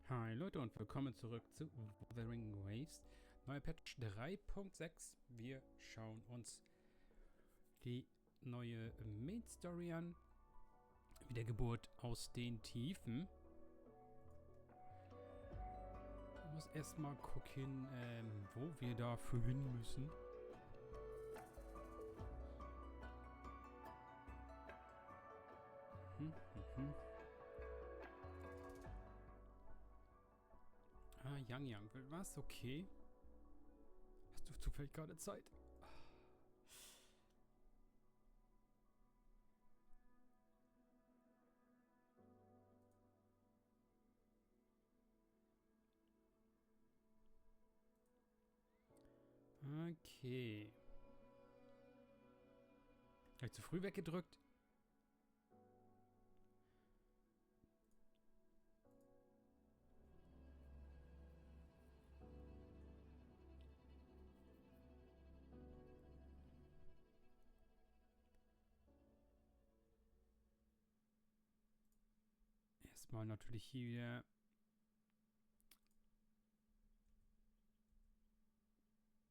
Hi Leute und willkommen zurück zu Wuthering Waves. Neuer Patch 3.6. Wir schauen uns die neue Main Story an. Wiedergeburt aus den Tiefen. Ich muss erstmal gucken, wo wir dafür hin müssen. Ah, Yang, was? Okay. Hast du zufällig gerade Zeit? Okay. Habe ich zu früh weggedrückt? Erstmal natürlich hier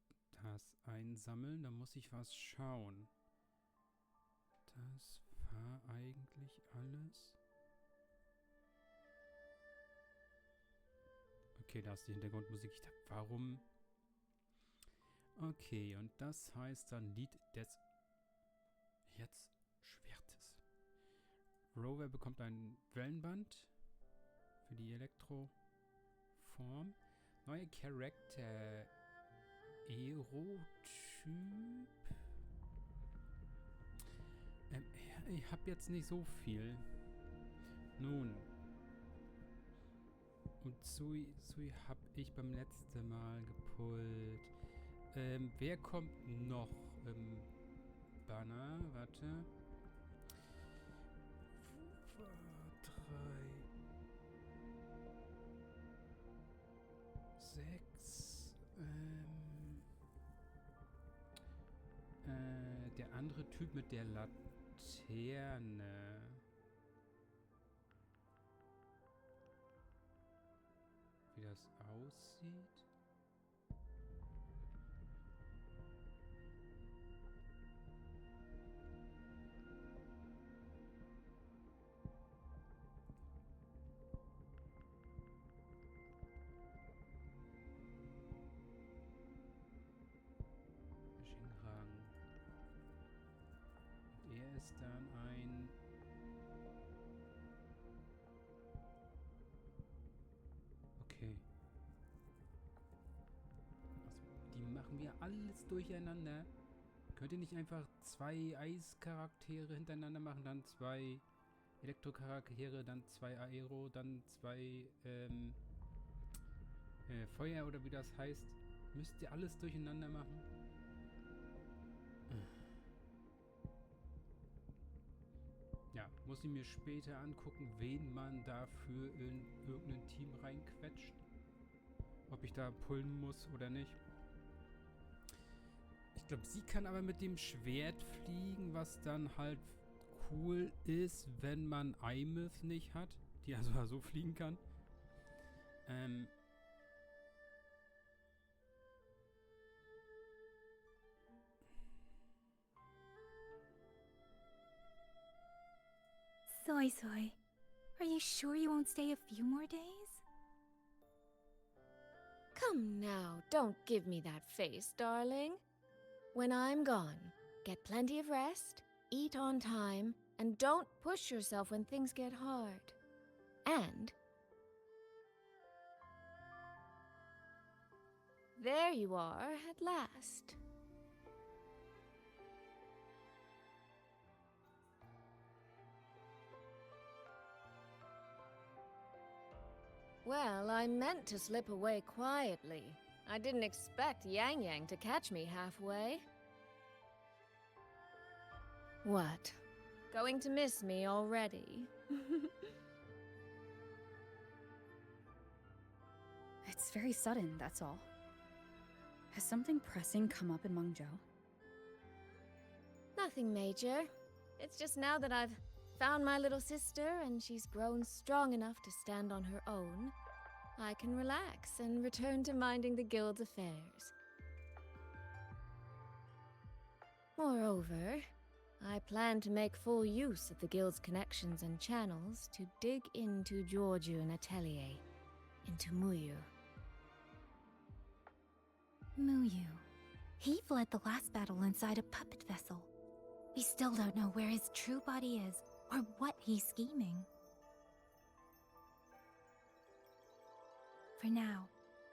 wieder das einsammeln. Da muss ich was schauen. Das war eigentlich alles. Okay, da ist die Hintergrundmusik. Ich dachte, warum? Okay, und das heißt dann Lied des Schwertes. Rover bekommt ein Wellenband für die Elektroform. Neue Charakter Aerotyp. Ich habe jetzt nicht so viel. Nun. Und Sui habe ich beim letzten Mal gepullt. Wer kommt noch im Banner? Warte. 3, 6. Der andere Typ mit der Laterne. Wie das aussieht. Rang. Und er ist dann ein... Okay. Also, die machen wir alles durcheinander. Könnt ihr nicht einfach 2 Eischaraktere hintereinander machen, dann 2 Elektrocharaktere, dann 2 Aero, dann 2 Feuer oder wie das heißt? Müsst ihr alles durcheinander machen? Ja, muss ich mir später angucken, wen man dafür in irgendein Team reinquetscht. Ob ich da pullen muss oder nicht. Ich glaube, sie kann aber mit dem Schwert fliegen, was dann halt cool ist, wenn man Eyemouth nicht hat, die also so fliegen kann. Soy, are you sure you won't stay a few more days? Come now, don't give me that face, darling. When I'm gone, get plenty of rest, eat on time, and don't push yourself when things get hard. And there you are at last. Well, I meant to slip away quietly. I didn't expect Yang to catch me halfway. What? Going to miss me already? It's very sudden, that's all. Has something pressing come up in Mengzhou? Nothing major. It's just now that I've found my little sister and she's grown strong enough to stand on her own, I can relax and return to minding the guild's affairs. Moreover, I plan to make full use of the guild's connections and channels to dig into Georgian Atelier, into Muyu. Muyu. He fled the last battle inside a puppet vessel. We still don't know where his true body is, or what he's scheming. For now,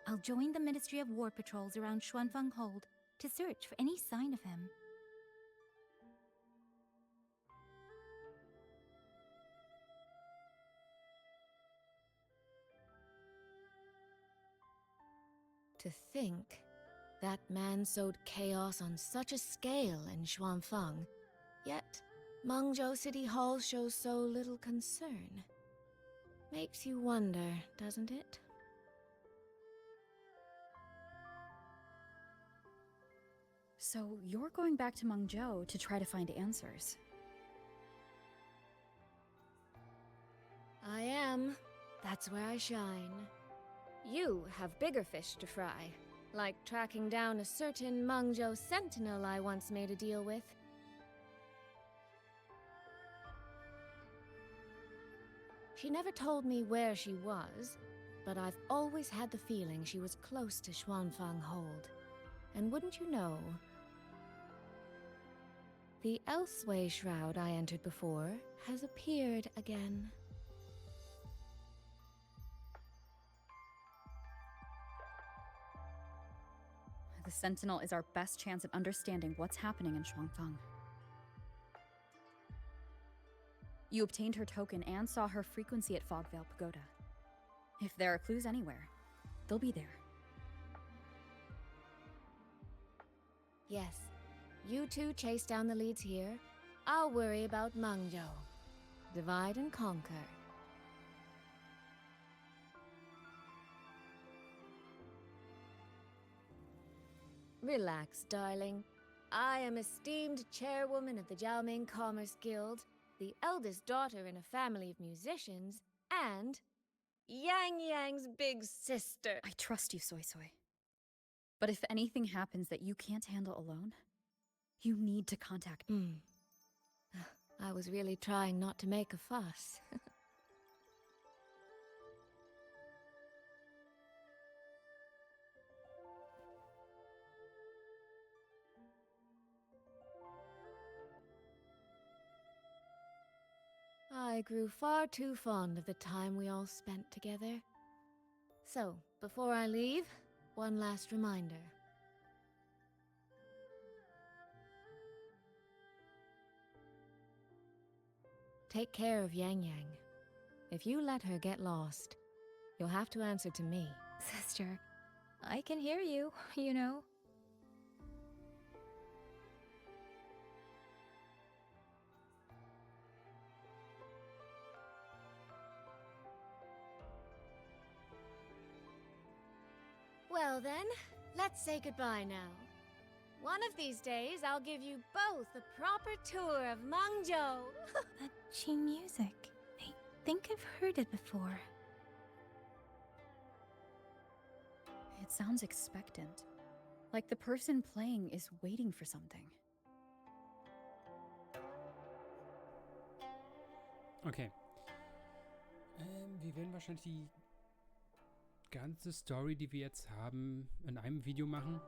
I'll join the Ministry of War patrols around Xuanfeng Hold to search for any sign of him. To think that man sowed chaos on such a scale in Xuanfeng, yet Mengzhou City Hall shows so little concern. Makes you wonder, doesn't it? So you're going back to Mengzhou to try to find answers. I am. That's where I shine. You have bigger fish to fry, like tracking down a certain Mengzhou sentinel I once made a deal with. She never told me where she was, but I've always had the feeling she was close to Xuanfeng Hold. And wouldn't you know, the Elseway shroud I entered before has appeared again. The Sentinel is our best chance at understanding what's happening in Xuanfeng. You obtained her token and saw her frequency at Fogvale Pagoda. If there are clues anywhere, they'll be there. Yes, you two chase down the leads here. I'll worry about Mengzhou. Divide and conquer. Relax, darling. I am esteemed chairwoman of the Jiaoming Commerce Guild, the eldest daughter in a family of musicians, and Yang Yang's big sister. I trust you, Soy Soy. But if anything happens that you can't handle alone, you need to contact me. I was really trying not to make a fuss. I grew far too fond of the time we all spent together. So, before I leave, one last reminder. Take care of Yang Yang. If you let her get lost, you'll have to answer to me. Sister, I can hear you, you know. Well then, let's say goodbye now. One of these days, I'll give you both a proper tour of Mengzhou. That Qing music. I think I've heard it before. It sounds expectant. Like the person playing is waiting for something. Okay. Wir werden wahrscheinlich die ganze Story, die wir jetzt haben, in einem Video machen.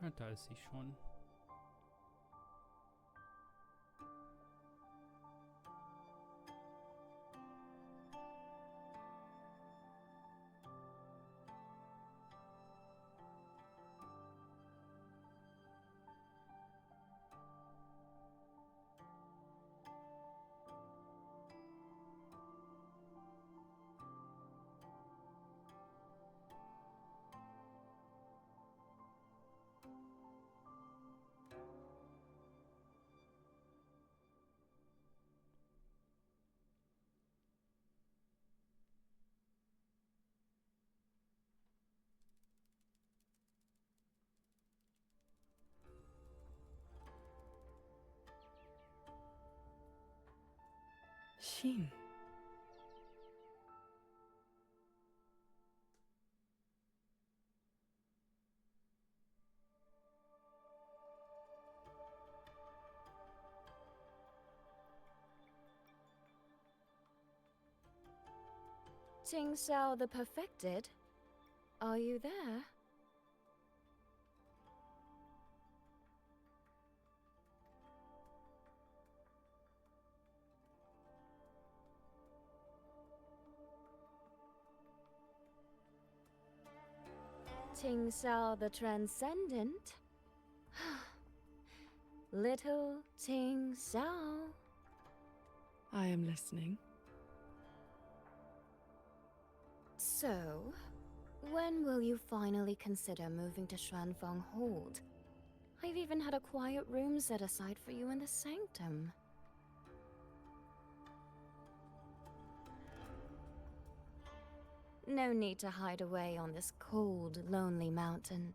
Ah, da ist sie schon. Shin. Ting Xiao the Perfected? Are you there? Ting Xiao the Transcendent? Little Ting Xiao. I am listening. So, when will you finally consider moving to Xuanfeng Hold? I've even had a quiet room set aside for you in the sanctum. No need to hide away on this cold, lonely mountain.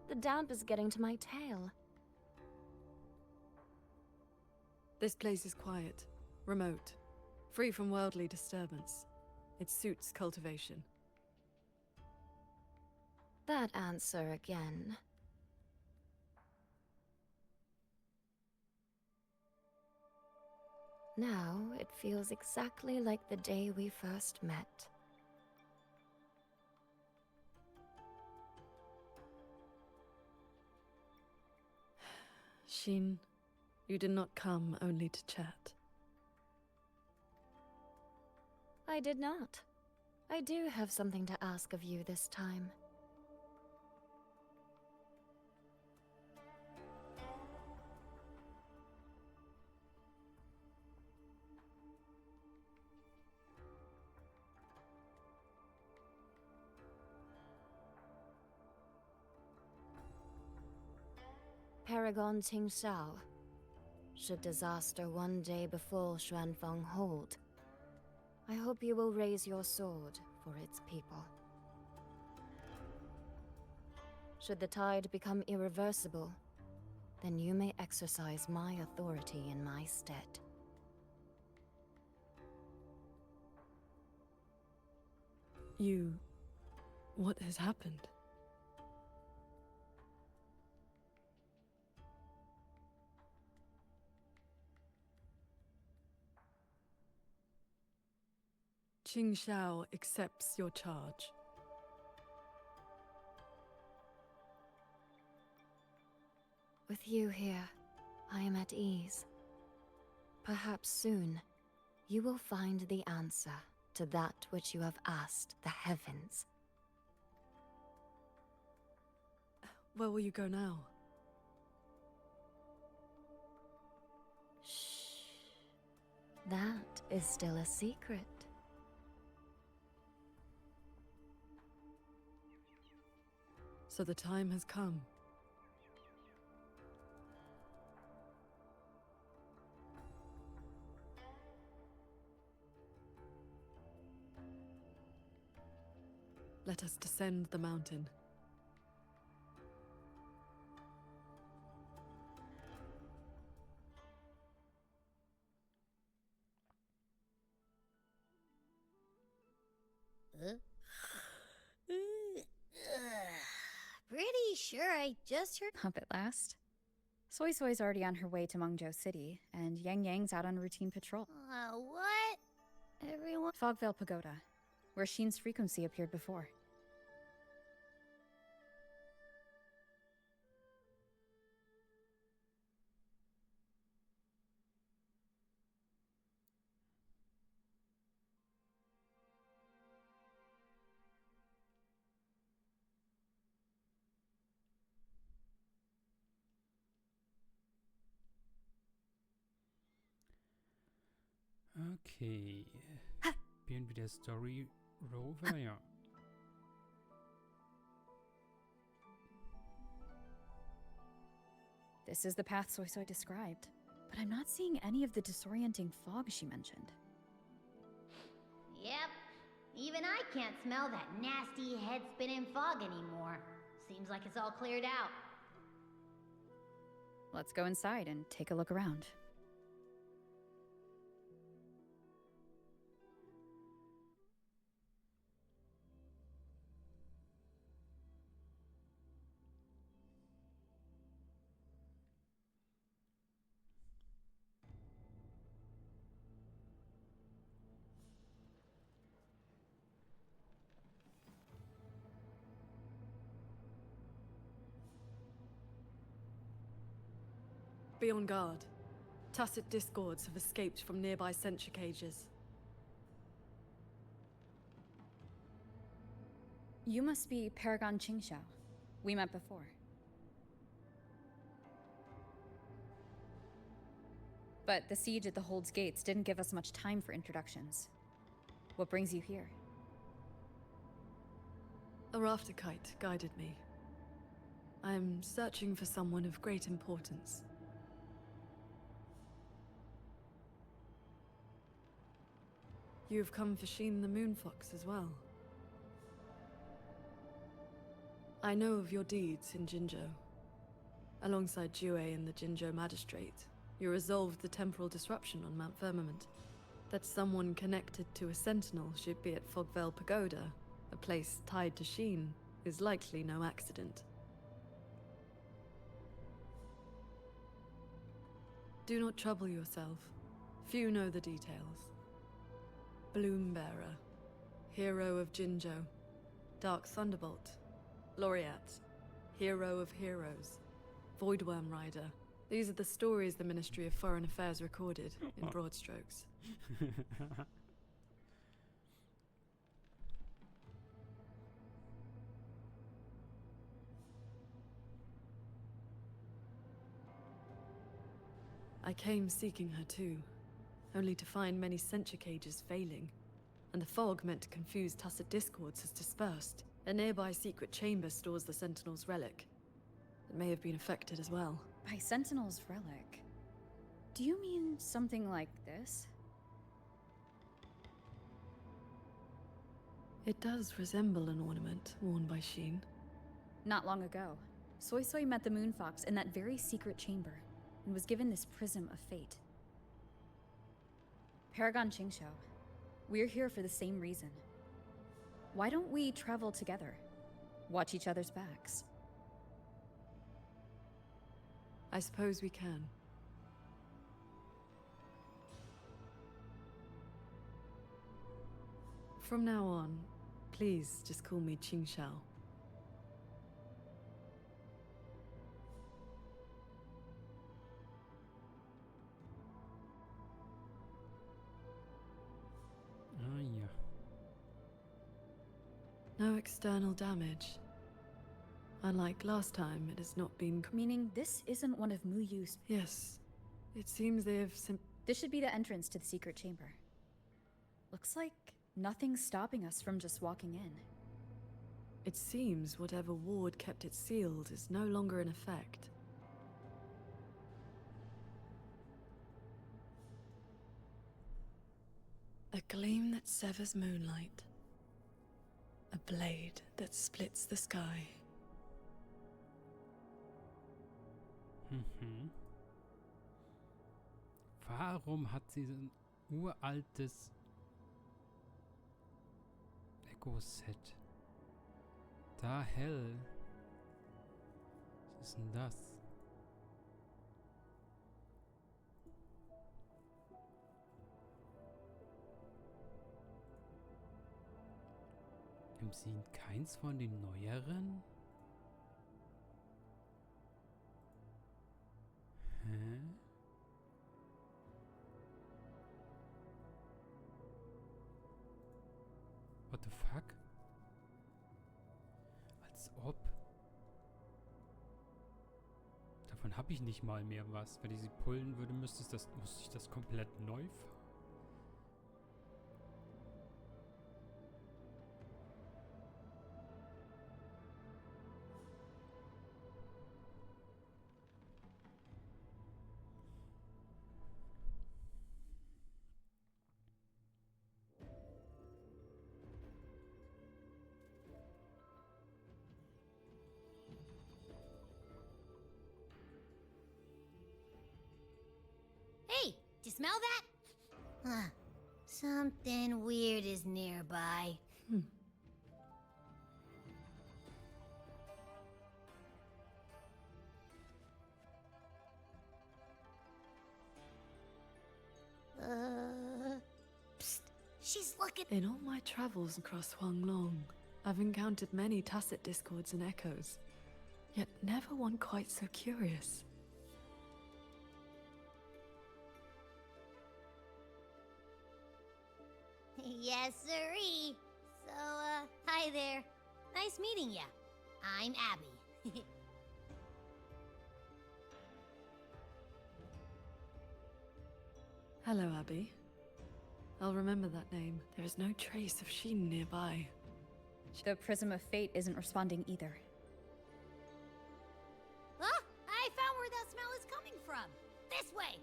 The damp is getting to my tail. This place is quiet, remote, free from worldly disturbance. It suits cultivation. That answer again. Now it feels exactly like the day we first met. Shin, you did not come only to chat. I did not. I do have something to ask of you this time. Paragon Ting Xiao. Should disaster one day befall Xuanfeng Hold, I hope you will raise your sword for its people. Should the tide become irreversible, then you may exercise my authority in my stead. What has happened? Qing Xiao accepts your charge. With you here, I am at ease. Perhaps soon, you will find the answer to that which you have asked the heavens. Where will you go now? Shh. That is still a secret. So the time has come. Let us descend the mountain. Pretty sure I just heard up at last. Soy Soy's already on her way to Mengzhou City, and Yang Yang's out on routine patrol. What? Everyone. Fogvale Pagoda, where Sheen's frequency appeared before. Okay. Beginnen wir der Story Rover, ja. This is the path Soy Soy described, but I'm not seeing any of the disorienting fog she mentioned. Yep. Even I can't smell that nasty head-spinning fog anymore. Seems like it's all cleared out. Let's go inside and take a look around. Be on guard. Tacit discords have escaped from nearby censure cages. You must be Paragon Qingxiao. We met before. But the siege at the Hold's gates didn't give us much time for introductions. What brings you here? A rafter kite guided me. I am searching for someone of great importance. You have come for Sheen the Moonfox as well. I know of your deeds in Jinzhou. Alongside Jue and the Jinzhou Magistrate, you resolved the temporal disruption on Mount Firmament. That someone connected to a sentinel should be at Fogvale Pagoda, a place tied to Sheen, is likely no accident. Do not trouble yourself. Few know the details. Bloombearer, hero of Jinzhou, Dark Thunderbolt, Laureate, hero of heroes, Voidworm Rider. These are the stories the Ministry of Foreign Affairs recorded, in broad strokes. I came seeking her too, only to find many censure cages failing, and the fog meant to confuse tacit discords has dispersed. A nearby secret chamber stores the Sentinel's relic. It may have been affected as well. By Sentinel's relic? Do you mean something like this? It does resemble an ornament worn by Sheen. Not long ago, Soy Soy met the Moonfox in that very secret chamber, and was given this prism of fate. Paragon Qingxiao, we're here for the same reason. Why don't we travel together? Watch each other's backs. I suppose we can. From now on, please just call me Qingxiao. Ah ja. No external damage. Unlike last time, it has not been... Meaning this isn't one of Mu Yu's... Yes. It seems they have This should be the entrance to the secret chamber. Looks like nothing's stopping us from just walking in. It seems whatever ward kept it sealed is no longer in effect. A gleam that severs moonlight. A blade that splits the sky. Mhm. Warum hat sie so ein uraltes Echo-Set? Da hell. Was ist denn das? Nimmt sie keins von den neueren? Hä? What the fuck? Als ob. Davon habe ich nicht mal mehr was. Wenn ich sie pullen würde, müsste ich das komplett neu fahren. Hey, do you smell that? Huh. Something weird is nearby. Psst. She's looking. In all my travels across Huanglong, I've encountered many tacit discords and echoes, yet never one quite so curious. Yes, sirree. So, hi there. Nice meeting ya. I'm Abby. Hello, Abby. I'll remember that name. There is no trace of Sheen nearby. The Prism of Fate isn't responding either. Ah, I found where that smell is coming from. This way.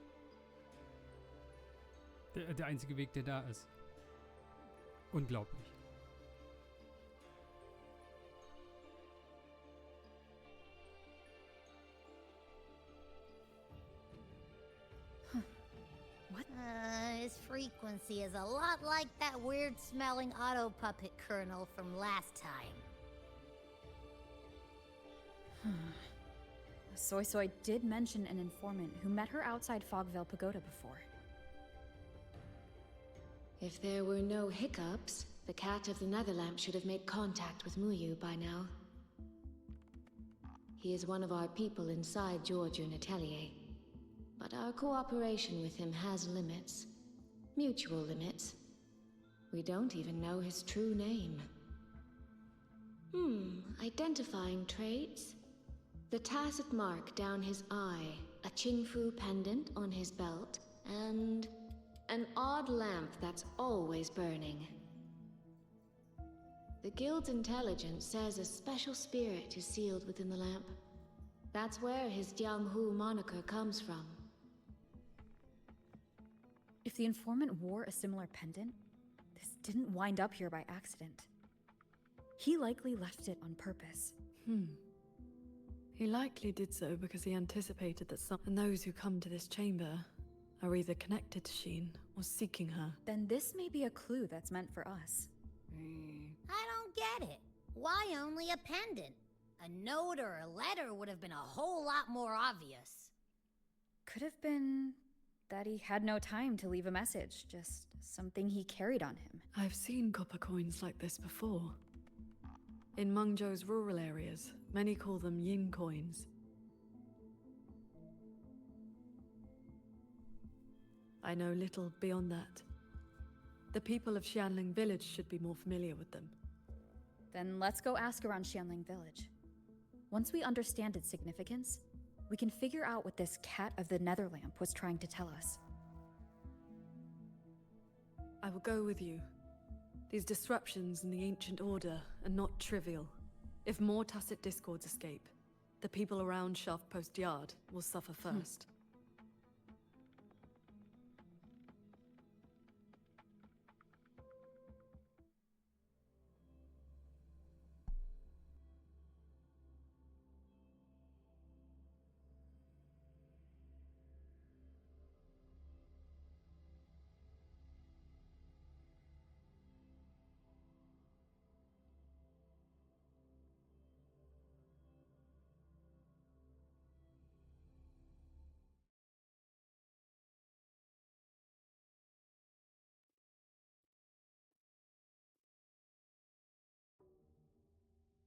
Der einzige Weg, der da ist. Unglaublich. His frequency is a lot like that weird-smelling auto puppet kernel from last time. Soy Soy did mention an informant who met her outside Fogvale Pagoda before. If there were no hiccups, the cat of the Netherlamp should have made contact with Muyu by now. He is one of our people inside Georgian Atelier. But our cooperation with him has limits. Mutual limits. We don't even know his true name. Identifying traits? The tacit mark down his eye, a Qingfu pendant on his belt, and an odd lamp that's always burning. The Guild's intelligence says a special spirit is sealed within the lamp. That's where his Jianghu moniker comes from. If the informant wore a similar pendant, this didn't wind up here by accident. He likely left it on purpose. He likely did so because he anticipated that some and those who come to this chamber are either connected to Sheen or seeking her. Then this may be a clue that's meant for us. I don't get it. Why only a pendant? A note or a letter would have been a whole lot more obvious. Could have been that he had no time to leave a message, just something he carried on him. I've seen copper coins like this before. In Mengzhou's rural areas, many call them yin coins. I know little beyond that. The people of Xianling village should be more familiar with them. Then let's go ask around Xianling village. Once we understand its significance, we can figure out what this cat of the Netherlamp was trying to tell us. I will go with you. These disruptions in the ancient order are not trivial. If more tacit discords escape, the people around Shaft Post Yard will suffer first.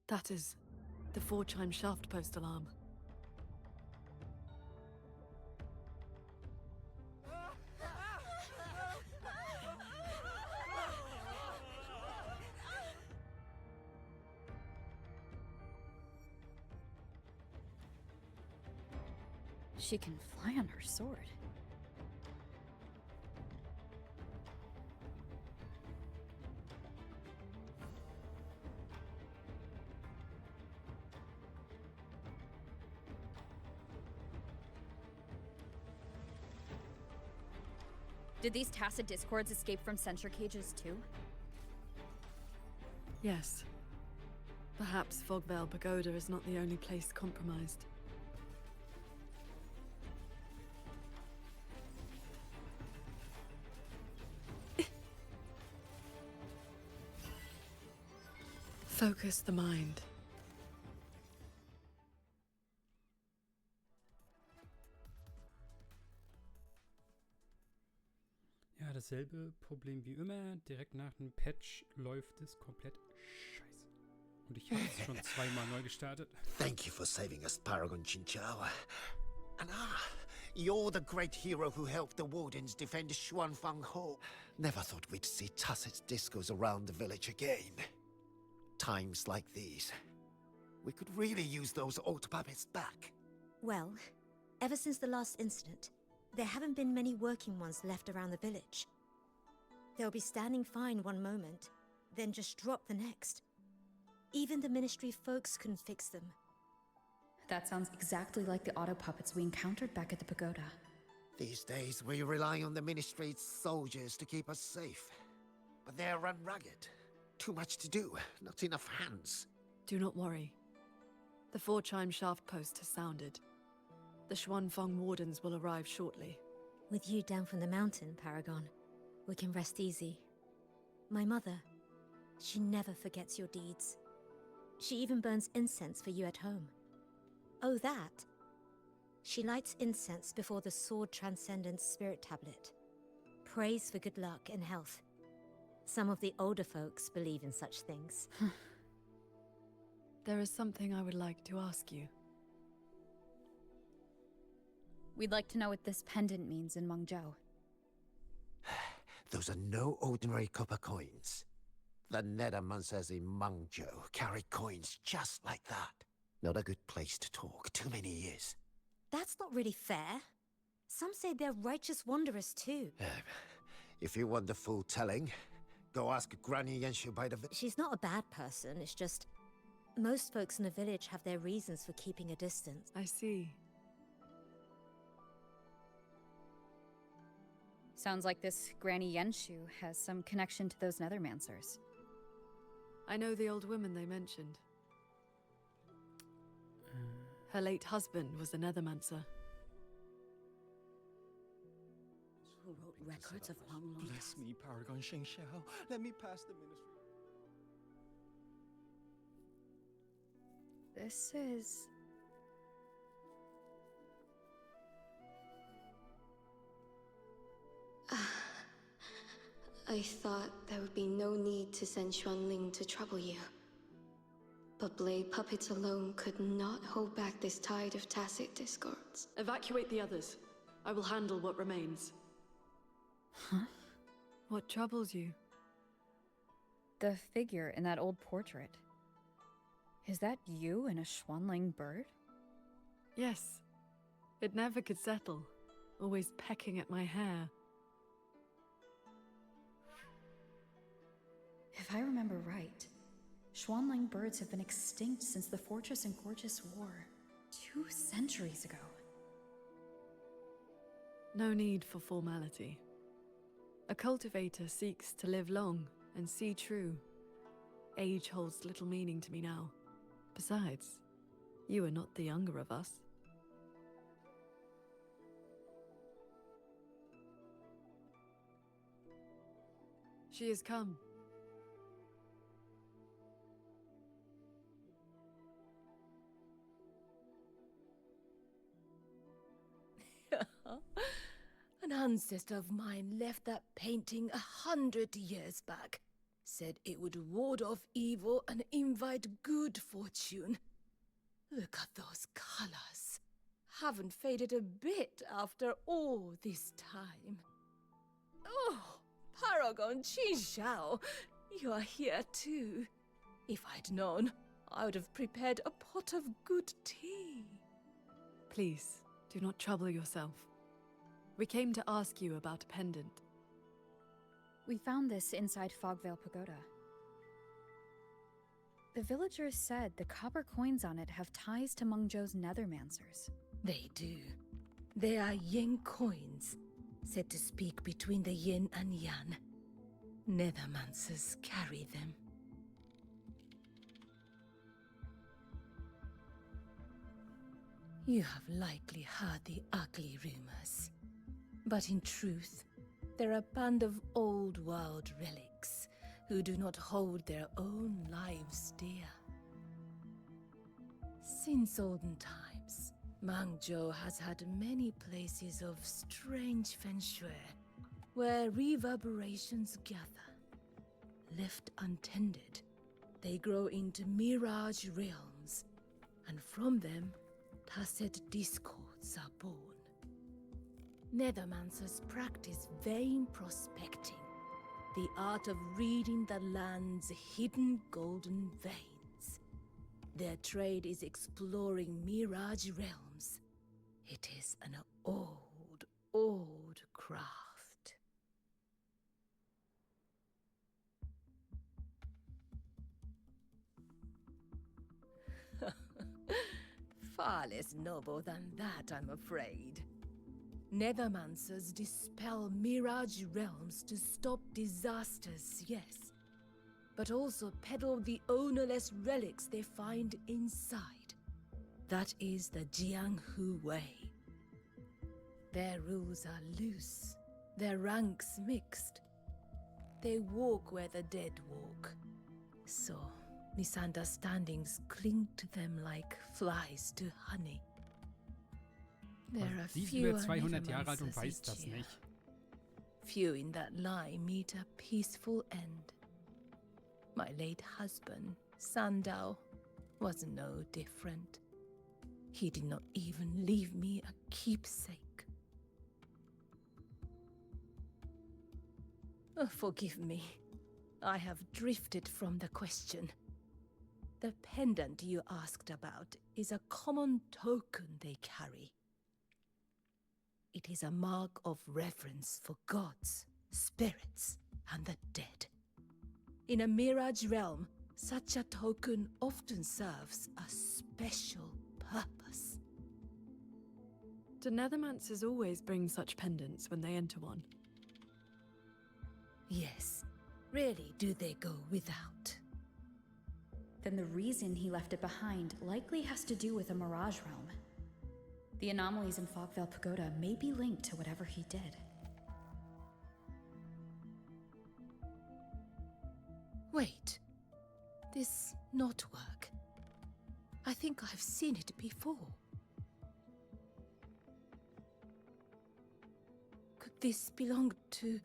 That is the 4-chime shaft post alarm. She can fly on her sword. Did these tacit discords escape from censor cages too? Yes. Perhaps Fogvale Pagoda is not the only place compromised. Focus the mind. Ja, dasselbe Problem wie immer. Direkt nach dem Patch läuft es komplett scheiße. Und ich habe es schon zweimal neu gestartet. Thank you for saving us, Paragon Chinchou. And You're the great hero who helped the Wardens defend Xuanfang Ho. Never thought we'd see Tacit's discos around the village again. Times like these, we could really use those old puppets back. Well, ever since the last incident, there haven't been many working ones left around the village. They'll be standing fine one moment, then just drop the next. Even the Ministry folks couldn't fix them. That sounds exactly like the auto puppets we encountered back at the pagoda. These days, we rely on the Ministry's soldiers to keep us safe. But they're run ragged. Too much to do, not enough hands. Do not worry. The 4-chime shaft post has sounded. The Xuanfang Wardens will arrive shortly. With you down from the mountain, Paragon, we can rest easy. My mother, she never forgets your deeds. She even burns incense for you at home. Oh, that. She lights incense before the Sword Transcendence Spirit Tablet. Prays for good luck and health. Some of the older folks believe in such things. There is something I would like to ask you. We'd like to know what this pendant means in Mengzhou. Those are no ordinary copper coins. The Nethermancers in Mengzhou carry coins just like that. Not a good place to talk. Too many years. That's not really fair. Some say they're righteous wanderers too. If you want the full telling, go ask Granny Yenshu by the... She's not a bad person, it's just... most folks in the village have their reasons for keeping a distance. I see. Sounds like this Granny Yenshu has some connection to those Nethermancers. I know the old woman they mentioned. Her late husband was a Nethermancer. Who wrote records of Huanglong? Bless me, Paragon Sheng Xiao. Let me pass the ministry. This is... I thought there would be no need to send Xuanling to trouble you. But blade puppets alone could not hold back this tide of tacit discords. Evacuate the others. I will handle what remains. Huh? What troubles you? The figure in that old portrait. Is that you in a Xuanling bird? Yes. It never could settle. Always pecking at my hair. If I remember right, Xuanling birds have been extinct since the Fortress and Gorgeous War, 2 centuries ago. No need for formality. A cultivator seeks to live long and see true. Age holds little meaning to me now. Besides, you are not the younger of us. She has come. An ancestor of mine left that painting 100 years back. Said it would ward off evil and invite good fortune. Look at those colors. Haven't faded a bit after all this time. Oh, Paragon Qin Xiao, you are here too. If I'd known, I would have prepared a pot of good tea. Please, do not trouble yourself. We came to ask you about a pendant. We found this inside Fogvale Pagoda. The villagers said the copper coins on it have ties to Mengzhou's Nethermancers. They do. They are yin coins, said to speak between the yin and yang. Nethermancers carry them. You have likely heard the ugly rumors. But in truth, they're a band of old world relics who do not hold their own lives dear. Since olden times, Mengzhou has had many places of strange feng shui, where reverberations gather. Left untended, they grow into mirage realms, and from them, tacit discords are born. Nethermancers practice vein prospecting, the art of reading the land's hidden golden veins. Their trade is exploring mirage realms. It is an old craft. Far less noble than that, I'm afraid. Nethermancers dispel mirage realms to stop disasters, yes, but also peddle the ownerless relics they find inside. That is the Jianghu way. Their rules are loose, their ranks mixed. They walk where the dead walk, so misunderstandings cling to them like flies to honey. Sie ist über 200 Jahre alt und weiß das nicht. Few in that line meet a peaceful end. My late husband, Sandao, was no different. He did not even leave me a keepsake. Oh, forgive me. I have drifted from the question. The pendant you asked about is a common token they carry. It is a mark of reverence for gods, spirits, and the dead. In a mirage realm, such a token often serves a special purpose. Do Nethermancers always bring such pendants when they enter one? Yes. Rarely do they go without. Then the reason he left it behind likely has to do with a mirage realm. The anomalies in Fogvale Pagoda may be linked to whatever he did. Wait. This knotwork. I think I've seen it before. Could this belong to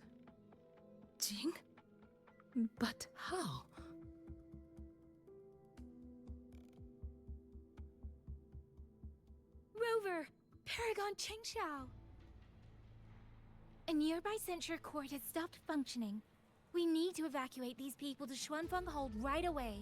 Jing? But how? Rover! Paragon Qingxiao! A nearby censure court has stopped functioning. We need to evacuate these people to Xuanfeng Hold right away.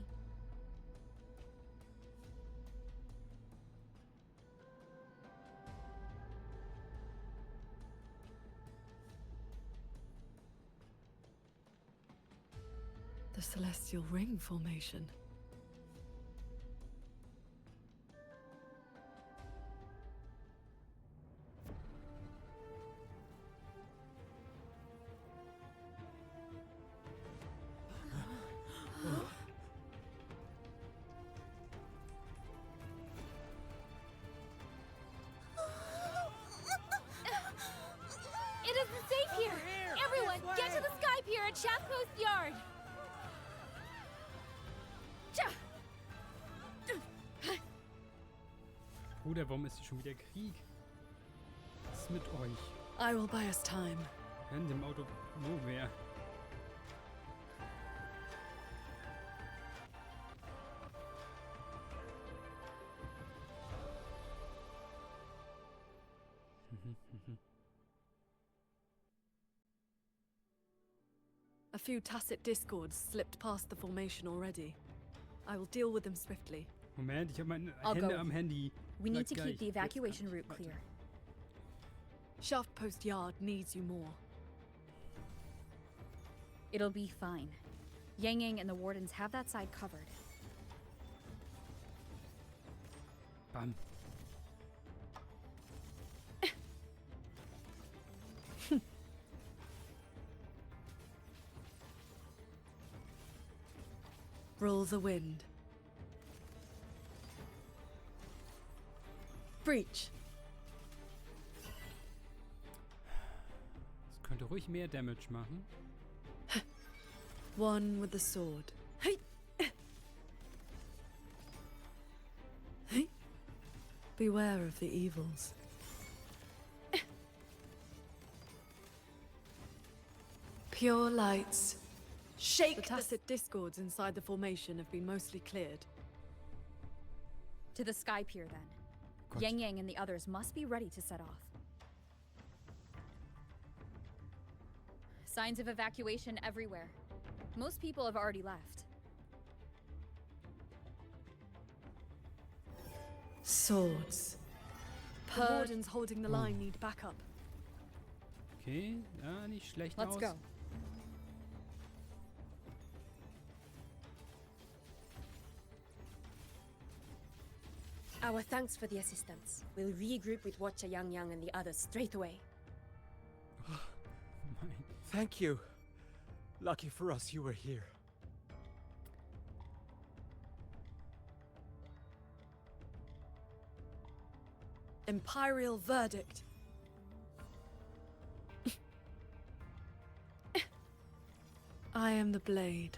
The Celestial Ring formation. It isn't safe here! Everyone, get to the Sky Pier at Shaft Post Yard! Bruder, warum ist schon wieder Krieg? Was ist mit euch? I will buy us time. In dem Auto nowhere. A few tacit discords slipped past the formation already. I will deal with them swiftly. Moment, ich habe meine I'll Hände go. am Handy. We need Bleib to gleich. keep the evacuation route Warte. clear. Shaft Post Yard needs you more. It'll be fine. Yang Yang and the Wardens have that side covered. Bam. Rule the wind. Breach. Das könnte ruhig mehr Damage machen. One with the sword. Hey. Hey. Beware of the evils. Pure lights. Shake the tacit discords inside the formation have been mostly cleared. To the Sky Pier, then. Gott. Yang Yang and the others must be ready to set off. Signs of evacuation everywhere. Most people have already left. Swords. The wardens holding the line need backup. Okay, ja, nicht schlecht Let's aus. go. Our thanks for the assistance. We'll regroup with Watcher Yang Yang and the others straight away. Thank you. Lucky for us, you were here. Imperial verdict. I am the blade.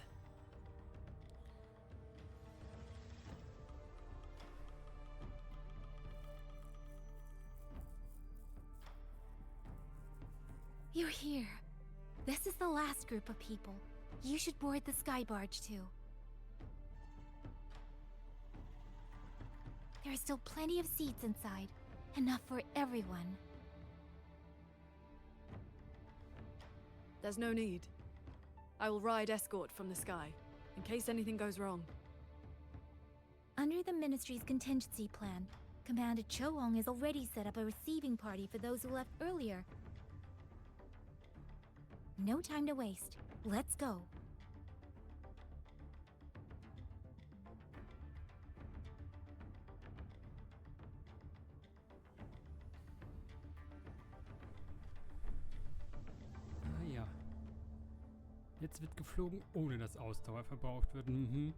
You're here. This is the last group of people. You should board the sky barge too. There are still plenty of seats inside. Enough for everyone. There's no need. I will ride escort from the sky, in case anything goes wrong. Under the Ministry's contingency plan, Commander Choong has already set up a receiving party for those who left earlier. No time to waste. Let's go. Ah ja. Jetzt wird geflogen, ohne dass Ausdauer verbraucht wird. Mhm.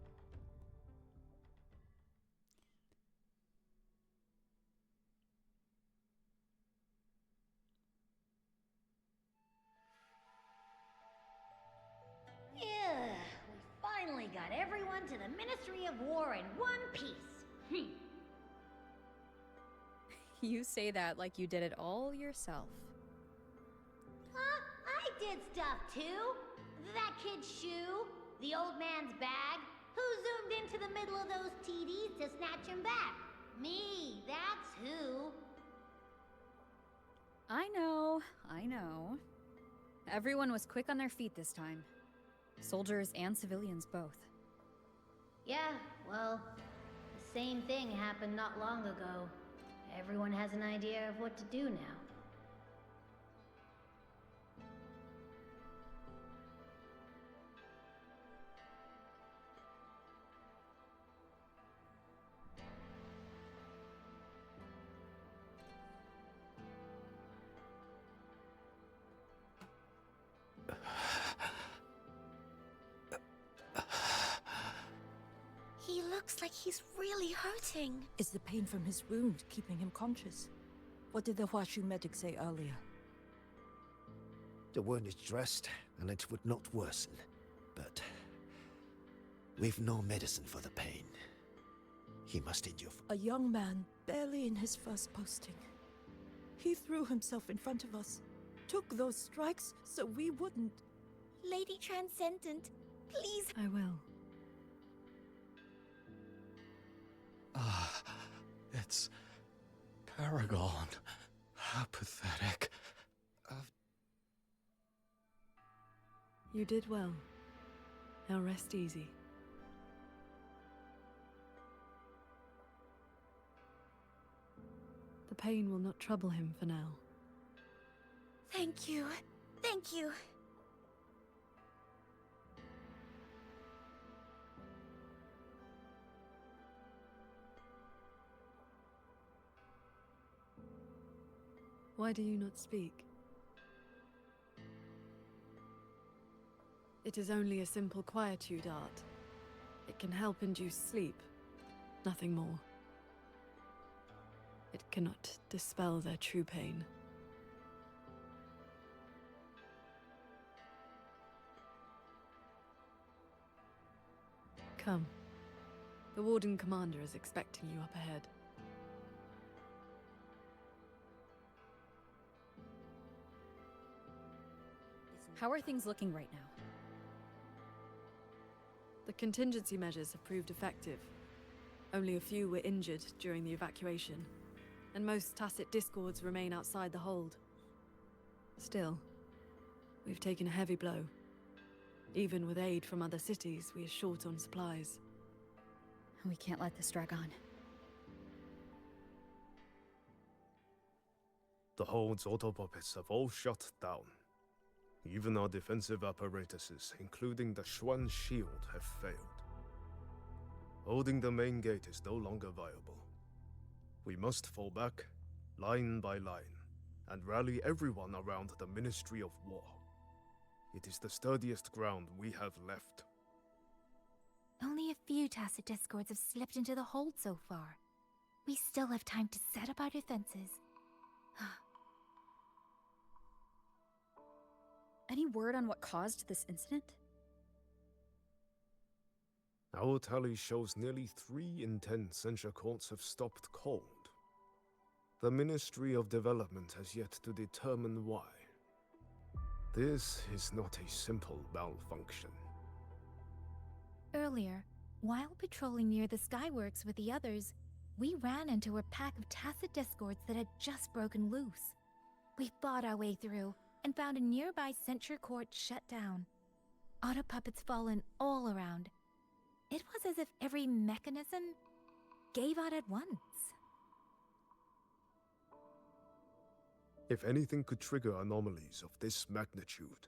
Yeah, we finally got everyone to the Ministry of War in one piece. You say that like you did it all yourself. Huh? I did stuff too. That kid's shoe, the old man's bag. Who zoomed into the middle of those TDs to snatch him back? Me, that's who. I know. Everyone was quick on their feet this time. Soldiers and civilians both. Yeah, well, the same thing happened not long ago. Everyone has an idea of what to do now. He looks like he's really hurting. Is the pain from his wound keeping him conscious? What did the Huashu medic say earlier? The wound is dressed, and it would not worsen. But we've no medicine for the pain. He must endure. A young man, barely in his first posting. He threw himself in front of us, took those strikes so we wouldn't. Lady Transcendent, please. I will. Ah, it's Paragon. How pathetic. You did well. Now rest easy. The pain will not trouble him for now. Thank you. Thank you. Why do you not speak? It is only a simple quietude art. It can help induce sleep, nothing more. It cannot dispel their true pain. Come. The Warden Commander is expecting you up ahead. How are things looking right now? The contingency measures have proved effective. Only a few were injured during the evacuation, and most tacit discords remain outside the hold. Still, We've taken a heavy blow. Even with aid from other cities, we are short on supplies. We can't let this drag on. The Hold's auto-puppets have all shut down. Even our defensive apparatuses, including the Xuan shield, have failed. Holding the main gate is no longer viable. We must fall back, line by line, and rally everyone around the Ministry of War. It is the sturdiest ground we have left. Only a few tacit discords have slipped into the hold so far. We still have time to set up our defenses. Any word on what caused this incident? Our tally shows nearly 3 in 10 censure courts have stopped cold. The Ministry of Development has yet to determine why. This is not a simple malfunction. Earlier, while patrolling near the Skyworks with the others, we ran into a pack of tacit discords that had just broken loose. We fought our way through and found a nearby censure court shut down. Auto puppets fallen all around. It was as if every mechanism gave out at once. If anything could trigger anomalies of this magnitude,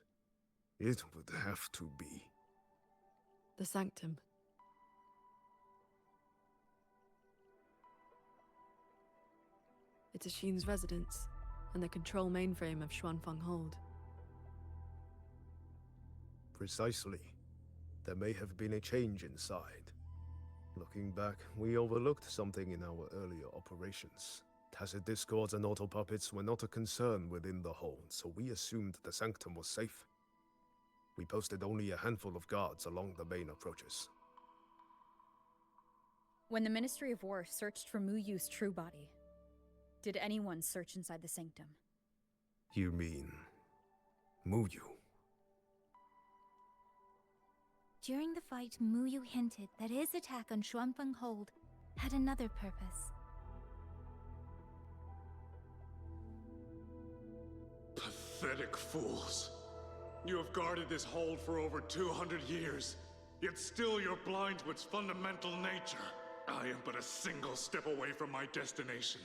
it would have to be the Sanctum. It's Ashin's residence, and the control mainframe of Xuanfeng Hold. Precisely. There may have been a change inside. Looking back, we overlooked something in our earlier operations. Tacit discords and auto-puppets were not a concern within the hold, so we assumed the Sanctum was safe. We posted only a handful of guards along the main approaches. When the Ministry of War searched for Mu Yu's true body, did anyone search inside the Sanctum? You mean Mu Yu? During the fight, Mu Yu hinted that his attack on Xuanfeng Hold had another purpose. Pathetic fools. You have guarded this hold for over 200 years, yet still you're blind to its fundamental nature. I am but a single step away from my destination.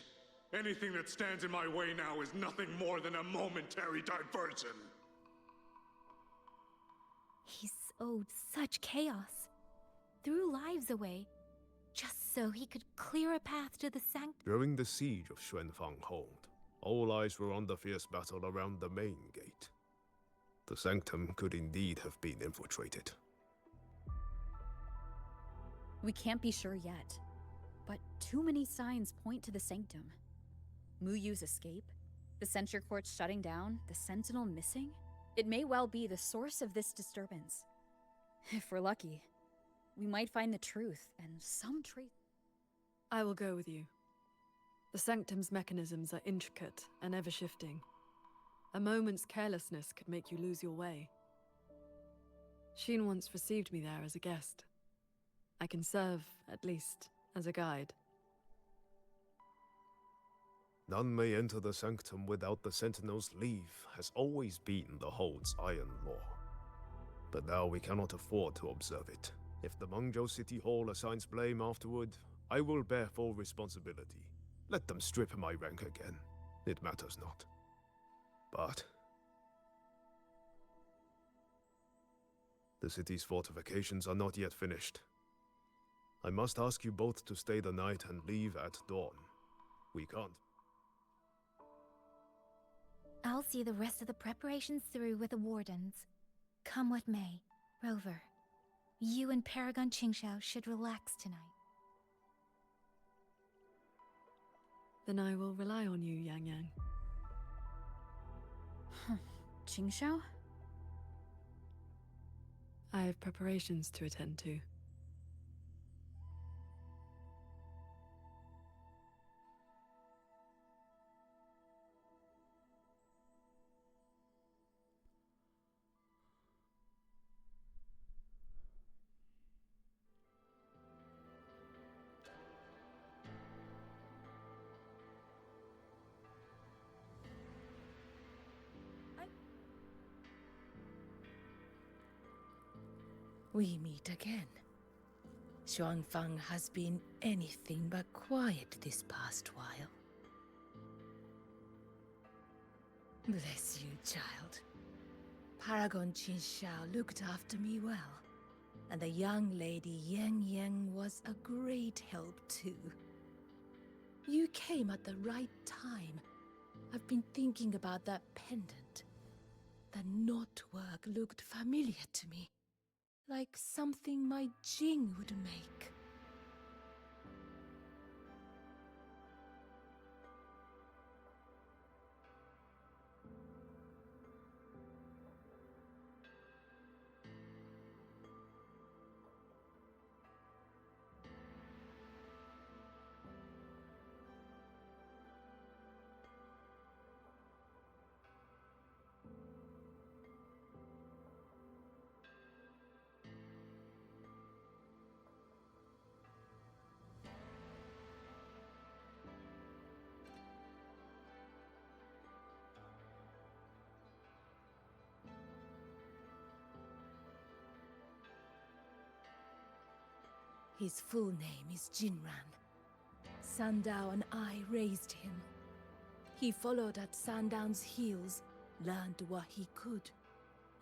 Anything that stands in my way now is nothing more than a momentary diversion. He sowed such chaos, threw lives away, just so he could clear a path to the Sanctum. During the siege of Xuanfeng Hold, all eyes were on the fierce battle around the main gate. The Sanctum could indeed have been infiltrated. We can't be sure yet, but too many signs point to the Sanctum. Mu Yu's escape, the censure court shutting down, the Sentinel missing. It may well be the source of this disturbance. If we're lucky, we might find the truth and some trace. I will go with you. The Sanctum's mechanisms are intricate and ever-shifting. A moment's carelessness could make you lose your way. Shin once received me there as a guest. I can serve, at least, as a guide. None may enter the Sanctum without the Sentinel's leave has always been the Hold's iron law. But now we cannot afford to observe it. If the Mengzhou City Hall assigns blame afterward, I will bear full responsibility. Let them strip my rank again. It matters not. But the city's fortifications are not yet finished. I must ask you both to stay the night and leave at dawn. We can't. I'll see the rest of the preparations through with the wardens. Come what may, Rover. You and Paragon Qingxiao should relax tonight. Then I will rely on you, Yang Yang. Qingxiao? I have preparations to attend to. we meet again. Xuanfang has been anything but quiet this past while. Bless you, child. Paragon Qinshao looked after me well, and the young lady Yang Yang was a great help too. You came at the right time. I've been thinking about that pendant. The knotwork looked familiar to me, like something my Jing would make. His full name is Jinran. Sandao and I raised him. He followed at Sandown's heels, learned what he could,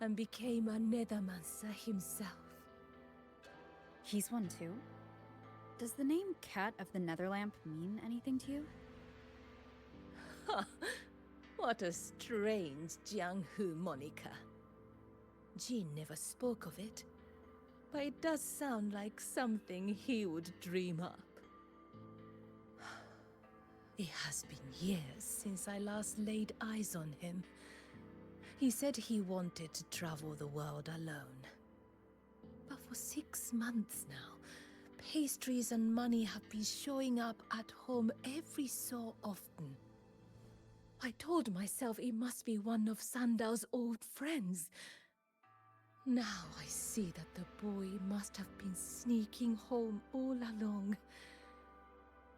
and became a nethermancer himself. He's one too? Does the name Cat of the Netherlamp mean anything to you? Ha! What a strange Jianghu moniker. Jin never spoke of it, but it does sound like something he would dream up. It has been years since I last laid eyes on him. He said he wanted to travel the world alone. But for 6 months now, pastries and money have been showing up at home every so often. I told myself it must be one of Sandao's old friends. Now I see that the boy must have been sneaking home all along.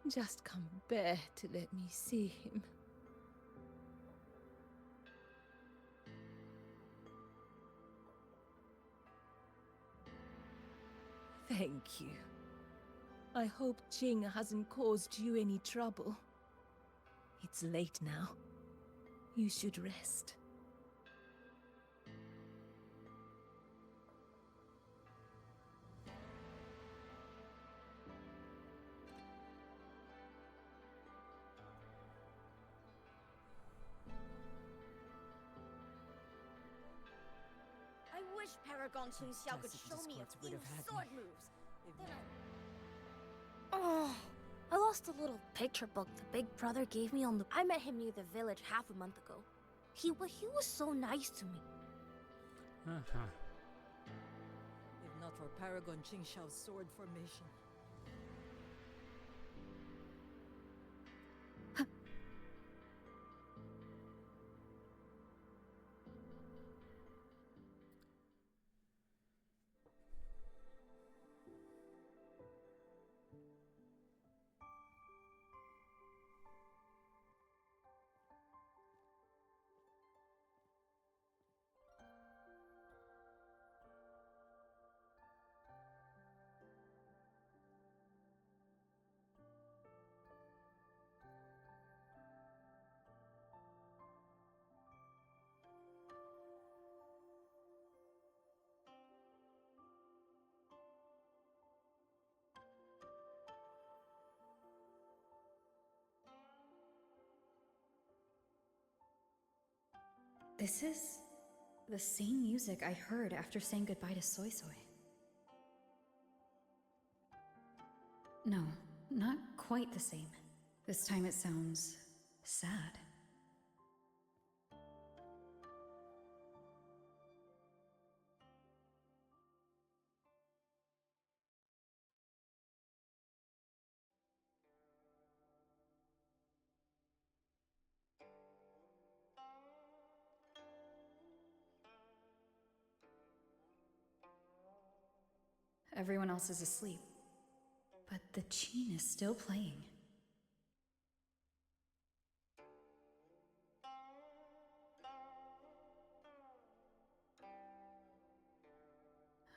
Just can't bear to let me see him. Thank you. I hope Jing hasn't caused you any trouble. It's late now. You should rest. I wish Paragon Qinxiao could show me a few sword moves. Oh, I lost a little picture book the big brother gave me on the... I met him near the village half a month ago. He was so nice to me. Uh-huh. If not for Paragon Qinxiao's sword formation. This is the same music I heard after saying goodbye to Soy Soy. No, not quite the same. This time it sounds sad. Everyone else is asleep, but the Qin is still playing.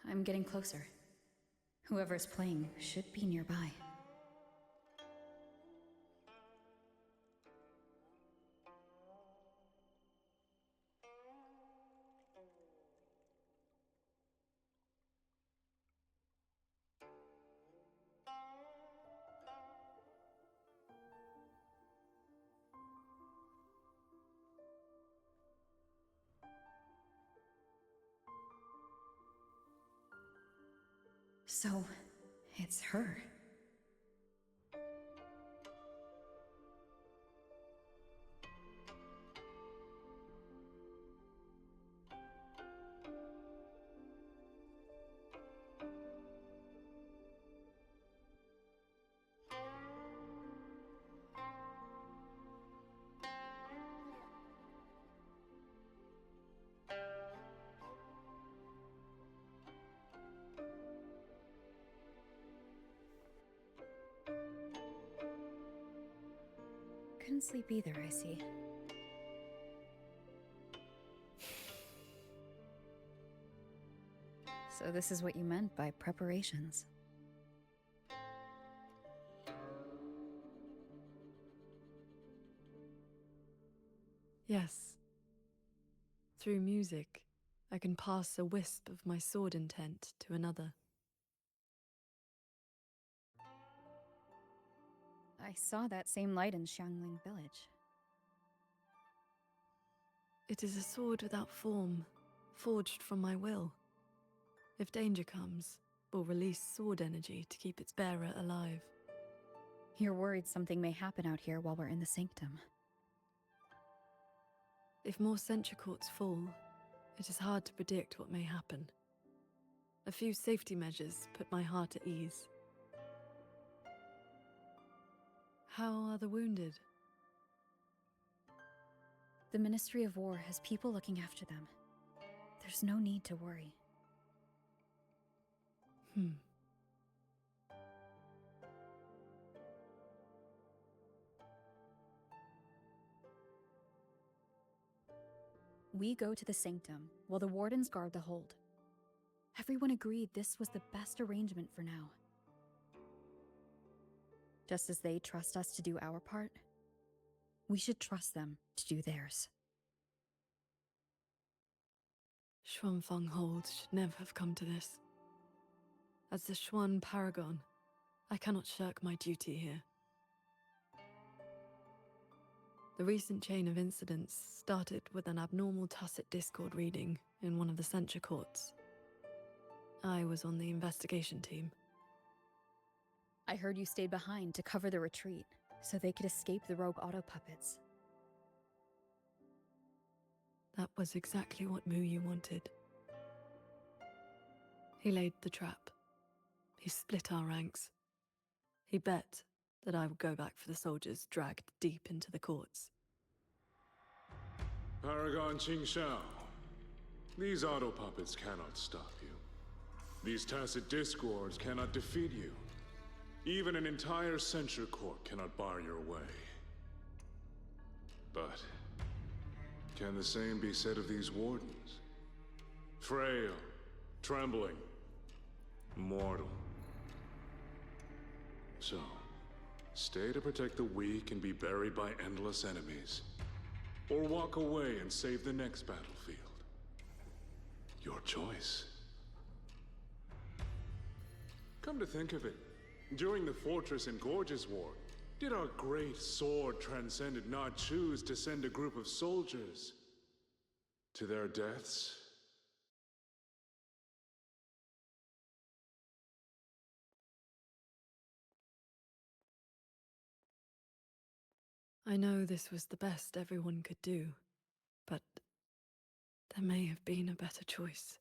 I'm getting closer. Whoever's playing should be nearby. So, it's her. Couldn't sleep either, I see. So this is what you meant by preparations. Yes. Through music, I can pass a wisp of my sword intent to another. I saw that same light in Xiangling village. It is a sword without form, forged from my will. If danger comes, will release sword energy to keep its bearer alive. You're worried something may happen out here while we're in the sanctum. If more sentry courts fall, it is hard to predict what may happen. A few safety measures put my heart at ease. How are the wounded? The Ministry of War has people looking after them. There's no need to worry. We go to the sanctum, while the wardens guard the hold. Everyone agreed this was the best arrangement for now. Just as they trust us to do our part, we should trust them to do theirs. Xuanfang Hold should never have come to this. As the Xuan Paragon, I cannot shirk my duty here. The recent chain of incidents started with an abnormal tacit discord reading in one of the censure courts. I was on the investigation team. I heard you stayed behind to cover the retreat, so they could escape the rogue auto puppets. That was exactly what Mu Yu wanted. He laid the trap. He split our ranks. He bet that I would go back for the soldiers dragged deep into the courts. Paragon Qingshao, these auto puppets cannot stop you. These tacit discords cannot defeat you. Even an entire censure court cannot bar your way. But can the same be said of these wardens? Frail, trembling, mortal. So, stay to protect the weak and be buried by endless enemies. Or walk away and save the next battlefield. Your choice. Come to think of it, during the Fortress and Gorges War, did our great sword transcendent not choose to send a group of soldiers to their deaths? I know this was the best everyone could do, but there may have been a better choice.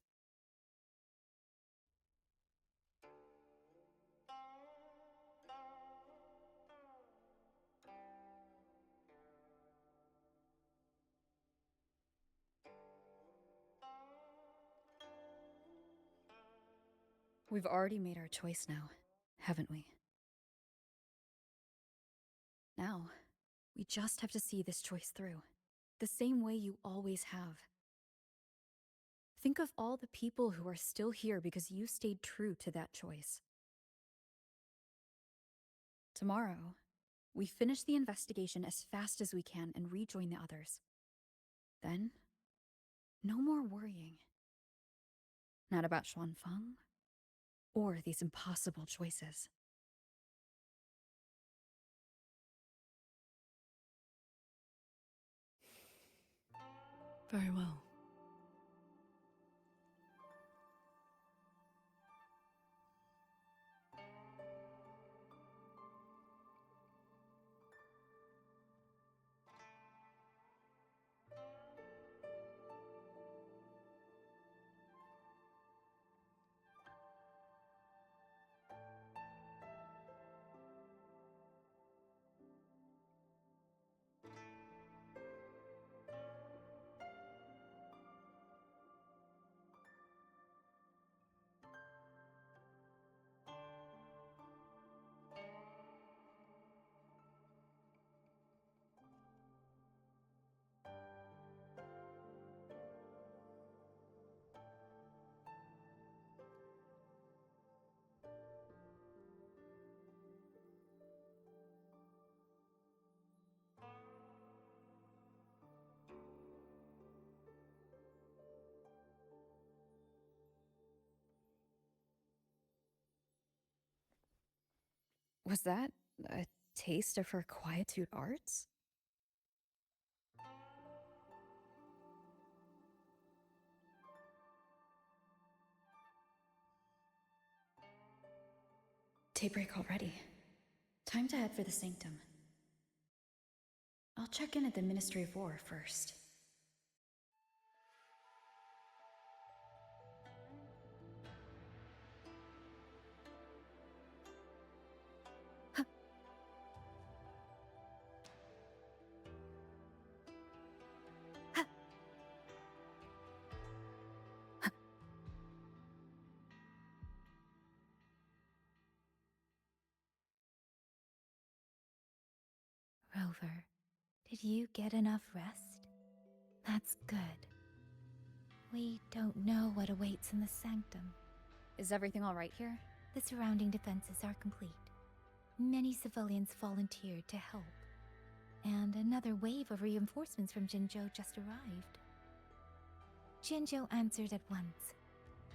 We've already made our choice now, haven't we? Now, we just have to see this choice through, the same way you always have. Think of all the people who are still here because you stayed true to that choice. Tomorrow, we finish the investigation as fast as we can and rejoin the others. Then, no more worrying. Not about Xuanfang or these impossible choices. Very well. Was that a taste of her quietude arts? Daybreak already. Time to head for the sanctum. I'll check in at the Ministry of War first. Rover, did you get enough rest? That's good. We don't know what awaits in the sanctum. Is everything all right here? The surrounding defenses are complete. Many civilians volunteered to help. And another wave of reinforcements from Jinzhou just arrived. Jinzhou answered at once.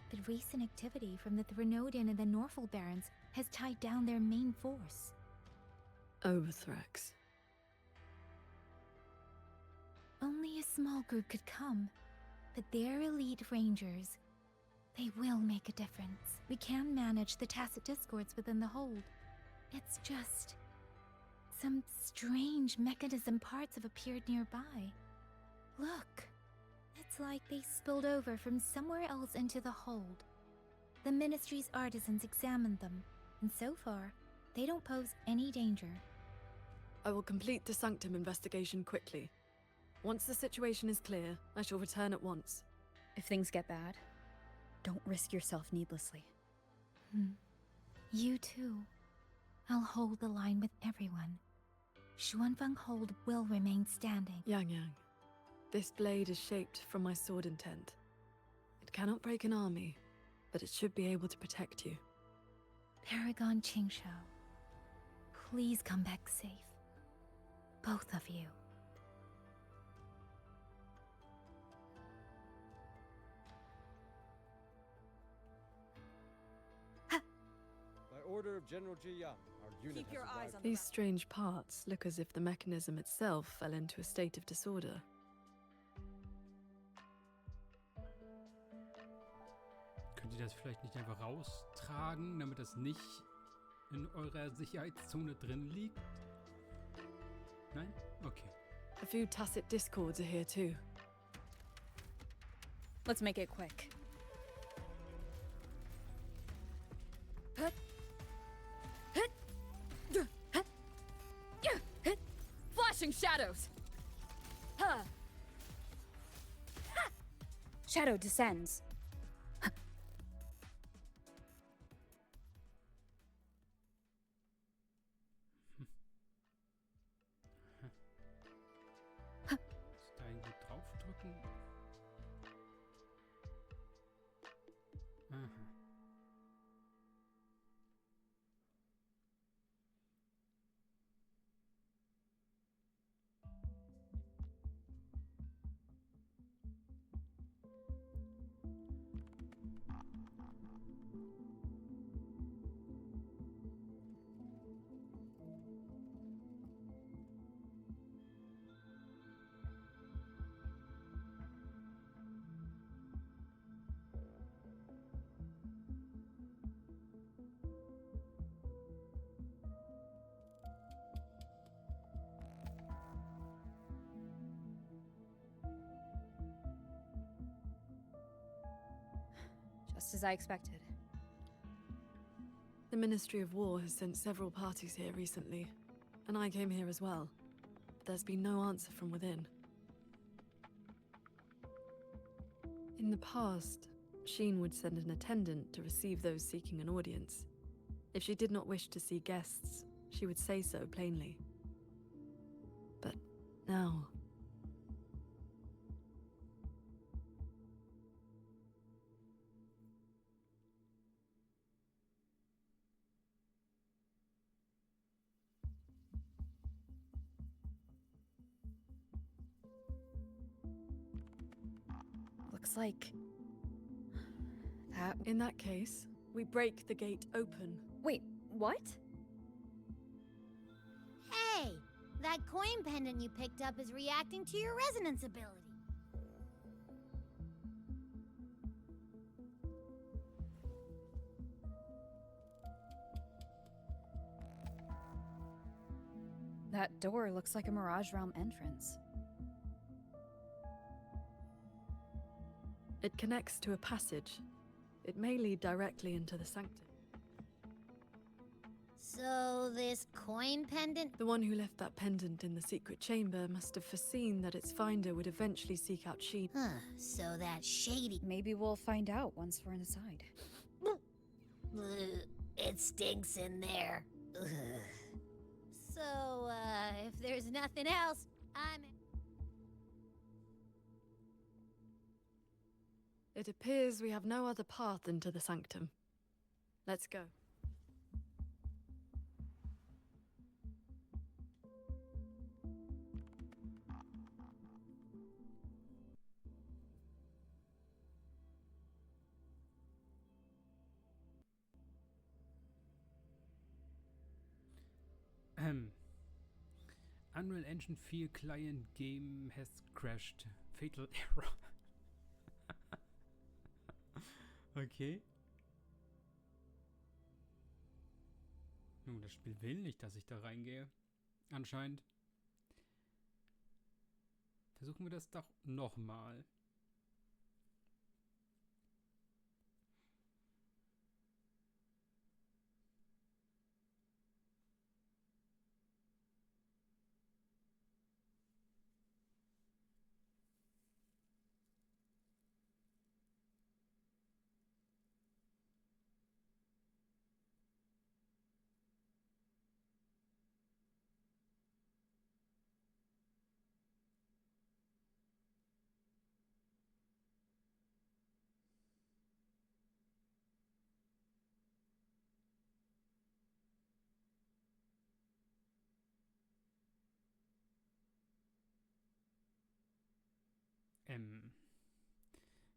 But recent activity from the Threnodian and the Norful Barons has tied down their main force. Overthrex. Only a small group could come, but their elite rangers, they will make a difference. We can manage the tacit discords within the hold. It's just... some strange mechanism parts have appeared nearby. Look, it's like they spilled over from somewhere else into the hold. The Ministry's artisans examined them, and so far, they don't pose any danger. I will complete the sanctum investigation quickly. Once the situation is clear, I shall return at once. If things get bad, don't risk yourself needlessly. You too. I'll hold the line with everyone. Xuanfang Hold will remain standing. Yang, this blade is shaped from my sword intent. It cannot break an army, but it should be able to protect you. Paragon Qingshou, please come back safe. Both of you. By order of General Ji Yang, our unit Keep has your arrived. eyes on the These strange parts look as if the mechanism itself fell into a state of disorder. Könnt ihr das vielleicht nicht einfach raustragen, damit das nicht in eurer Sicherheitszone drin liegt? Nein? Okay. A few tacit discords are here too. Let's make it quick. Flashing shadows! Shadow descends. Muss ich da irgendwie draufdrücken? just as I expected. The Ministry of War has sent several parties here recently, and I came here as well. But there's been no answer from within. In the past, Sheen would send an attendant to receive those seeking an audience. If she did not wish to see guests, she would say so plainly. But now... Looks like... that... In that case, we break the gate open. Wait, what? Hey! That coin pendant you picked up is reacting to your resonance ability. That door looks like a Mirage Realm entrance. It connects to a passage. It may lead directly into the sanctum. So this coin pendant... The one who left that pendant in the secret chamber must have foreseen that its finder would eventually seek out Sheen. Huh, so that shady... Maybe we'll find out once we're inside. It stinks in there. Ugh. So, if there's nothing else, I'm... It appears we have no other path into the sanctum. Let's go. Unreal Engine 4 client game has crashed. Fatal error. Okay. Nun, das Spiel will nicht, dass ich da reingehe. Anscheinend. Versuchen wir das doch nochmal.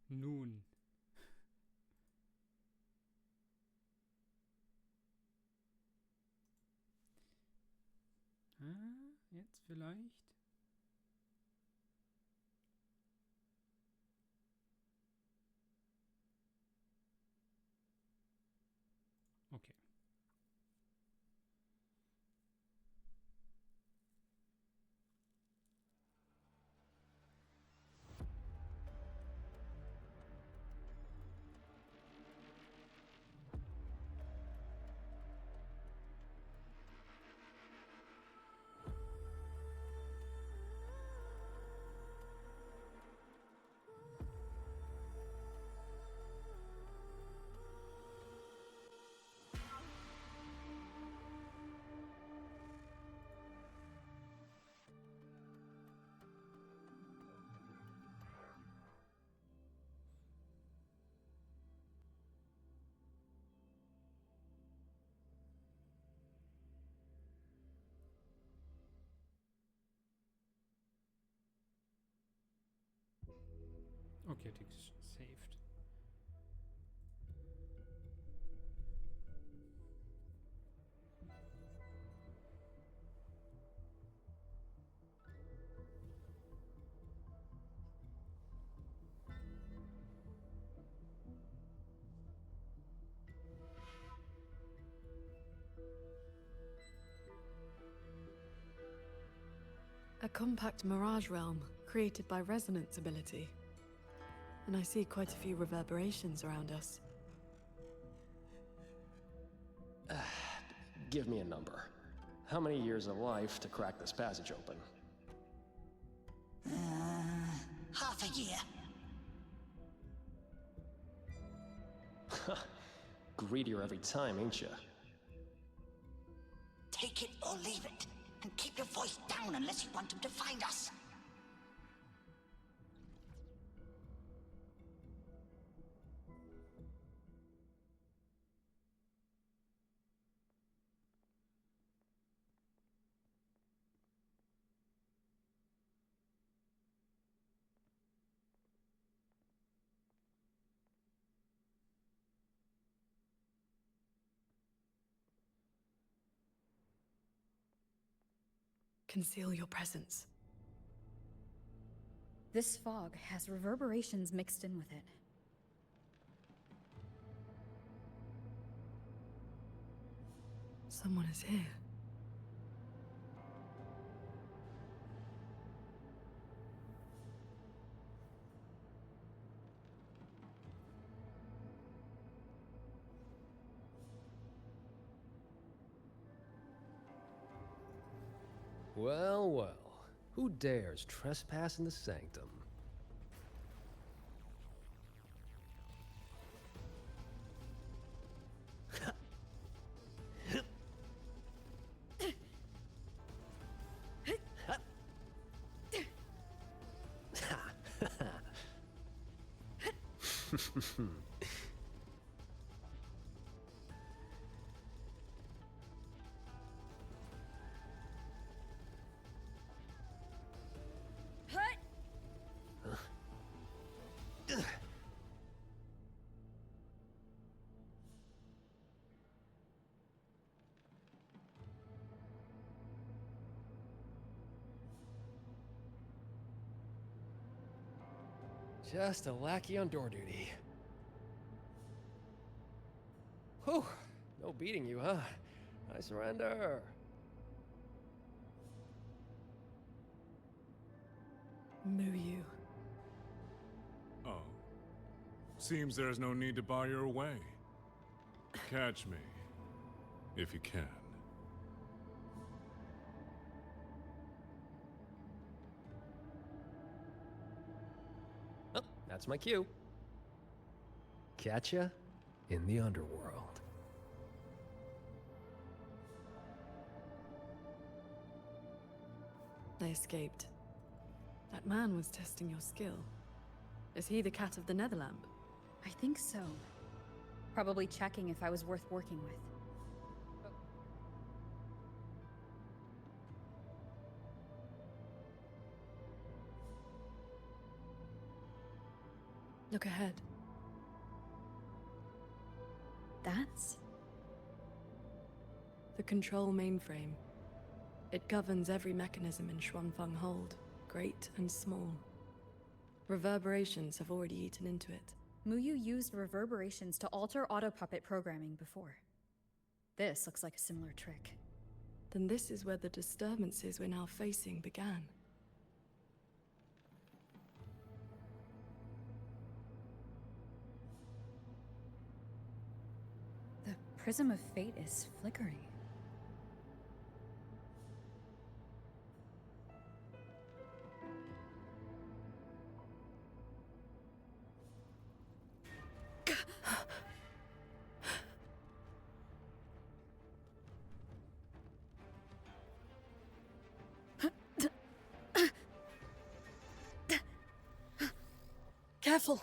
Nun. Jetzt vielleicht? Okay. Okay, it's saved. A compact mirage realm created by resonance ability. And I see quite a few reverberations around us. give me a number. How many years of life to crack this passage open? Half a year. Greedier every time, ain't ya? Take it or leave it. And keep your voice down unless you want him to find us. Conceal your presence. This fog has reverberations mixed in with it. Someone is here. Well, well. Who dares trespass in the sanctum? Just a lackey on door duty. Whew, no beating you, huh? I surrender. Muyu. Oh. Seems there's no need to bar your way. Catch me, if you can. Oh, that's my cue. Catch ya in the underworld. They escaped. That man was testing your skill. Is he the cat of the Netherlamp? I think so. Probably checking if I was worth working with. Look ahead. That's? The control mainframe. It governs every mechanism in Xuanfeng Hold, great and small. Reverberations have already eaten into it. Muyu used reverberations to alter auto-puppet programming before. This looks like a similar trick. Then this is where the disturbances we're now facing began. The prism of fate is flickering. Careful!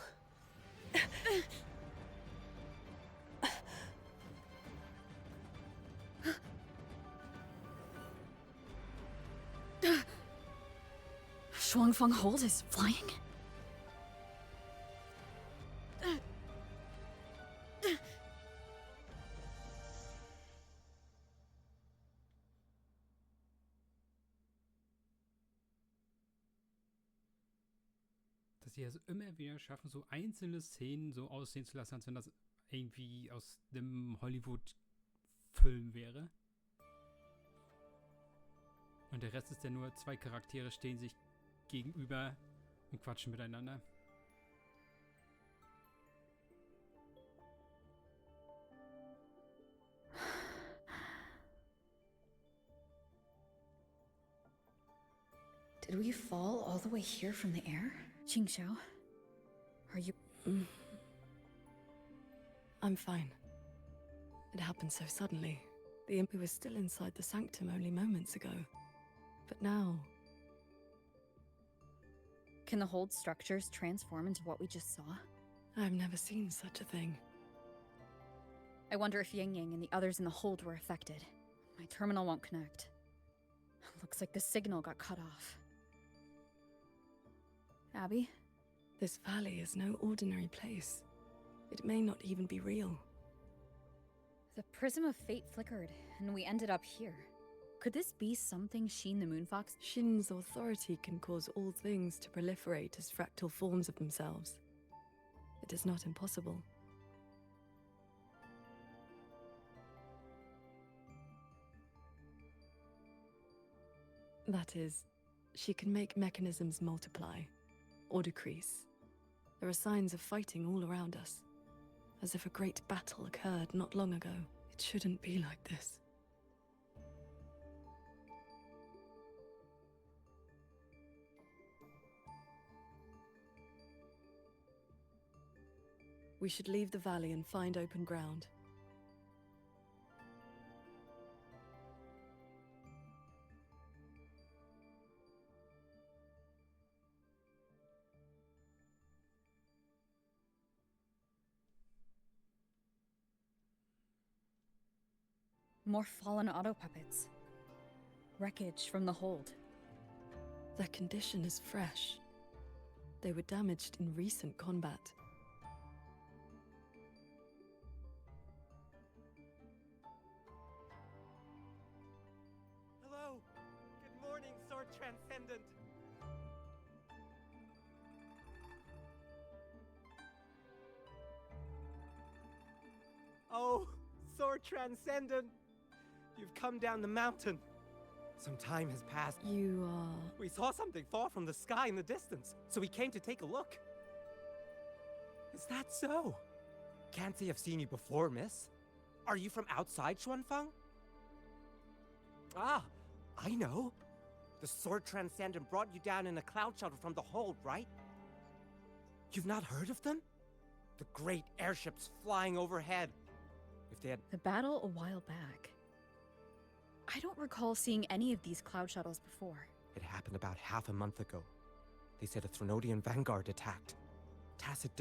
Xuanfeng Hold is flying? Dass sie also immer wieder schaffen, so einzelne Szenen so aussehen zu lassen, als wenn das irgendwie aus dem Hollywood-Film wäre. Und der Rest ist ja nur, zwei Charaktere stehen sich gegenüber und quatschen miteinander. Did we fall all the way here from the air? Qingxiao, are you... I'm fine. It happened so suddenly. The imp was still inside the sanctum only moments ago. But now... Can the hold structures transform into what we just saw? I've never seen such a thing. I wonder if Yang Yang and the others in the hold were affected. My terminal won't connect. Looks like the signal got cut off. Abby? This valley is no ordinary place. It may not even be real. The prism of fate flickered, and we ended up here. Could this be something Shin the Moonfox... Shin's authority can cause all things to proliferate as fractal forms of themselves. It is not impossible. That is, she can make mechanisms multiply, or decrease. There are signs of fighting all around us, as if a great battle occurred not long ago. It shouldn't be like this. We should leave the valley and find open ground. More fallen auto puppets. Wreckage from the hold. Their condition is fresh. They were damaged in recent combat. Hello! Good morning, Sword Transcendent! Oh, Sword Transcendent! You've come down the mountain. Some time has passed. You are... We saw something fall from the sky in the distance, so we came to take a look. Is that so? Can't say I've seen you before, miss. Are you from outside Xuanfang? Ah, I know. The Sword Transcendent brought you down in a cloud shuttle from the hold, right? You've not heard of them? The great airships flying overhead. If they had... The battle a while back. I don't recall seeing any of these cloud shuttles before. It happened about half a month ago. They said a Threnodian vanguard attacked.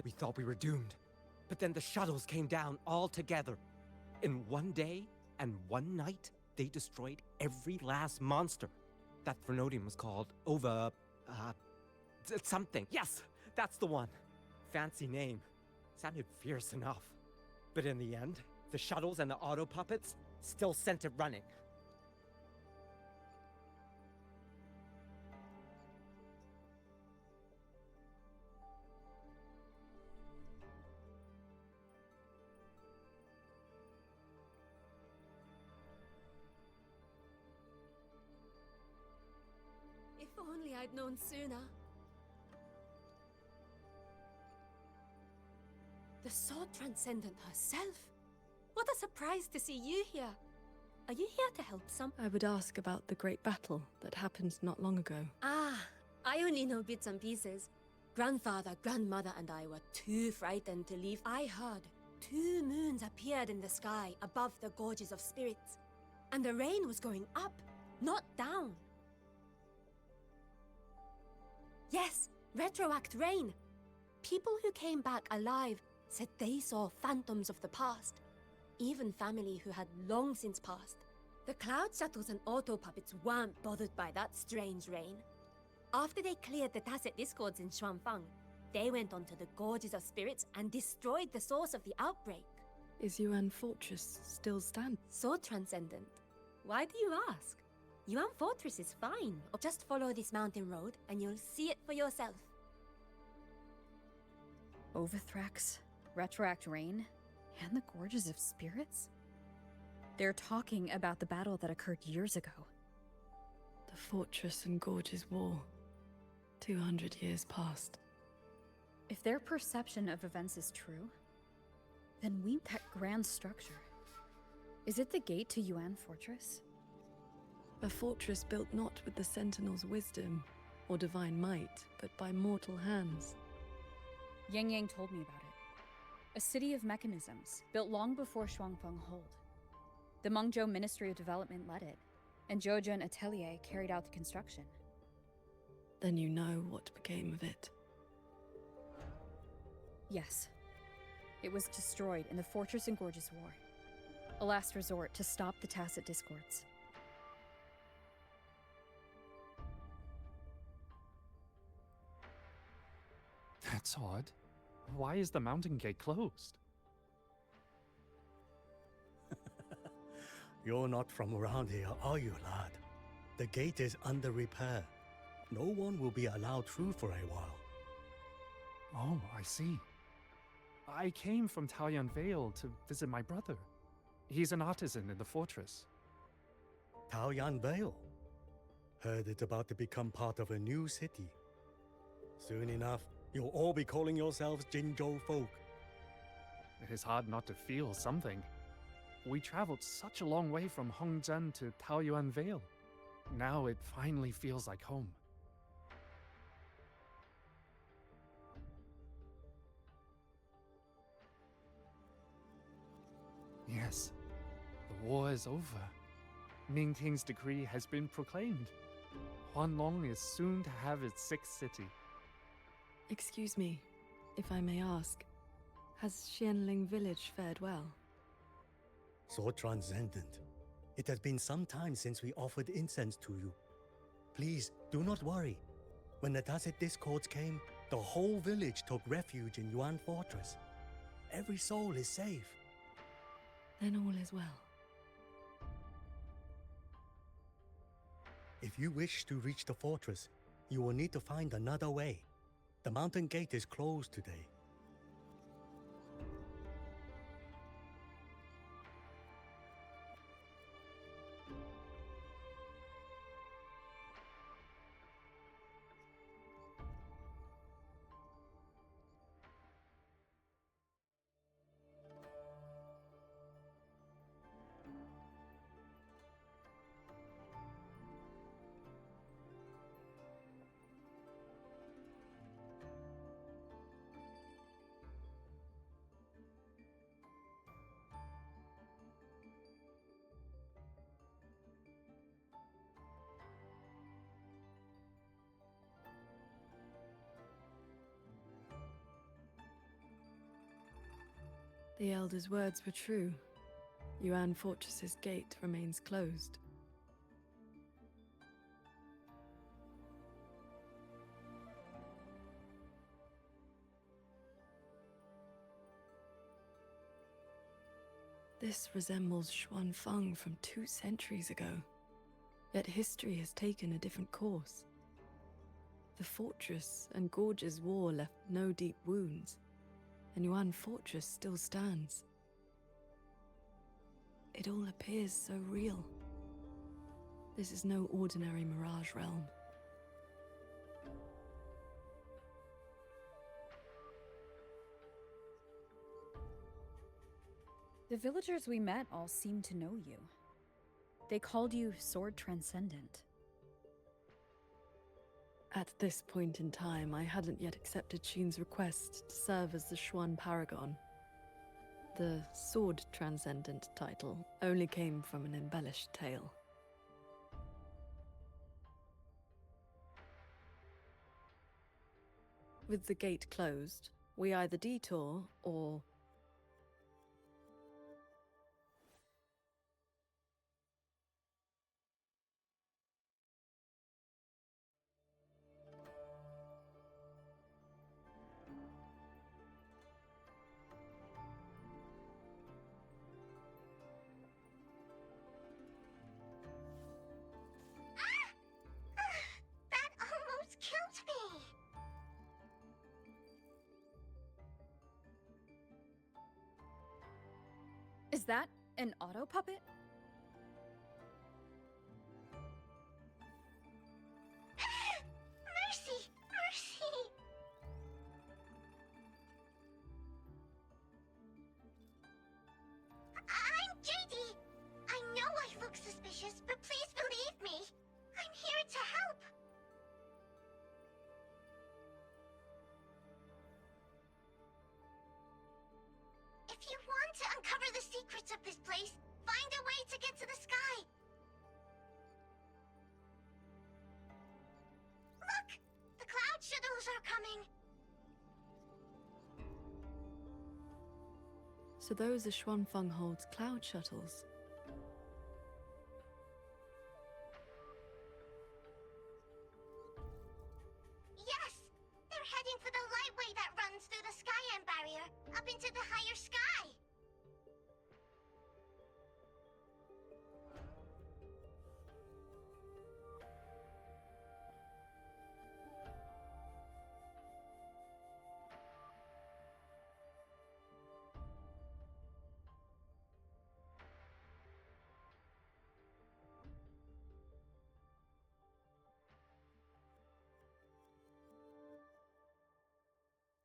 We thought we were doomed. But then the shuttles came down all together. In one day and one night, they destroyed every last monster. That Threnodian was called something. Yes, that's the one. Fancy name. Sounded fierce enough. But in the end, the shuttles and the auto puppets still sent it running. If only I'd known sooner. The Sword Transcendent herself? What a surprise to see you here. Are you here to help some? I would ask about the great battle that happened not long ago. Ah, I only know bits and pieces. Grandfather, grandmother, and I were too frightened to leave. I heard 2 moons appeared in the sky above the gorges of spirits. And the rain was going up, not down. Yes, retroact rain. People who came back alive said they saw phantoms of the past. Even family who had long since passed. The cloud shuttles and auto puppets weren't bothered by that strange rain. After they cleared the tacit discords in Xuanfang, they went onto the gorges of spirits and destroyed the source of the outbreak. Is Yuan Fortress still standing? Sword Transcendent. Why do you ask? Yuan Fortress is fine. Just follow this mountain road and you'll see it for yourself. Overthrax, retroact rain, and the gorges of spirits? They're talking about the battle that occurred years ago. The Fortress and Gorges War. 200 years past. If their perception of events is true, then we that grand structure. Is it the gate to Yuan Fortress? A fortress built not with the Sentinel's wisdom, or divine might, but by mortal hands. Yang Yang told me about it. A city of mechanisms, built long before Shuangfeng Hold. The Mengzhou Ministry of Development led it, and Zheozhen Atelier carried out the construction. Then you know what became of it. Yes. It was destroyed in the Fortress and Gorgeous War. A last resort to stop the Tacit Discords. That's odd. Why is the mountain gate closed? You're not from around here, are you, lad? The gate is under repair. No one will be allowed through for a while. Oh, I see. I came from Taoyuan Vale to visit my brother. He's an artisan in the fortress. Taoyuan Vale? Heard it's about to become part of a new city. Soon enough, you'll all be calling yourselves Jinzhou folk. It is hard not to feel something. We traveled such a long way from Hongzhen to Taoyuan Vale. Now it finally feels like home. Yes, the war is over. Ming King's decree has been proclaimed. Huanlong is soon to have its sixth city. Excuse me, if I may ask, has Xianling village fared well? So transcendent. It has been some time since we offered incense to you. Please, do not worry. When the Tacit Discords came, the whole village took refuge in Yuan Fortress. Every soul is safe. Then all is well. If you wish to reach the fortress, you will need to find another way. The mountain gate is closed today. The Elder's words were true. Yuan Fortress's gate remains closed. This resembles Xuanfeng from 2 centuries ago. Yet history has taken a different course. The fortress and Gorge's war left no deep wounds, and Yuan Fortress still stands. It all appears so real. This is no ordinary mirage realm. The villagers we met all seemed to know you. They called you Sword Transcendent. At this point in time, I hadn't yet accepted Xin's request to serve as the Xuan Paragon. The Sword Transcendent title only came from an embellished tale. With the gate closed, we either detour or... Is that an auto puppet? Mercy! Mercy! I'm JD. I know I look suspicious, but please believe me. I'm here to help. If you want to uncover the secrets of this place, find a way to get to the sky. Look! The cloud shuttles are coming. So those are Xuanfenghold's cloud shuttles. Yes! They're heading for the lightway that runs through the Skyend barrier, up into the higher sky.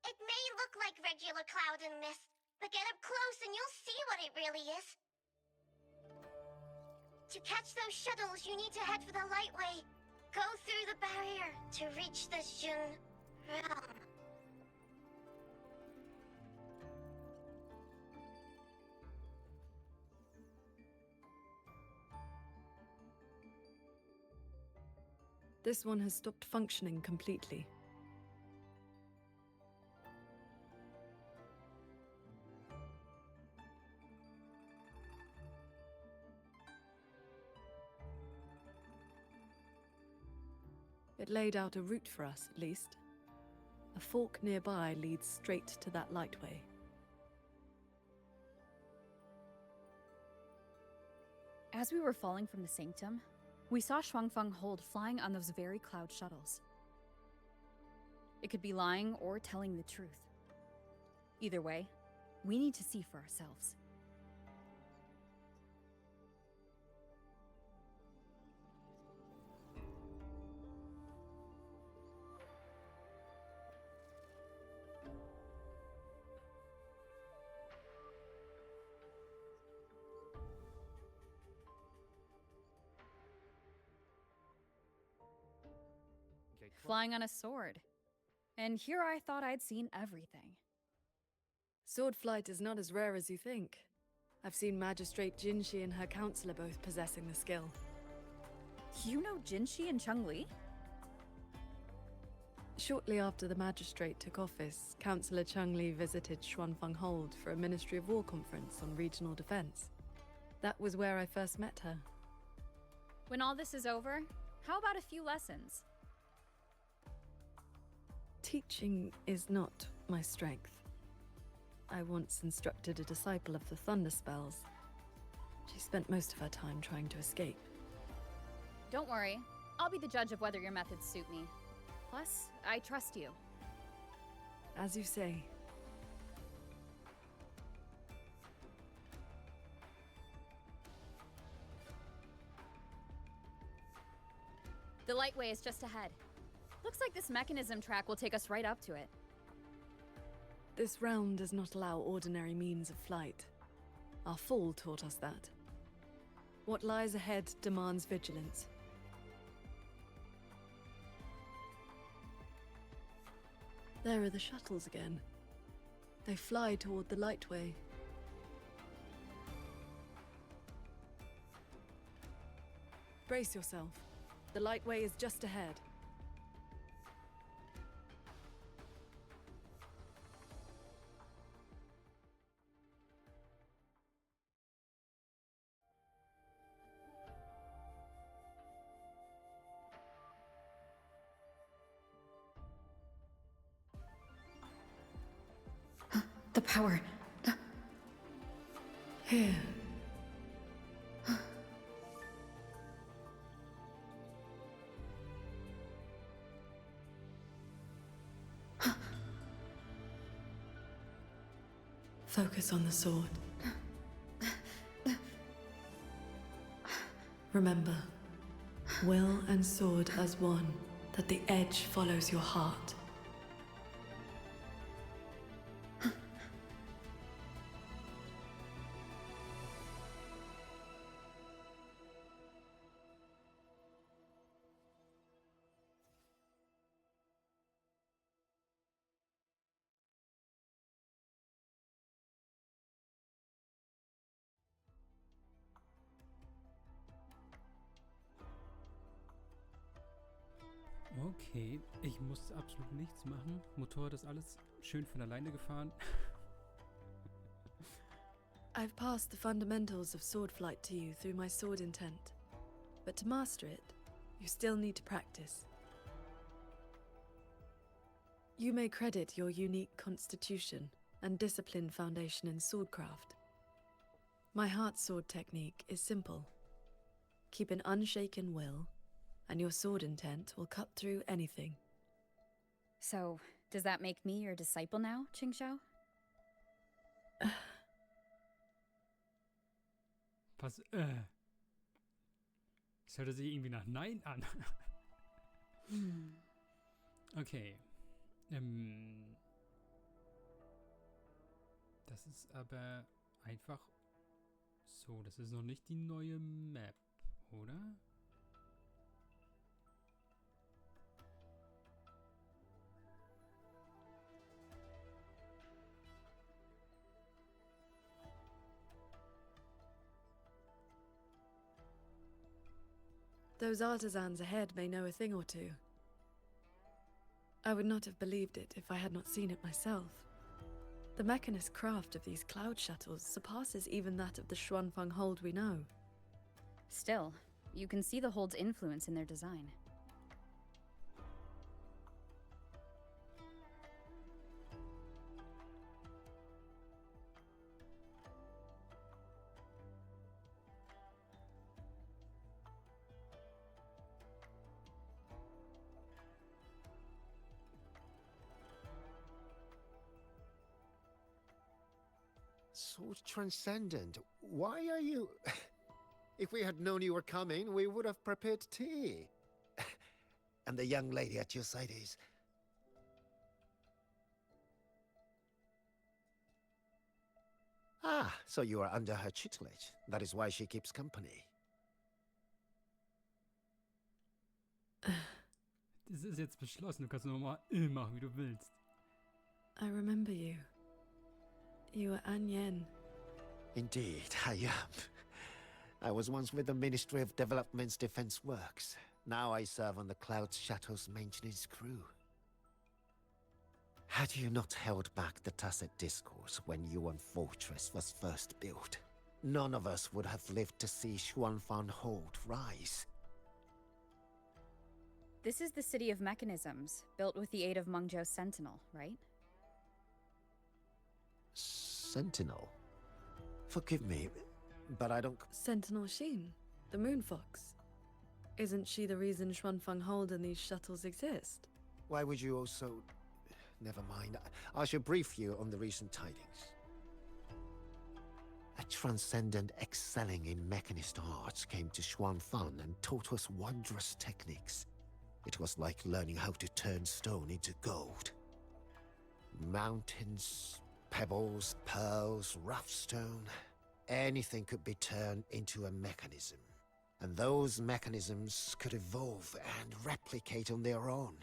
It may look like regular cloud and mist, but get up close and you'll see what it really is. To catch those shuttles, you need to head for the lightway. Go through the barrier to reach the Jun realm. This one has stopped functioning completely. It laid out a route for us, at least. A fork nearby leads straight to that lightway. As we were falling from the sanctum, we saw Xuanfenghold flying on those very cloud shuttles. It could be lying or telling the truth. Either way, we need to see for ourselves. Flying on a sword. And here I thought I'd seen everything. Sword flight is not as rare as you think. I've seen Magistrate Jinshi and her counselor both possessing the skill. You know Jinshi and Changli? Shortly after the magistrate took office, Councillor Changli visited Xuanfenghold for a Ministry of War conference on regional defense. That was where I first met her. When all this is over, how about a few lessons? Teaching is not my strength. I once instructed a disciple of the Thunder Spells. She spent most of her time trying to escape. Don't worry, I'll be the judge of whether your methods suit me. Plus, I trust you. As you say. The lightway is just ahead. Looks like this mechanism track will take us right up to it. This realm does not allow ordinary means of flight. Our fall taught us that. What lies ahead demands vigilance. There are the shuttles again. They fly toward the lightway. Brace yourself. The lightway is just ahead. The power. Here. Focus on the sword. Remember, will and sword as one, that the edge follows your heart. Okay, ich musste absolut nichts machen. Motorrad ist alles schön von alleine gefahren. I've passed the fundamentals of sword flight to you through my sword intent. But to master it, you still need to practice. You may credit your unique constitution and disciplined foundation in swordcraft. My heart sword technique is simple. Keep an unshaken will, and your sword intent will cut through anything. So, does that make me your disciple now, Qingxiao? Was, Das hörte sich irgendwie nach Nein an. Okay. Das ist aber einfach so. Das ist noch nicht die neue Map, oder? Those artisans ahead may know a thing or two. I would not have believed it if I had not seen it myself. The mechanist craft of these cloud shuttles surpasses even that of the Xuanfeng hold we know. Still, you can see the hold's influence in their design. So transcendent. Why are you... If we had known you were coming, we would have prepared tea. And the young lady at your side is... Ah, so you are under her tutelage. That is why she keeps company. Das ist jetzt beschlossen. Du kannst nochmal machen, wie du willst. I remember you. You were An Yen. Indeed, I am. I was once with the Ministry of Development's Defense Works. Now I serve on the Cloud Shuttle's maintenance crew. Had you not held back the Tacit Discourse when Yuan Fortress was first built, none of us would have lived to see Xuanfang Hold rise. This is the City of Mechanisms, built with the aid of Mengzhou Sentinel, right? Sentinel? Forgive me, but I don't... Sentinel Sheen, the Moon Fox. Isn't she the reason Xuanfeng Hold and these shuttles exist? Why would you also... Never mind. I shall brief you on the recent tidings. A transcendent excelling in mechanist arts came to Xuanfang and taught us wondrous techniques. It was like learning how to turn stone into gold. Mountains, pebbles, pearls, rough stone. Anything could be turned into a mechanism. And those mechanisms could evolve and replicate on their own.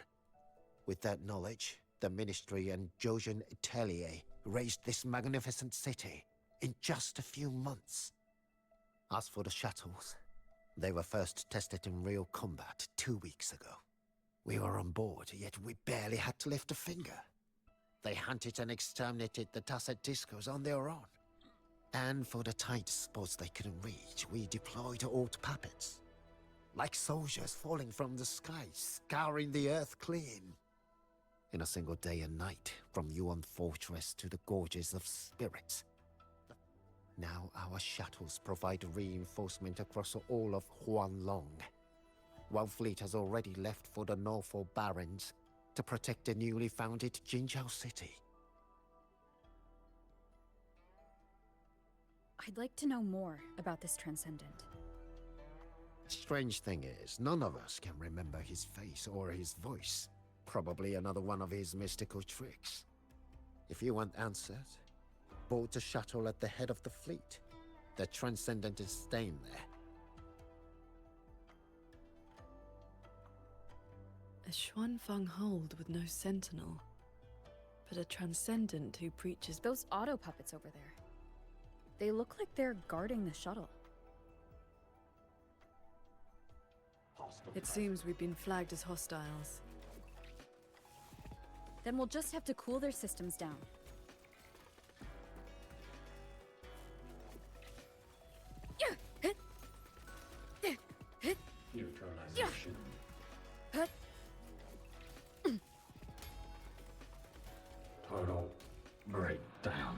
With that knowledge, the Ministry and Zhouzhen Atelier raised this magnificent city in just a few months. As for the shuttles, they were first tested in real combat 2 weeks ago. We were on board, yet we barely had to lift a finger. They hunted and exterminated the Tacit Discos on their own. And for the tight spots they couldn't reach, we deployed old puppets. Like soldiers falling from the sky, scouring the earth clean. In a single day and night, from Yuan Fortress to the Gorges of Spirits. Now our shuttles provide reinforcement across all of Huanlong. One fleet has already left for the Norfolk Barrens to protect the newly founded Jinzhou city. I'd like to know more about this Transcendent. Strange thing is, none of us can remember his face or his voice. Probably another one of his mystical tricks. If you want answers, board the shuttle at the head of the fleet. The Transcendent is staying there. A Xuanfeng Hold with no sentinel. But a Transcendent who preaches... Those auto puppets over there. They look like they're guarding the shuttle. It seems we've been flagged as hostiles. Then we'll just have to cool their systems down. Neutralization. Total breakdown.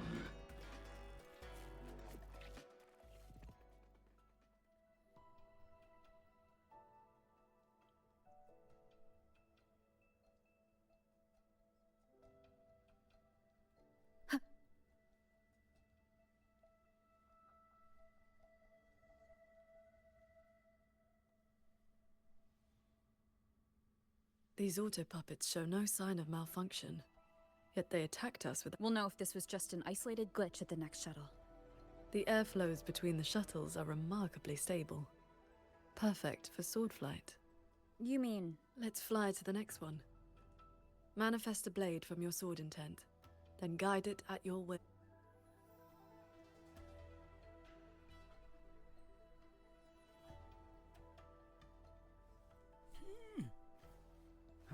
These auto-puppets show no sign of malfunction, yet they attacked us with... We'll know if this was just an isolated glitch at the next shuttle. The airflows between the shuttles are remarkably stable. Perfect for sword flight. You mean... Let's fly to the next one. Manifest a blade from your sword intent, then guide it at your will.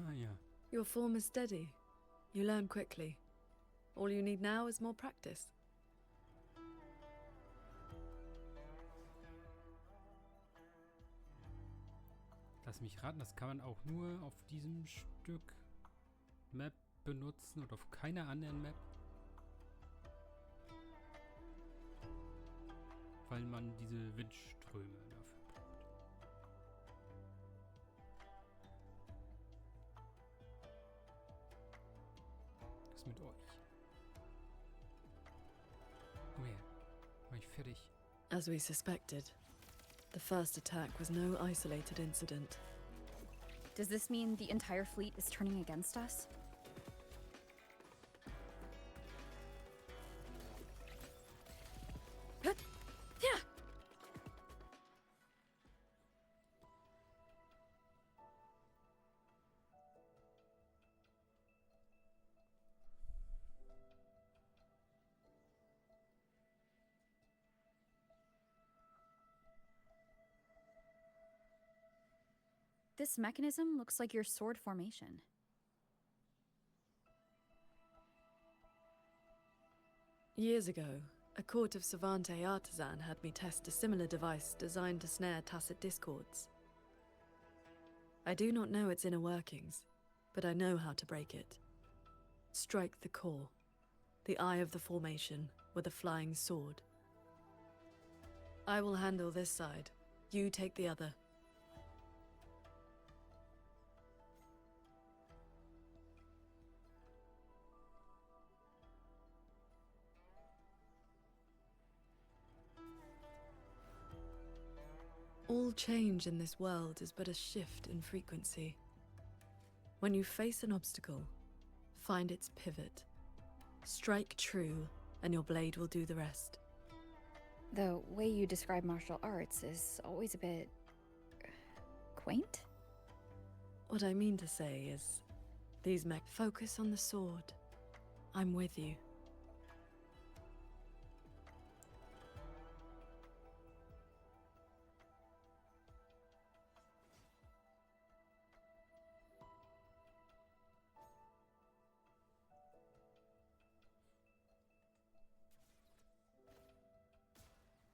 Ah, yeah. Your form is steady. You learn quickly. All you need now is more practice. Lass mich raten, das kann man auch nur auf diesem Stück Map benutzen und auf keiner anderen Map. Weil man diese Windströme dafür braucht. Was mit euch? Komm her. Mach ich fertig. As we suspected, the first attack was no isolated incident. Does this mean the entire fleet is turning against us? This mechanism looks like your sword formation. Years ago, a court of Savante artisan had me test a similar device designed to snare tacit discords. I do not know its inner workings, but I know how to break it. Strike the core, the eye of the formation, with a flying sword. I will handle this side, you take the other. All change in this world is but a shift in frequency. When you face an obstacle, find its pivot. Strike true, and your blade will do the rest. The way you describe martial arts is always a bit... quaint? What I mean to say is, these mech focus on the sword. I'm with you.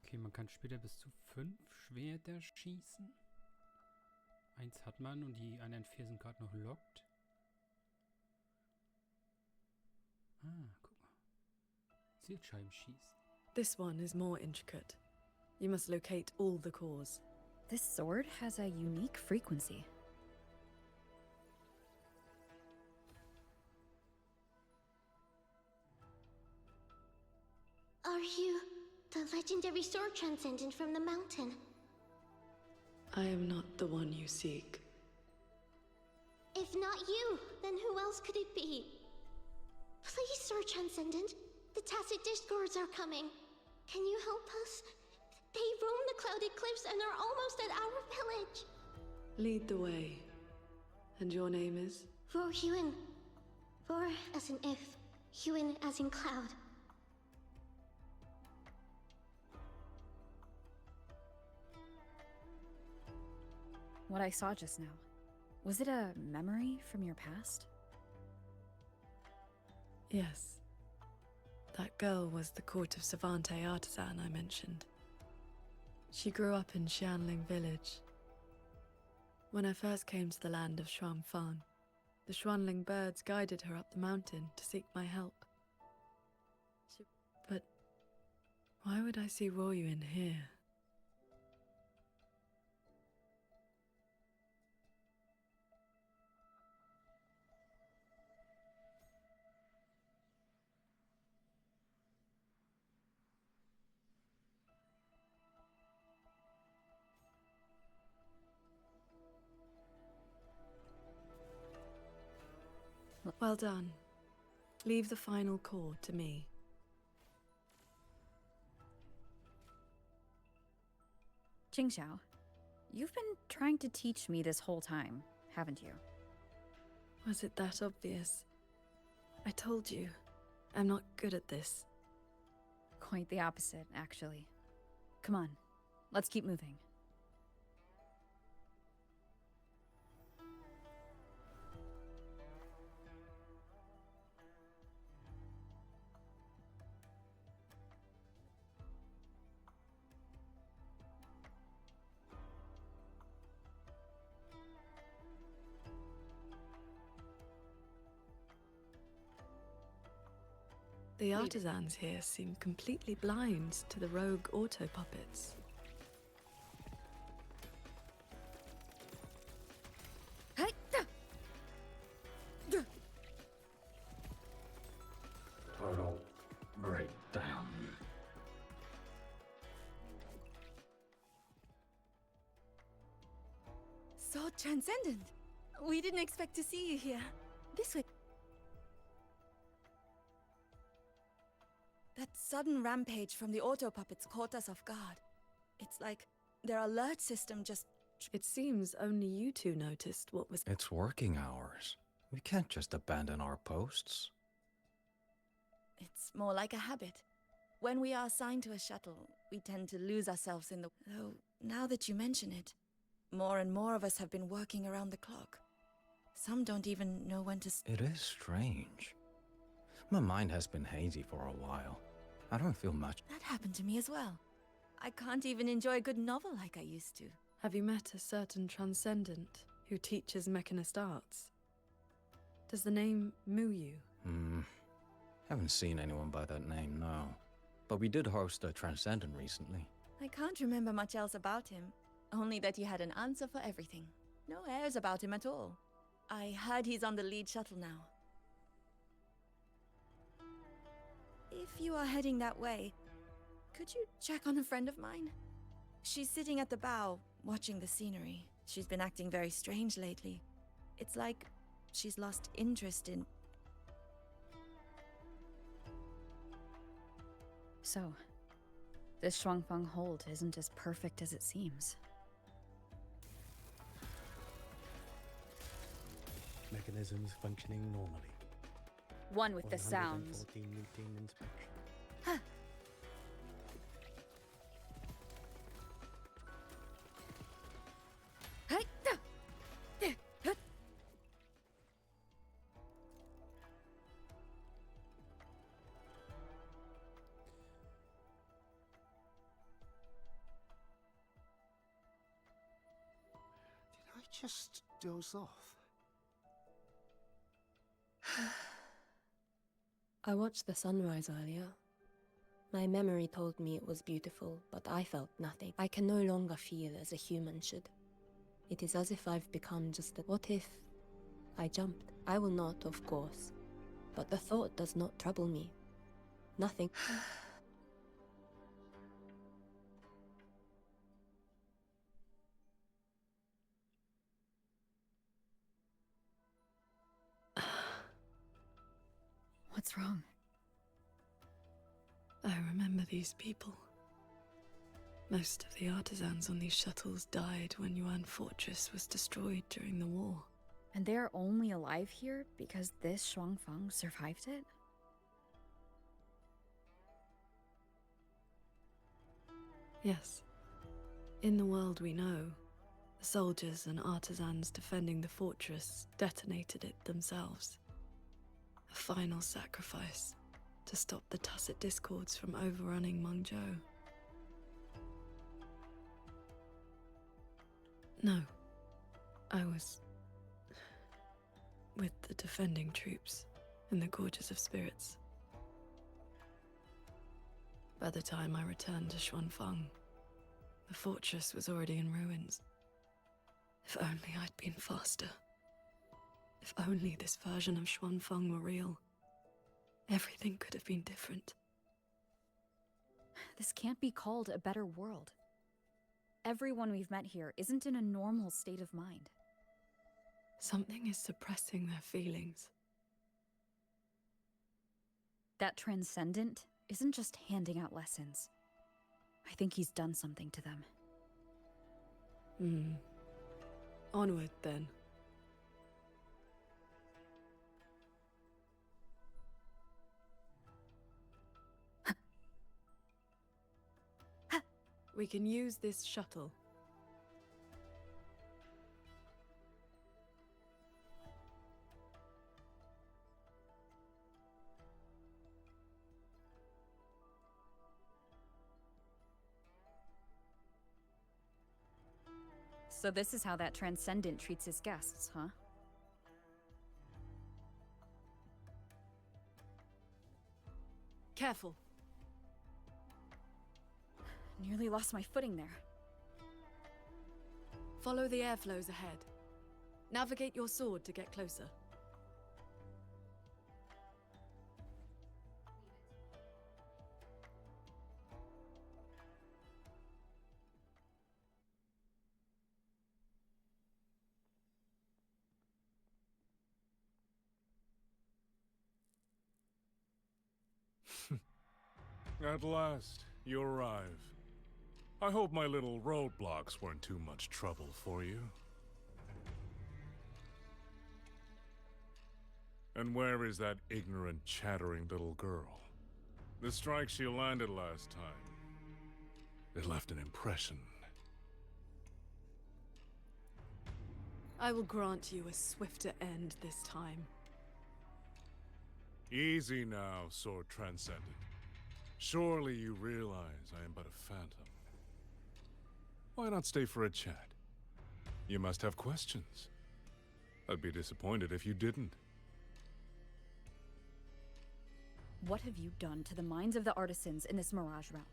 Okay, man kann später bis zu 5 Schwerter schießen. 1 hat man und die anderen 4 sind gerade noch locked. Ah, guck mal. Zielscheiben schießen. This one is more intricate. You must locate all the cores. This sword has a unique frequency. Are you the legendary sword transcendent from the mountain? I am not the one you seek. If not you, then who else could it be? Please, Sword Transcendent. The tacit discords are coming. Can you help us? They roam the clouded cliffs and are almost at our village. Lead the way. And your name is? For Huan. For as in if. Huan as in cloud. What I saw just now, was it a memory from your past? Yes. That girl was the court of Savante artisan I mentioned. She grew up in Xianling village. When I first came to the land of Xuanfang, the Xuanling birds guided her up the mountain to seek my help. But why would I see Ruoyu in here? Well done. Leave the final call to me. Qingxiao, you've been trying to teach me this whole time, haven't you? Was it that obvious? I told you, I'm not good at this. Quite the opposite, actually. Come on, let's keep moving. The artisans here seem completely blind to the rogue auto puppets. Total breakdown. So transcendent. We didn't expect to see you here. This way. That sudden rampage from the auto puppets caught us off guard. It's like their alert system just... It seems only you two noticed what was... It's working hours. We can't just abandon our posts. It's more like a habit. When we are assigned to a shuttle, we tend to lose ourselves in the... Though, now that you mention it, more and more of us have been working around the clock. Some don't even know when to... It is strange. My mind has been hazy for a while. I don't feel much. That happened to me as well. I can't even enjoy a good novel like I used to. Have you met a certain transcendent who teaches mechanist arts? Does the name moo you? Haven't seen anyone by that name, no. But we did host a transcendent recently. I can't remember much else about him. Only that he had an answer for everything. No airs about him at all. I heard he's on the lead shuttle now. If you are heading that way, could you check on a friend of mine? She's sitting at the bow, watching the scenery. She's been acting very strange lately. It's like she's lost interest in... So, this Xuanfang hold isn't as perfect as it seems. Mechanisms functioning normally. One with the sounds. 114 routine inspection. Huh. Did I just doze off? I watched the sunrise earlier. My memory told me it was beautiful, but I felt nothing. I can no longer feel as a human should. It is as if I've become just a... What if I jumped? I will not, of course. But the thought does not trouble me. Nothing. What's wrong? I remember these people. Most of the artisans on these shuttles died when Yuan Fortress was destroyed during the war. And they're only alive here because this Xuanfang survived it? Yes. In the world we know, the soldiers and artisans defending the fortress detonated it themselves. A final sacrifice to stop the Tacit discords from overrunning Mengzhou. No. I was with the defending troops in the Gorges of Spirits. By the time I returned to Xuanfang, the fortress was already in ruins. If only I'd been faster. If only this version of Xuanfang were real. Everything could have been different. This can't be called a better world. Everyone we've met here isn't in a normal state of mind. Something is suppressing their feelings. That transcendent isn't just handing out lessons. I think he's done something to them. Onward, then. We can use this shuttle. So this is how that transcendent treats his guests, huh? Careful. Nearly lost my footing there. Follow the airflows ahead. Navigate your sword to get closer. At last, you arrive. I hope my little roadblocks weren't too much trouble for you. And where is that ignorant, chattering little girl? The strike she landed last time. It left an impression. I will grant you a swifter end this time. Easy now, Sword Transcendent. Surely you realize I am but a phantom. Why not stay for a chat? You must have questions. I'd be disappointed if you didn't. What have you done to the minds of the artisans in this Mirage realm?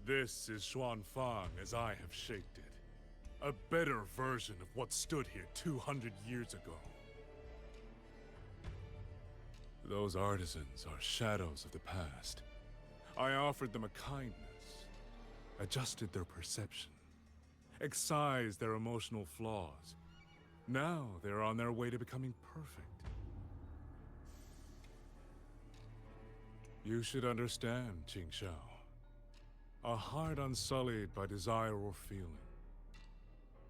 This is Xuanfang as I have shaped it. A better version of what stood here 200 years ago. Those artisans are shadows of the past. I offered them a kindness, adjusted their perception, excised their emotional flaws. Now they're on their way to becoming perfect. You should understand, Qingxiao. A heart unsullied by desire or feeling.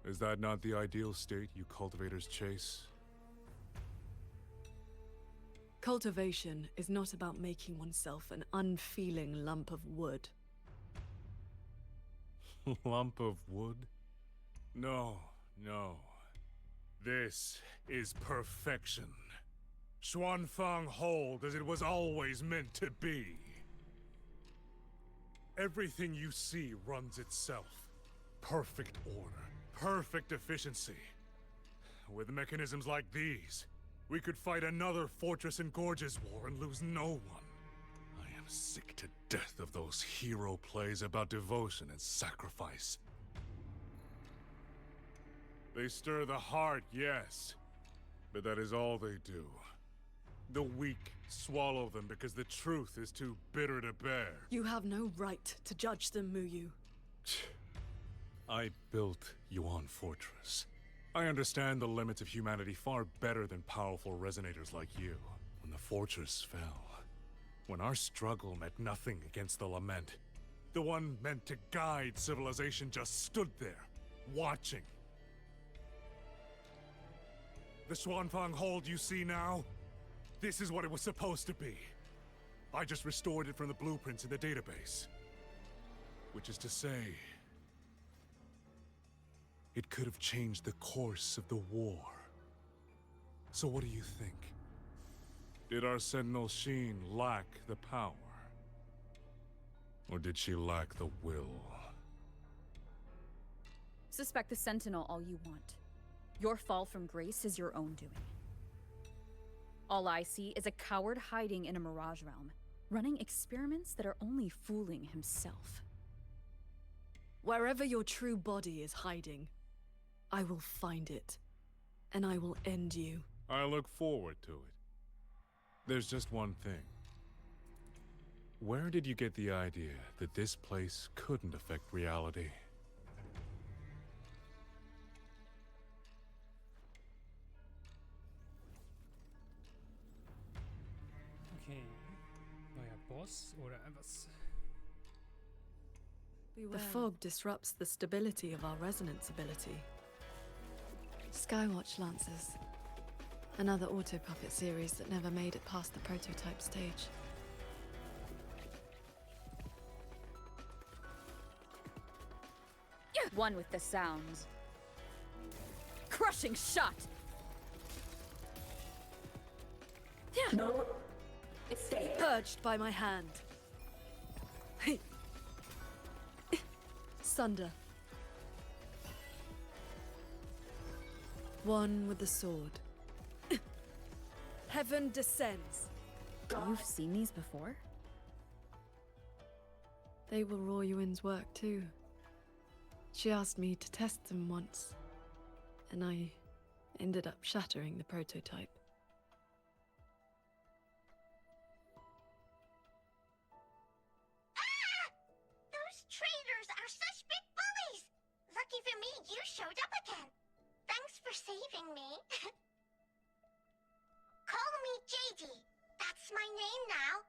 Is that not the ideal state you cultivators chase? Cultivation is not about making oneself an unfeeling lump of wood. Lump of wood? No, no. This is perfection. Xuanfang hold as it was always meant to be. Everything you see runs itself. Perfect order, perfect efficiency. With mechanisms like these, we could fight another Fortress and Gorges war and lose no one. I am sick to death of those hero plays about devotion and sacrifice. They stir the heart, yes, but that is all they do. The weak swallow them because the truth is too bitter to bear. You have no right to judge them, Muyu. I built Yuan Fortress. I understand the limits of humanity far better than powerful resonators like you. When the fortress fell, when our struggle meant nothing against the lament, the one meant to guide civilization just stood there, watching. The Xuanfang hold you see now? This is what it was supposed to be. I just restored it from the blueprints in the database. Which is to say, it could have changed the course of the war. So what do you think? Did our Sentinel Sheen lack the power? Or did she lack the will? Suspect the Sentinel all you want. Your fall from grace is your own doing. All I see is a coward hiding in a mirage realm, running experiments that are only fooling himself. Wherever your true body is hiding, I will find it, and I will end you. I look forward to it. There's just one thing. Where did you get the idea that this place couldn't affect reality? Okay. Neuer Boss oder was? The fog disrupts the stability of our resonance ability. Skywatch Lancers. Another auto-puppet series that never made it past the prototype stage. One with the sounds. Crushing shot! No. It's purged by my hand. Sunder. One with the sword. Heaven descends. You've seen these before? They were Royuin's work too. She asked me to test them once, and I ended up shattering the prototype. Those traitors are such big bullies! Lucky for me, you showed up again. Thanks for saving me. Call me JD. That's my name now.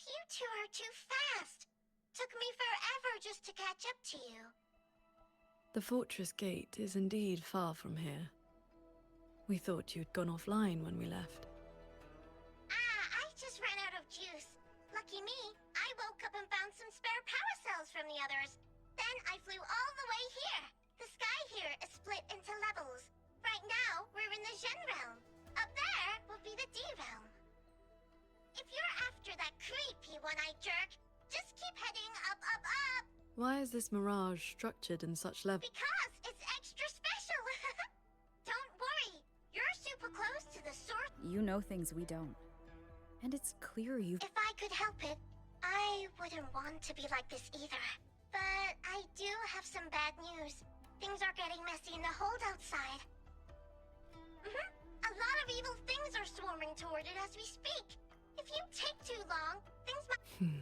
You two are too fast. Took me forever just to catch up to you. The fortress gate is indeed far from here. We thought you'd gone offline when we left. I just ran out of juice. Lucky me, I woke up and found some spare power cells from the others. Then I flew all the way here. The sky here is split into levels. Right now, we're in the Zhen realm. Up there will be the D realm. If you're after that creepy one-eyed jerk, just keep heading up, up, up. Why is this mirage structured in such levels? Because it's extra special. Don't worry, you're super close to the source. You know things we don't. And it's clear you've— If I could help it, I wouldn't want to be like this either. But I do have some bad news. Things are getting messy in the hold outside. A lot of evil things are swarming toward it as we speak. If you take too long, things might—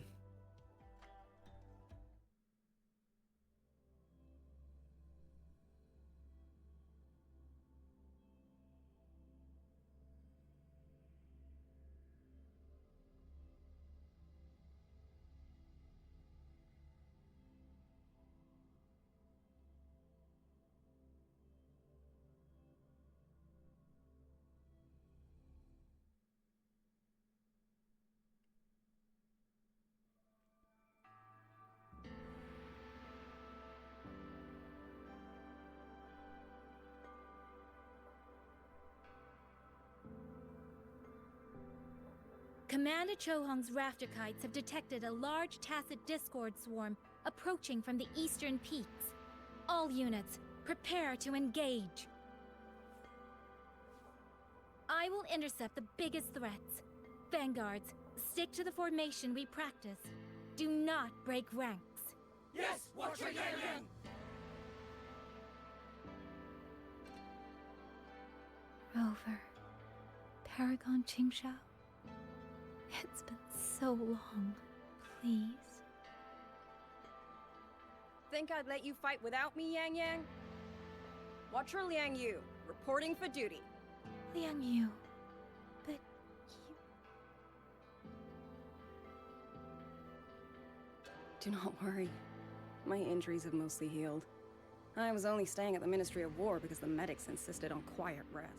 Commander Chohong's rafter kites have detected a large tacit discord swarm approaching from the eastern peaks. All units, prepare to engage. I will intercept the biggest threats. Vanguards, stick to the formation we practice. Do not break ranks. Yes, Watcher Yang Yang! Rover, Paragon Qingshao. It's been so long. Please. Think I'd let you fight without me, Yang Yang? Watcher Liang Yu, reporting for duty. Liang Yu, but you... Do not worry. My injuries have mostly healed. I was only staying at the Ministry of War because the medics insisted on quiet rest.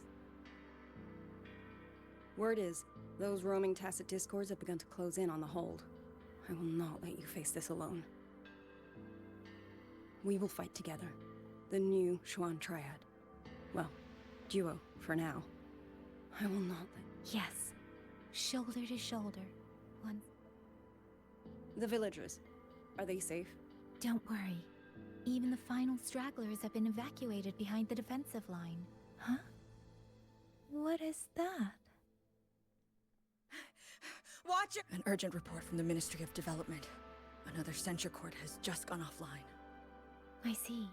Word is, those roaming tacit discords have begun to close in on the hold. I will not let you face this alone. We will fight together. The new Xuan Triad. Well, duo, for now. I will not let... Yes. Shoulder to shoulder. Once. The villagers, are they safe? Don't worry. Even the final stragglers have been evacuated behind the defensive line. Huh? What is that? Watch it! An urgent report from the Ministry of Development. Another censure court has just gone offline. I see.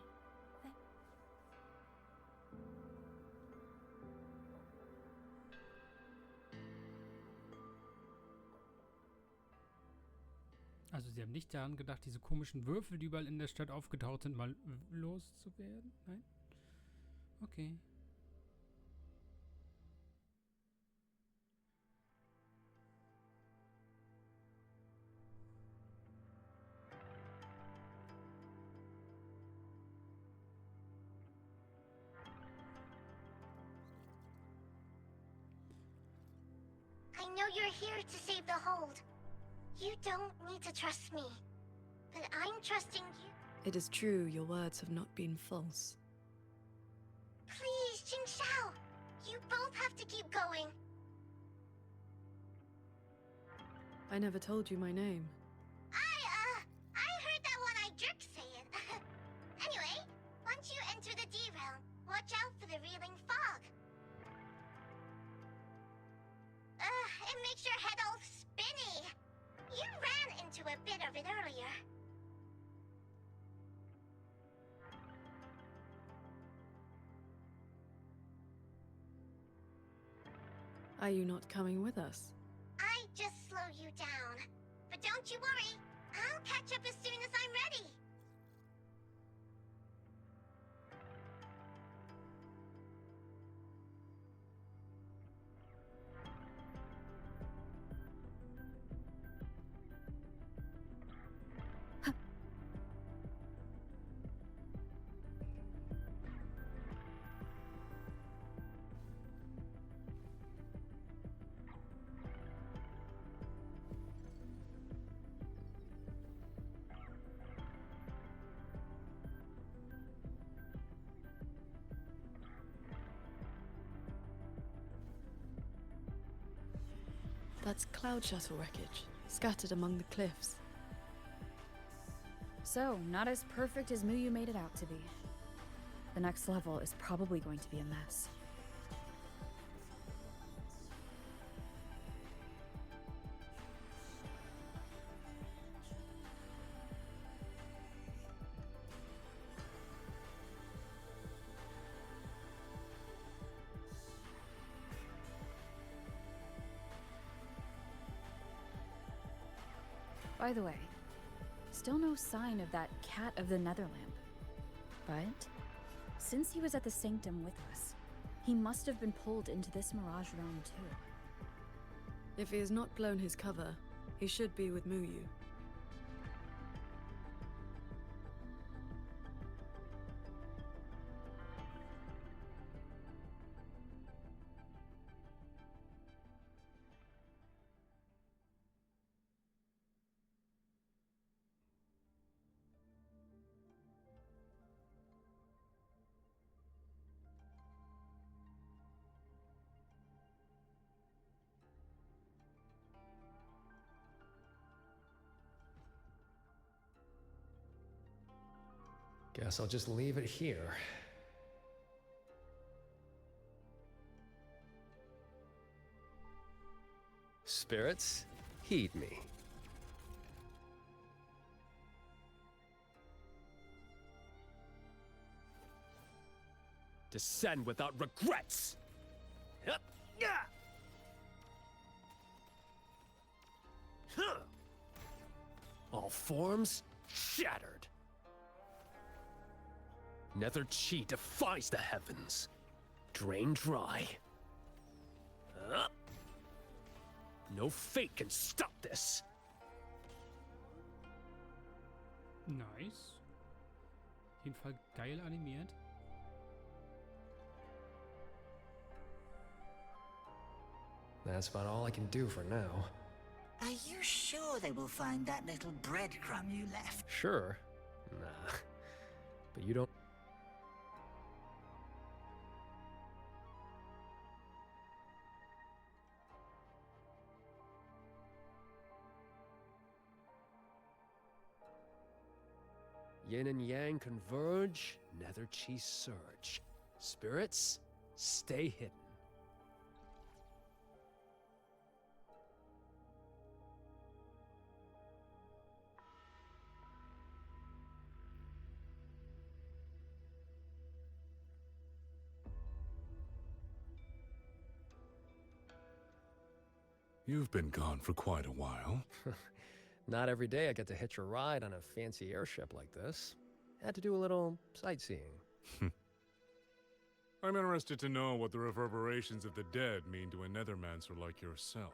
Also sie haben nicht daran gedacht, diese komischen Würfel, die überall in der Stadt aufgetaucht sind, mal loszuwerden? Nein? Okay. I know you're here to save the hold. You don't need to trust me, but I'm trusting you. It is true your words have not been false. Please, Jingshao, you both have to keep going. I never told you my name. I heard that one-eyed jerk say it. Anyway, once you enter the D-realm, watch out for the reeling fog. It makes your head all spinny. You ran into a bit of it earlier. Are you not coming with us? I just slow you down. But don't you worry, I'll catch up as soon as I'm ready. That's cloud shuttle wreckage, scattered among the cliffs. So, not as perfect as Muyu made it out to be. The next level is probably going to be a mess. By the way, still no sign of that cat of the Netherlamp. But since he was at the Sanctum with us, he must have been pulled into this Mirage realm too. If he has not blown his cover, he should be with Muyu. Guess I'll just leave it here. Spirits, heed me. Descend without regrets! Hup, yeah! Huh. All forms shattered. Nether Chi defies the heavens. Drain dry. Up. No fate can stop this. Nice. Auf jeden Fall geil animiert. That's about all I can do for now. Are you sure they will find that little breadcrumb you left? Sure. Nah. But you don't... yin and yang converge, nether chi surge. Spirits, stay hidden. You've been gone for quite a while. Not every day I get to hitch a ride on a fancy airship like this. Had to do a little sightseeing. I'm interested to know what the reverberations of the dead mean to a nethermancer like yourself.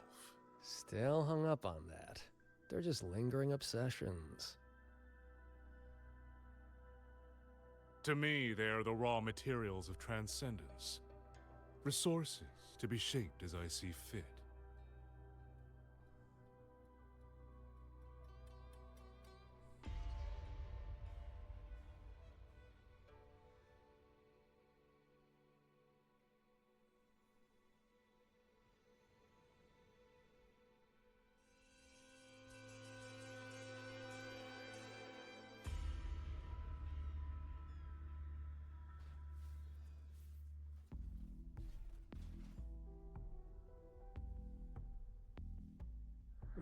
Still hung up on that. They're just lingering obsessions. To me, they are the raw materials of transcendence. Resources to be shaped as I see fit.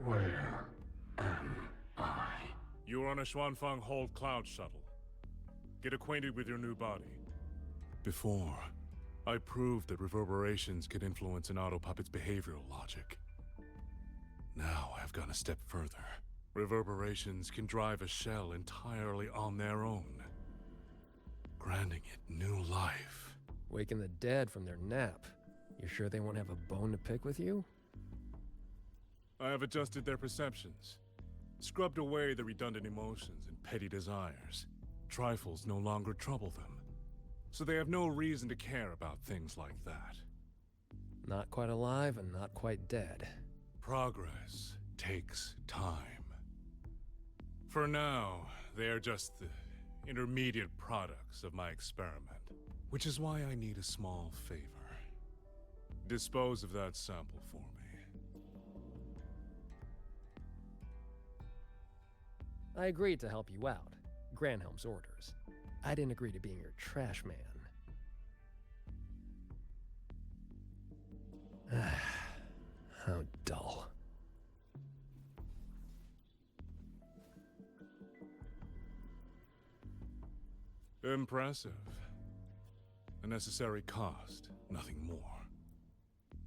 Where am I? You are on a Xuanfang Hold Cloud shuttle. Get acquainted with your new body. Before, I proved that reverberations could influence an autopuppet's behavioral logic. Now I've gone a step further. Reverberations can drive a shell entirely on their own, granting it new life. Waking the dead from their nap. You sure they won't have a bone to pick with you? I have adjusted their perceptions, scrubbed away the redundant emotions and petty desires. Trifles no longer trouble them, so they have no reason to care about things like that. Not quite alive and not quite dead. Progress takes time. For now, they are just the intermediate products of my experiment, which is why I need a small favor. Dispose of that sample for me. I agreed to help you out. Granhelm's orders. I didn't agree to being your trash man. How dull. Impressive. A necessary cost, nothing more.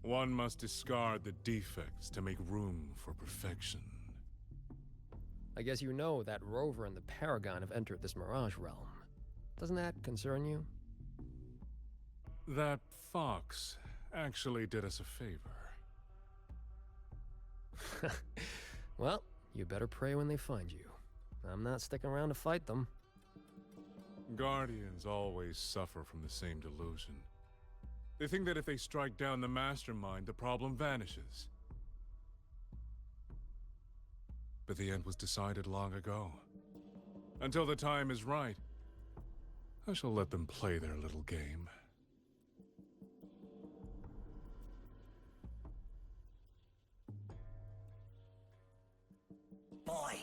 One must discard the defects to make room for perfection. I guess you know that Rover and the Paragon have entered this Mirage realm. Doesn't that concern you? That fox actually did us a favor. Well, you better pray when they find you. I'm not sticking around to fight them. Guardians always suffer from the same delusion. They think that if they strike down the mastermind, the problem vanishes. But the end was decided long ago. Until the time is right, I shall let them play their little game. Boy,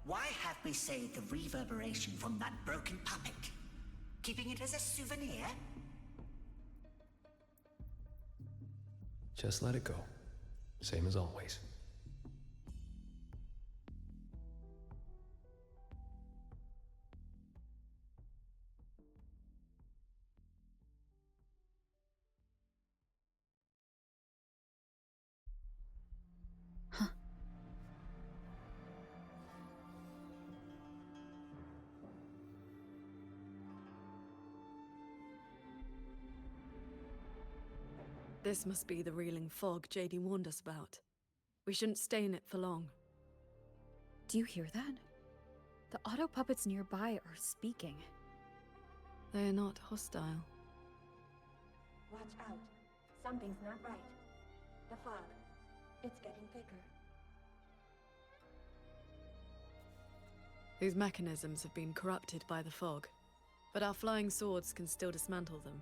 why have we saved the reverberation from that broken puppet? Keeping it as a souvenir? Just let it go. Same as always. This must be the reeling fog JD warned us about. We shouldn't stay in it for long. Do you hear that? The auto puppets nearby are speaking. They are not hostile. Watch out. Something's not right. The fog. It's getting thicker. These mechanisms have been corrupted by the fog, but our flying swords can still dismantle them.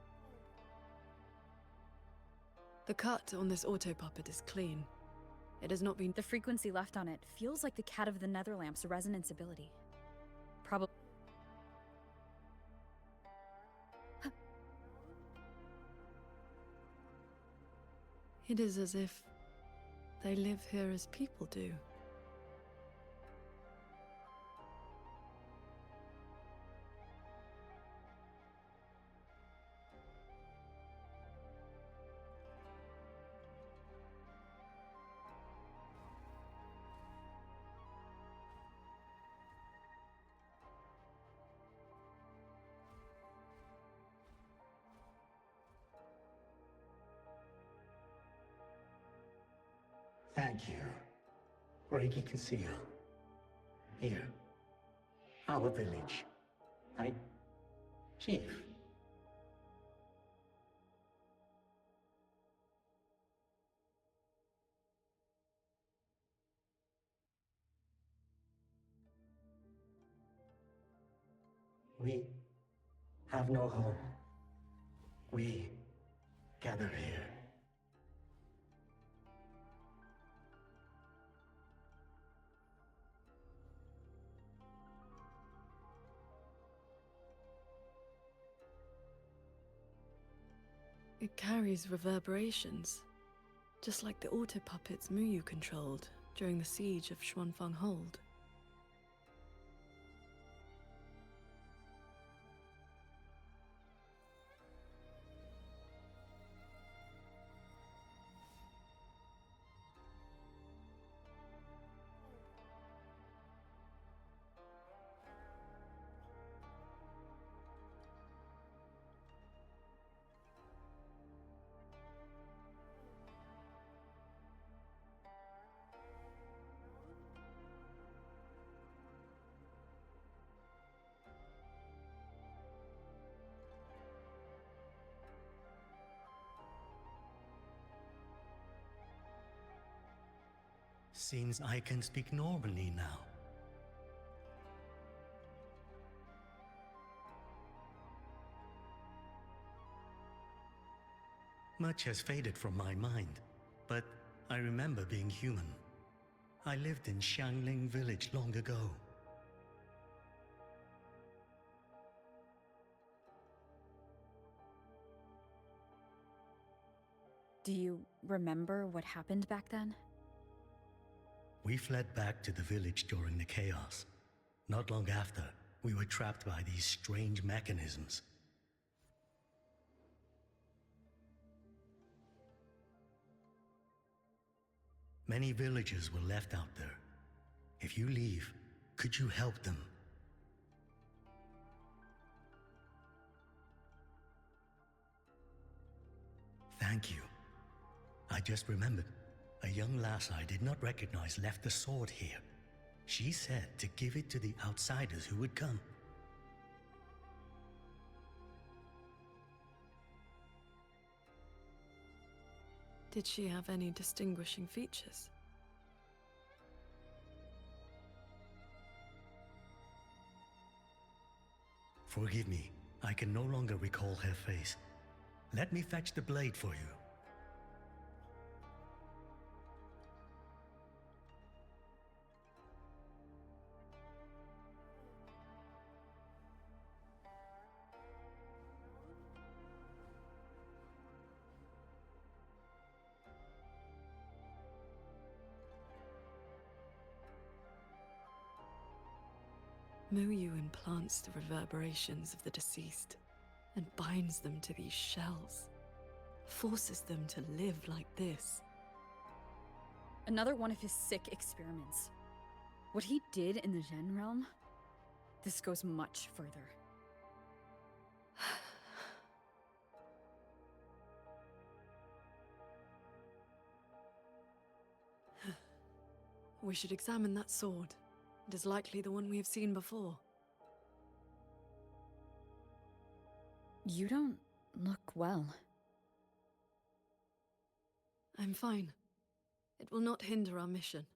The cut on this auto-puppet is clean. It has not been— The frequency left on it feels like the Cat of the Netherlamp's resonance ability. Probably. It is as if they live here as people do. Thank you, Reiki Conceal. Here, our village. Chief. We have no home. We gather here. It carries reverberations, just like the auto-puppets Muyu controlled during the siege of Xuanfang Hold. Seems I can speak normally now. Much has faded from my mind, but I remember being human. I lived in Xiangling village long ago. Do you remember what happened back then? We fled back to the village during the chaos. Not long after, we were trapped by these strange mechanisms. Many villagers were left out there. If you leave, could you help them? Thank you. I just remembered. A young lass I did not recognize left a sword here. She said to give it to the outsiders who would come. Did she have any distinguishing features? Forgive me, I can no longer recall her face. Let me fetch the blade for you. Muyu implants the reverberations of the deceased and binds them to these shells, forces them to live like this. Another one of his sick experiments. What he did in the Zhen realm, this goes much further. We should examine that sword. It is likely the one we have seen before. You don't look well. I'm fine. It will not hinder our mission.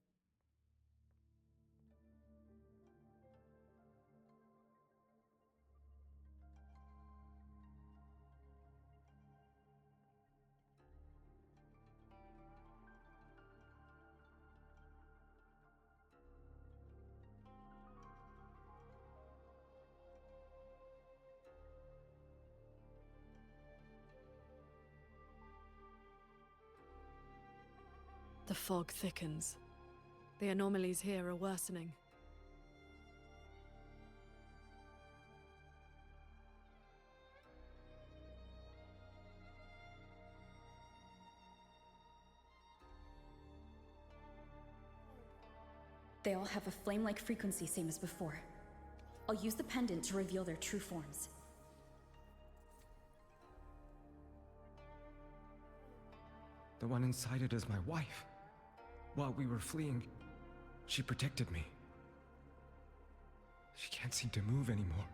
The fog thickens. The anomalies here are worsening. They all have a flame-like frequency, same as before. I'll use the pendant to reveal their true forms. The one inside it is my wife. While we were fleeing, she protected me. She can't seem to move anymore.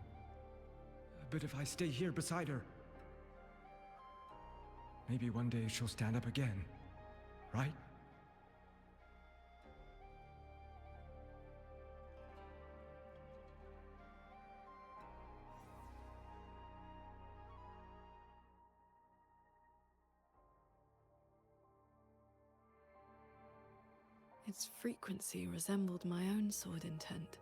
But if I stay here beside her, maybe one day she'll stand up again, right? Its frequency resembled my own sword intent.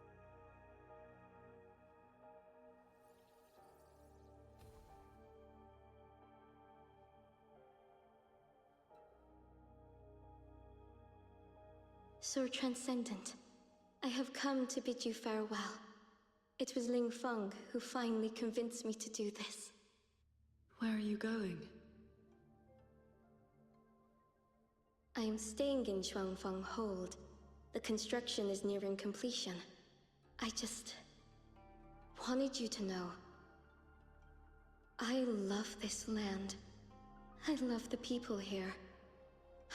Sir Transcendent, I have come to bid you farewell. It was Ling Feng who finally convinced me to do this. Where are you going? I am staying in Shuangfeng Hold. The construction is nearing completion. I just wanted you to know. I love this land. I love the people here.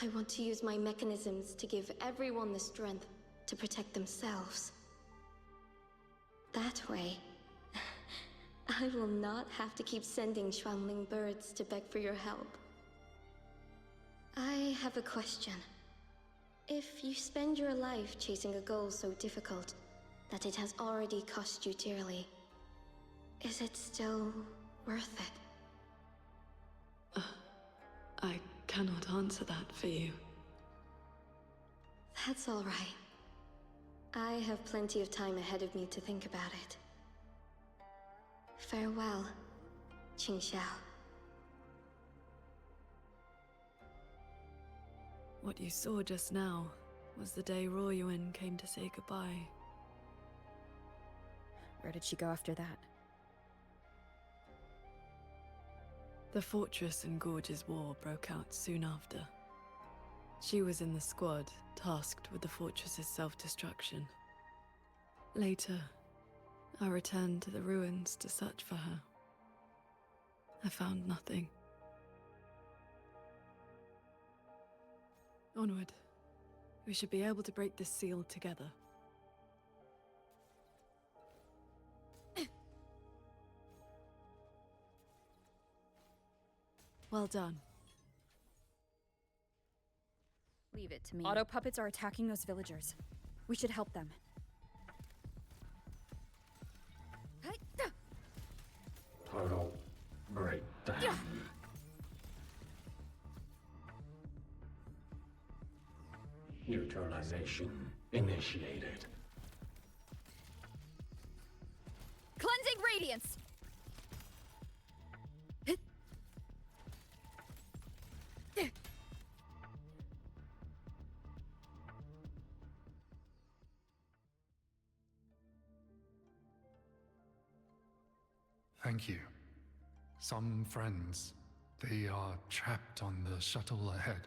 I want to use my mechanisms to give everyone the strength to protect themselves. That way, I will not have to keep sending Xuanling birds to beg for your help. I have a question. If you spend your life chasing a goal so difficult that it has already cost you dearly, is it still worth it? I cannot answer that for you. That's all right. I have plenty of time ahead of me to think about it. Farewell, Qingxiao. What you saw just now was the day Royuan came to say goodbye. Where did she go after that? The Fortress and Gorges War broke out soon after. She was in the squad tasked with the fortress's self-destruction. Later, I returned to the ruins to search for her. I found nothing. Onward. We should be able to break this seal together. Well done. Leave it to me. Auto puppets are attacking those villagers. We should help them. Total breakdown. Neutralization initiated. Cleansing radiance! Thank you. Some friends, they are trapped on the shuttle ahead.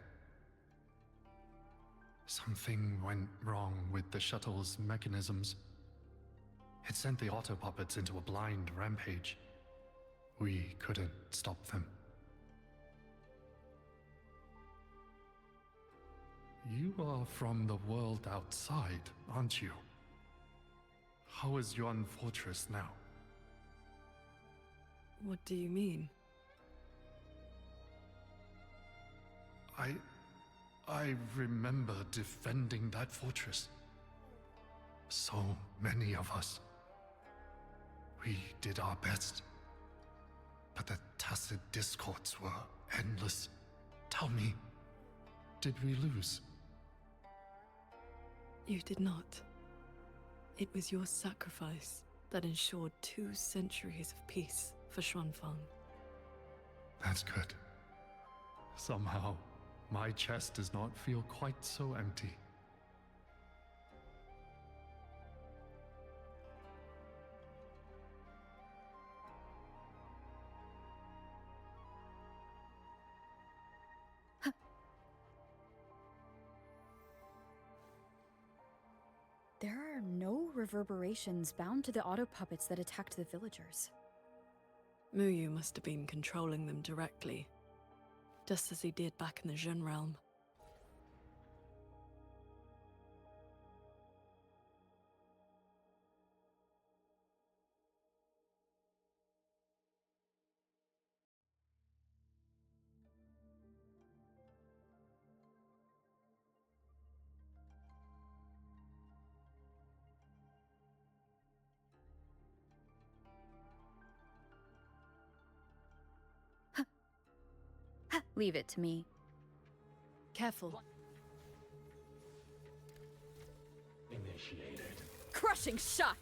Something went wrong with the shuttle's mechanisms. It sent the auto puppets into a blind rampage. We couldn't stop them. You are from the world outside, aren't you? How is Yuan Fortress now? What do you mean? I remember defending that fortress. So many of us. We did our best. But the tacit discords were endless. Tell me, did we lose? You did not. It was your sacrifice that ensured 2 centuries of peace for Xuanfeng. That's good. Somehow, my chest does not feel quite so empty. There are no reverberations bound to the auto puppets that attacked the villagers. Muyu must have been controlling them directly, just as he did back in the Jun realm. Leave it to me. Careful. Initiated. Crushing shot!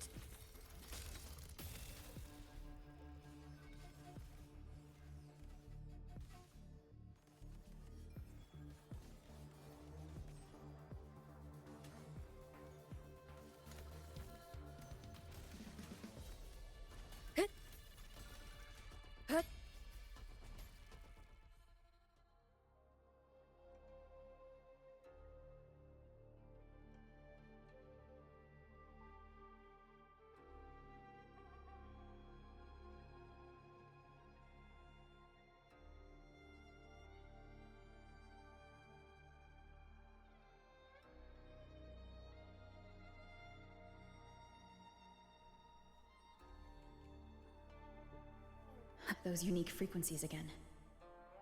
Those unique frequencies again.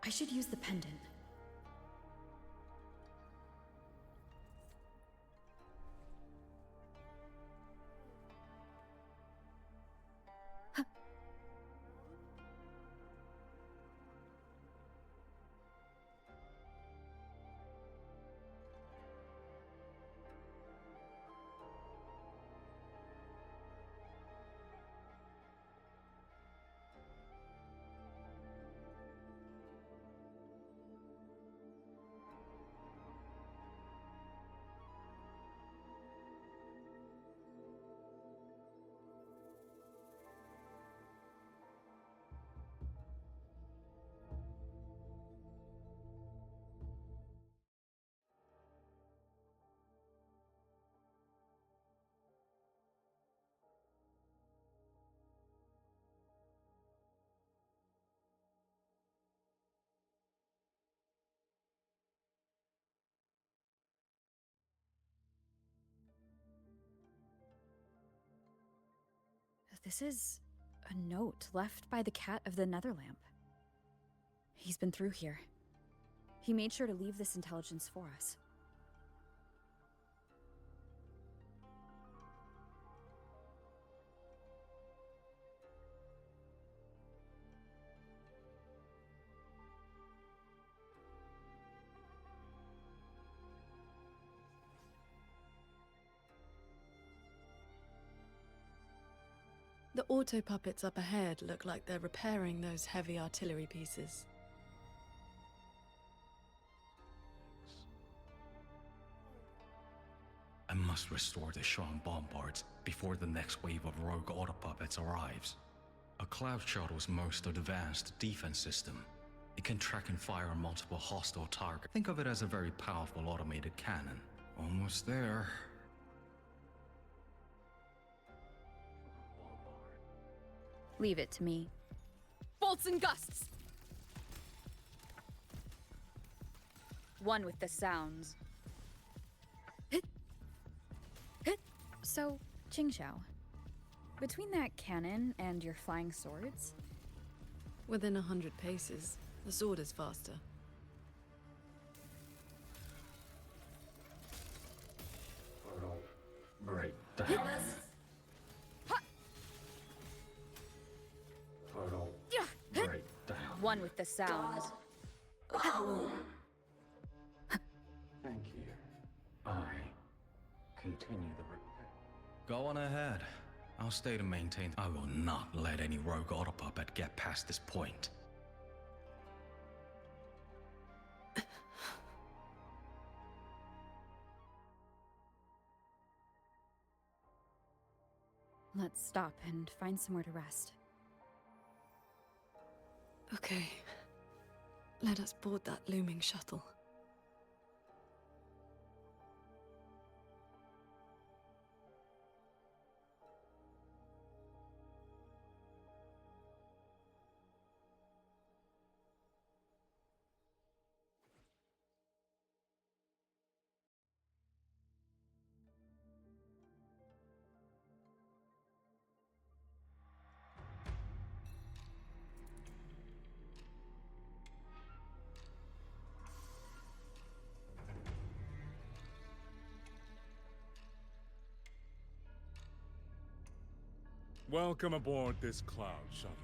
I should use the pendant. This is a note left by the cat of the Netherlamp. He's been through here. He made sure to leave this intelligence for us. The auto puppets up ahead look like they're repairing those heavy artillery pieces. I must restore the Shan bombards before the next wave of rogue auto puppets arrives. A cloud shuttle's most advanced defense system. It can track and fire on multiple hostile targets. Think of it as a very powerful automated cannon. Almost there. Leave it to me. Bolts and gusts! One with the sounds. So, Qingxiao, between that cannon and your flying swords? Within 100 paces, the sword is faster. Break down. Break down. One with the sounds. Thank you. I continue the repair. Go on ahead. I'll stay to maintain. I will not let any rogue auto puppet get past this point. Let's stop and find somewhere to rest. Okay. Let us board that looming shuttle. Welcome aboard this cloud shuttle,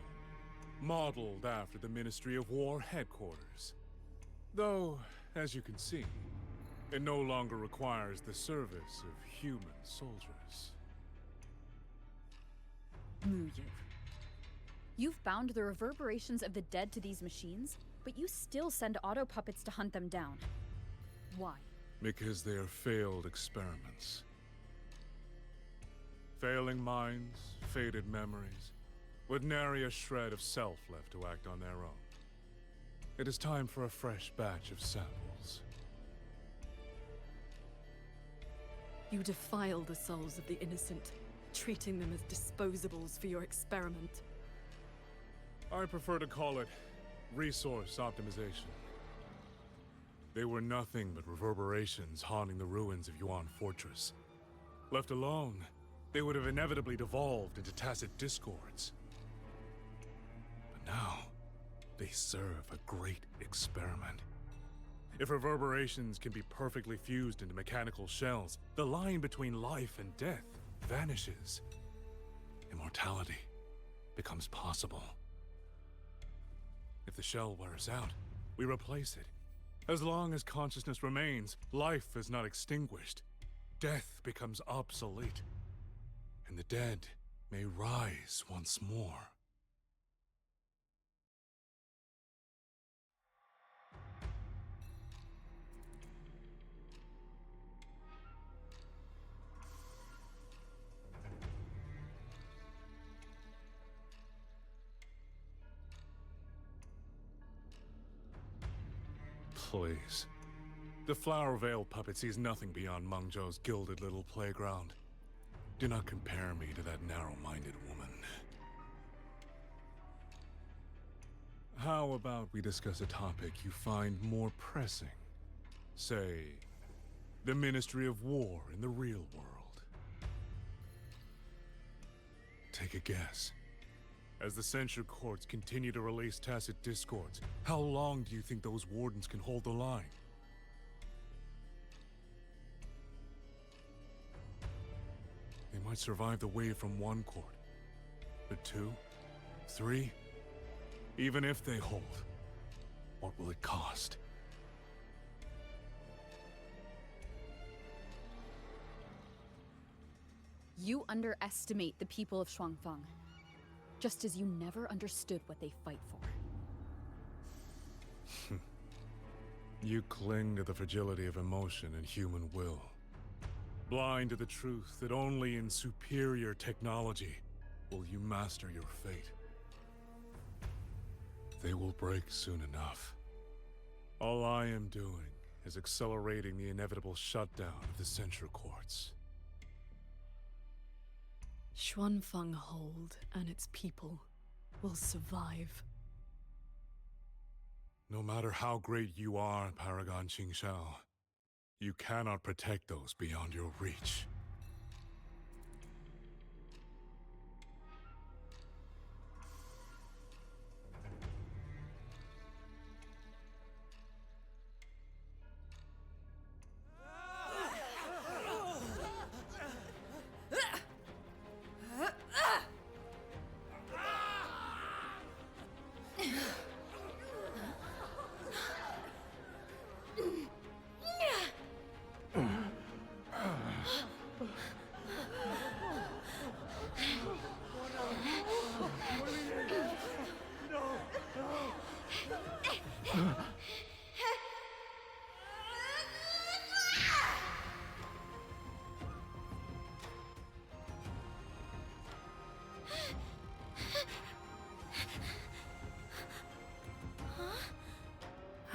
modeled after the Ministry of War headquarters. Though, as you can see, it no longer requires the service of human soldiers. Mengzhou. You've bound the reverberations of the dead to these machines, but you still send auto puppets to hunt them down. Why? Because they are failed experiments. Failing minds, faded memories, with nary a shred of self left to act on their own. It is time for a fresh batch of samples. You defile the souls of the innocent, treating them as disposables for your experiment. I prefer to call it resource optimization. They were nothing but reverberations haunting the ruins of Yuan Fortress. Left alone, they would have inevitably devolved into tacit discords. But now, they serve a great experiment. If reverberations can be perfectly fused into mechanical shells, the line between life and death vanishes. Immortality becomes possible. If the shell wears out, we replace it. As long as consciousness remains, life is not extinguished. Death becomes obsolete. And the dead may rise once more. Please. The Flower Veil puppet sees nothing beyond Mengzhou's gilded little playground. Do not compare me to that narrow-minded woman. How about we discuss a topic you find more pressing? Say, the Ministry of War in the real world. Take a guess. As the censure courts continue to release tacit discords, how long do you think those wardens can hold the line? They might survive the wave from one court, but 2, 3, even if they hold, what will it cost? You underestimate the people of Shuangfeng, just as you never understood what they fight for. You cling to the fragility of emotion and human will. Blind to the truth that only in superior technology will you master your fate. They will break soon enough. All I am doing is accelerating the inevitable shutdown of the censure courts. Shuanfeng Hold and its people will survive. No matter how great you are, Paragon Qingxiao, you cannot protect those beyond your reach.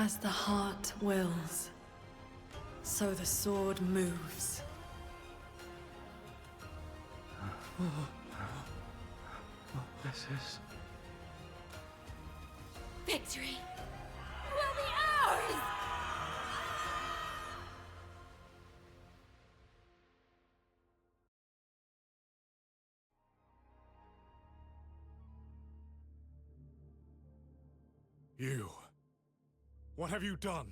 As the heart wills, so the sword moves. This is... Victory will be ours! You... What have you done?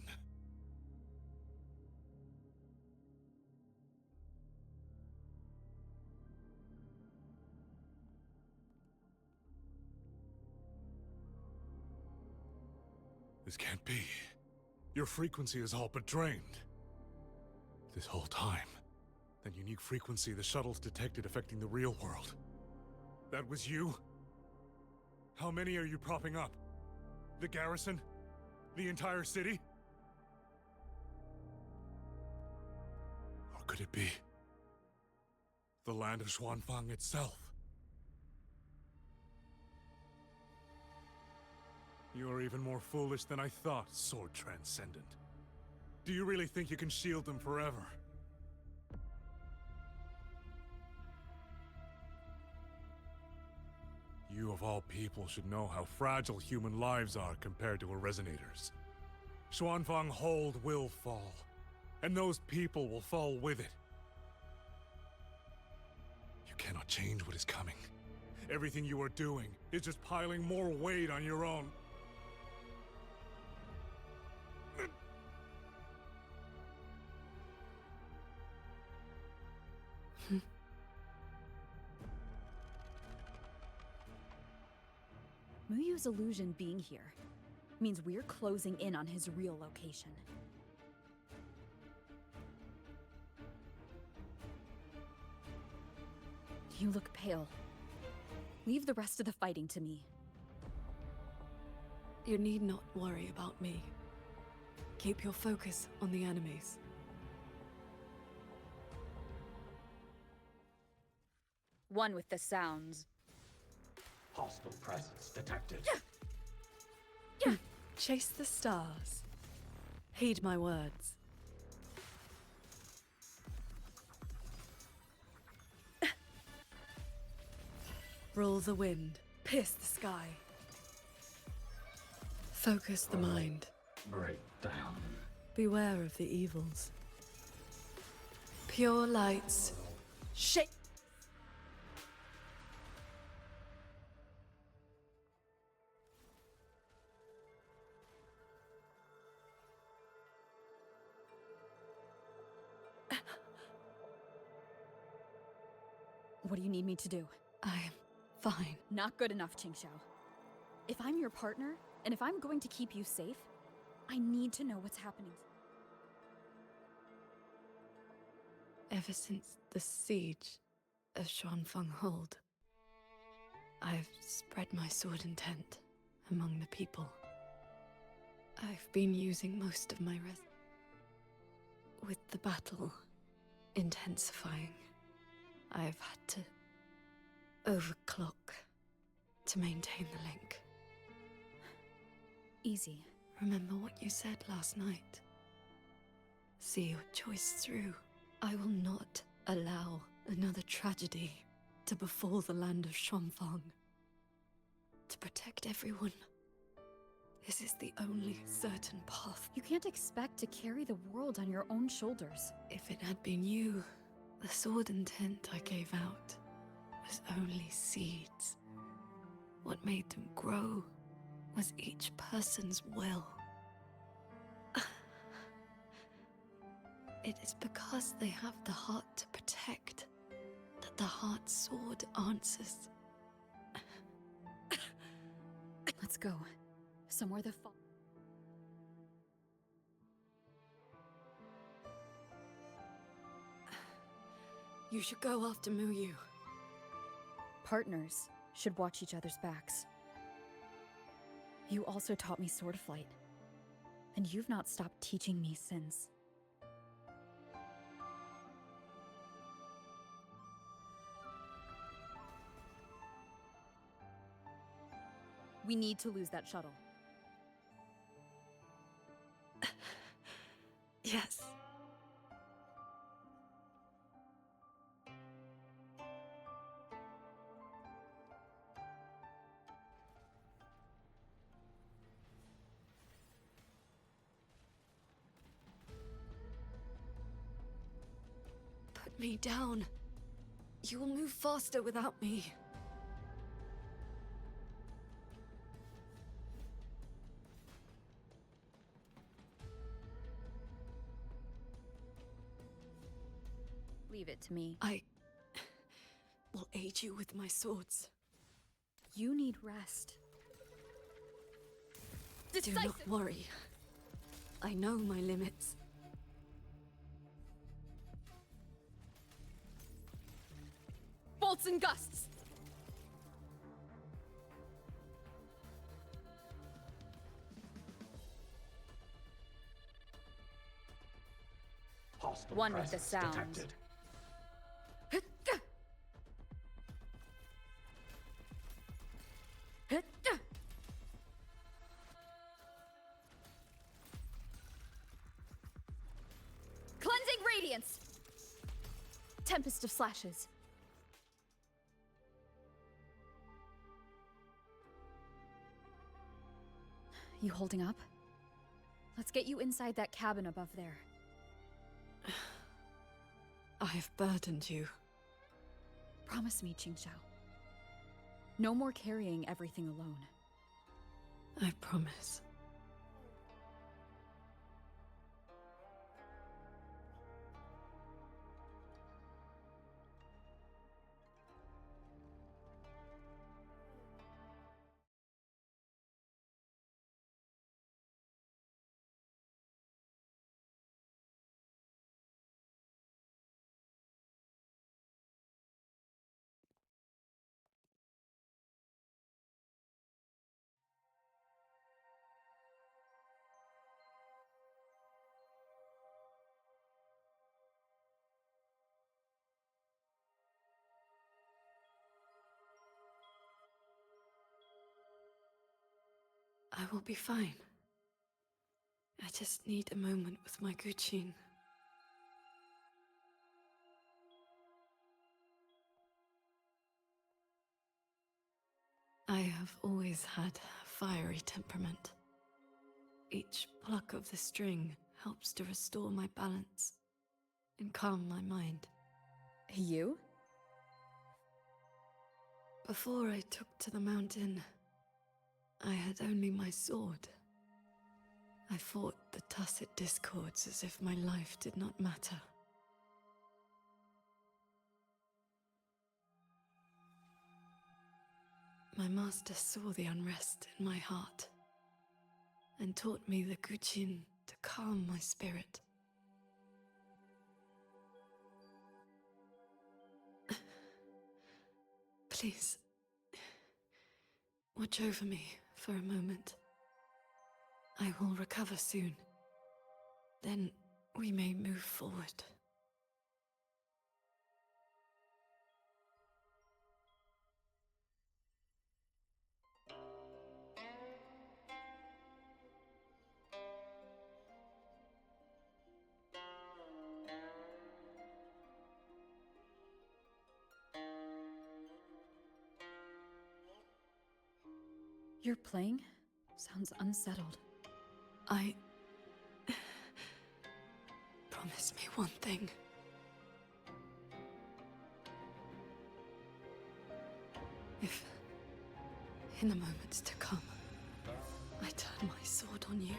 This can't be. Your frequency is all but drained. This whole time, that unique frequency the shuttles detected affecting the real world. That was you? How many are you propping up? The garrison? The entire city? Or could it be the land of Xuanfang itself? You are even more foolish than I thought, Sword Transcendent. Do you really think you can shield them forever? You of all people should know how fragile human lives are compared to a resonator's. Xuanfang Hold will fall, and those people will fall with it. You cannot change what is coming. Everything you are doing is just piling more weight on your own. Muyu's illusion being here means we're closing in on his real location. You look pale. Leave the rest of the fighting to me. You need not worry about me. Keep your focus on the enemies. One with the sounds. Hostile presence detected. Chase the stars. Heed my words. Rule the wind. Pierce the sky. Focus the mind. Break down. Beware of the evils. Pure lights. Shake. What do you need me to do? I am fine. Not good enough, Qingxiao. If I'm your partner, and if I'm going to keep you safe, I need to know what's happening. Ever since the siege of Xuanfang Hold, I've spread my sword intent among the people. I've been using most of my with the battle intensifying, I've had to overclock to maintain the link. Easy. Remember what you said last night. See your choice through. I will not allow another tragedy to befall the land of Xuanfang. To protect everyone, this is the only certain path. You can't expect to carry the world on your own shoulders. If it had been you, the sword intent I gave out was only seeds. What made them grow was each person's will. It is because they have the heart to protect that the heart sword answers. Let's go. Somewhere the You should go after Muyu. Partners should watch each other's backs. You also taught me sword flight, and you've not stopped teaching me since. We need to lose that shuttle. Yes. Put me down. You will move faster without me. Leave it to me. I will aid you with my swords. You need rest. Do not worry. I know my limits. Bolts and gusts! Hostile One with the presence sound. detected. Cleansing radiance! Tempest of slashes. You holding up? Let's get you inside that cabin above there. I have burdened you. Promise me, Qingxiao. No more carrying everything alone. I promise. I will be fine. I just need a moment with my Guqin. I have always had a fiery temperament. Each pluck of the string helps to restore my balance and calm my mind. You? Before I took to the mountain, I had only my sword. I fought the tacit discords as if my life did not matter. My master saw the unrest in my heart and taught me the Guqin to calm my spirit. Please, watch over me for a moment. I will recover soon. Then we may move forward. You're playing? Sounds unsettled. Promise me one thing. If, in the moments to come, I turn my sword on you,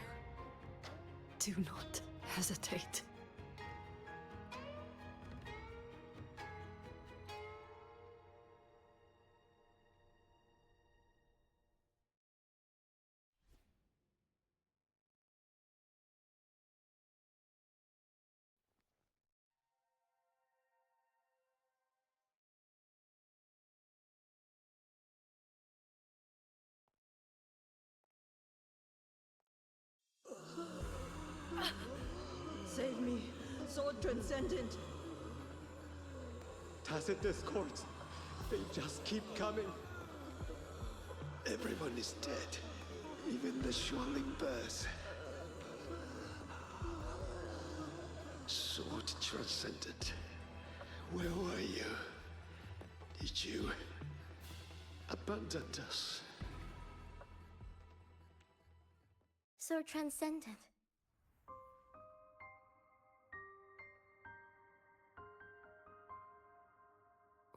do not hesitate. Save me, sword transcendent. Tacit discords. They just keep coming. Everyone is dead. Even the Xuanling bears. Sword Transcendent. Where were you? Did you abandon us? So transcendent.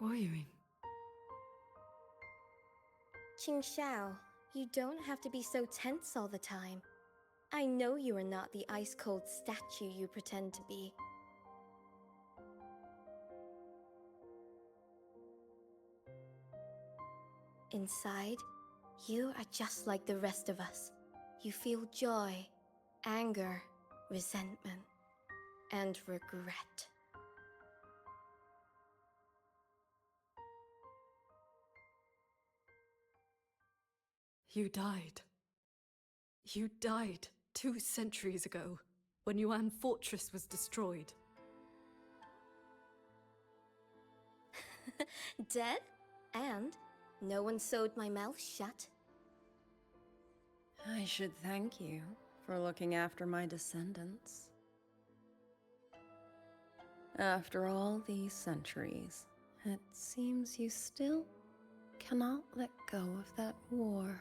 Warring. Qingxiao, you don't have to be so tense all the time. I know you are not the ice-cold statue you pretend to be. Inside, you are just like the rest of us. You feel joy, anger, resentment, and regret. You died. You died 2 centuries ago, when Yuan Fortress was destroyed. Dead? And no one sewed my mouth shut. I should thank you for looking after my descendants. After all these centuries, it seems you still cannot let go of that war.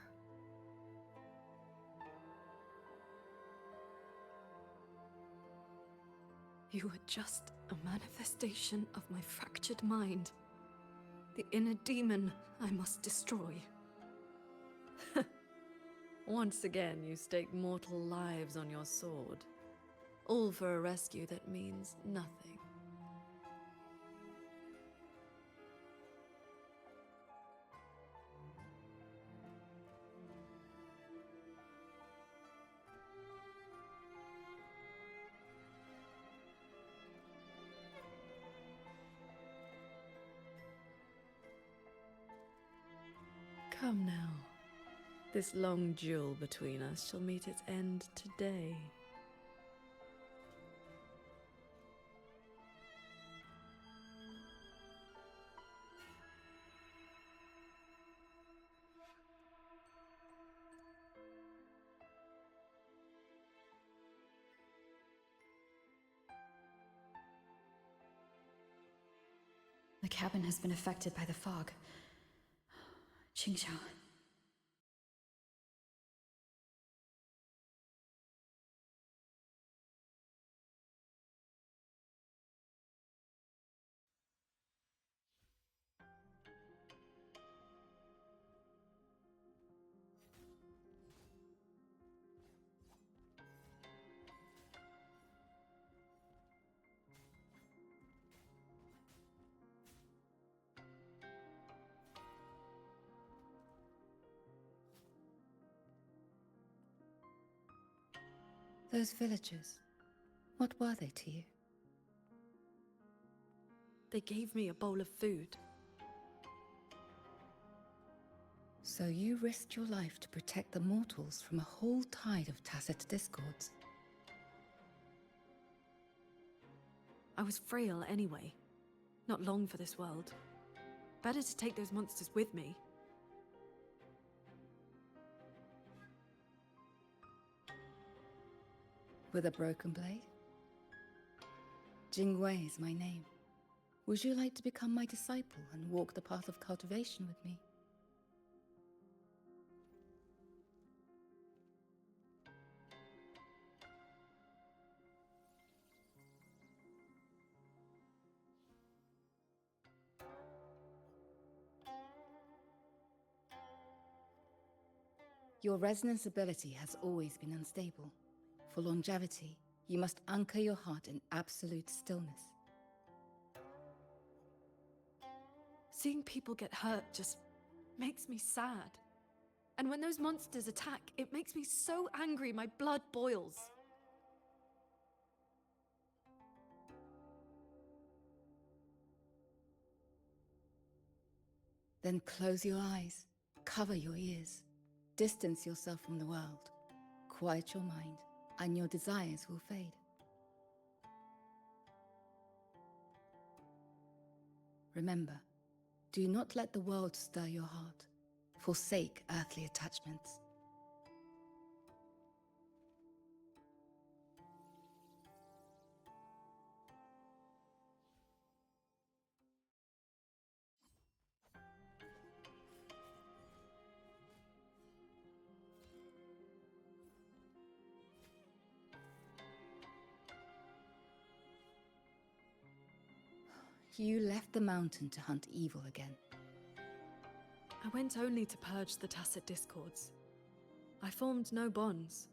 You are just a manifestation of my fractured mind. The inner demon I must destroy. Once again, you stake mortal lives on your sword. All for a rescue that means nothing. Come now. This long duel between us shall meet its end today. The cabin has been affected by the fog. Qingxiao. Those villagers, what were they to you? They gave me a bowl of food. So you risked your life to protect the mortals from a whole tide of tacit discords. I was frail anyway. Not long for this world. Better to take those monsters with me. With a broken blade? Jingwei is my name. Would you like to become my disciple and walk the path of cultivation with me? Your resonance ability has always been unstable. For longevity, you must anchor your heart in absolute stillness. Seeing people get hurt just makes me sad. And when those monsters attack, it makes me so angry my blood boils. Then close your eyes, cover your ears, distance yourself from the world, quiet your mind, and your desires will fade. Remember, do not let the world stir your heart. Forsake earthly attachments. You left the mountain to hunt evil again. I went only to purge the tacit discords. I formed no bonds.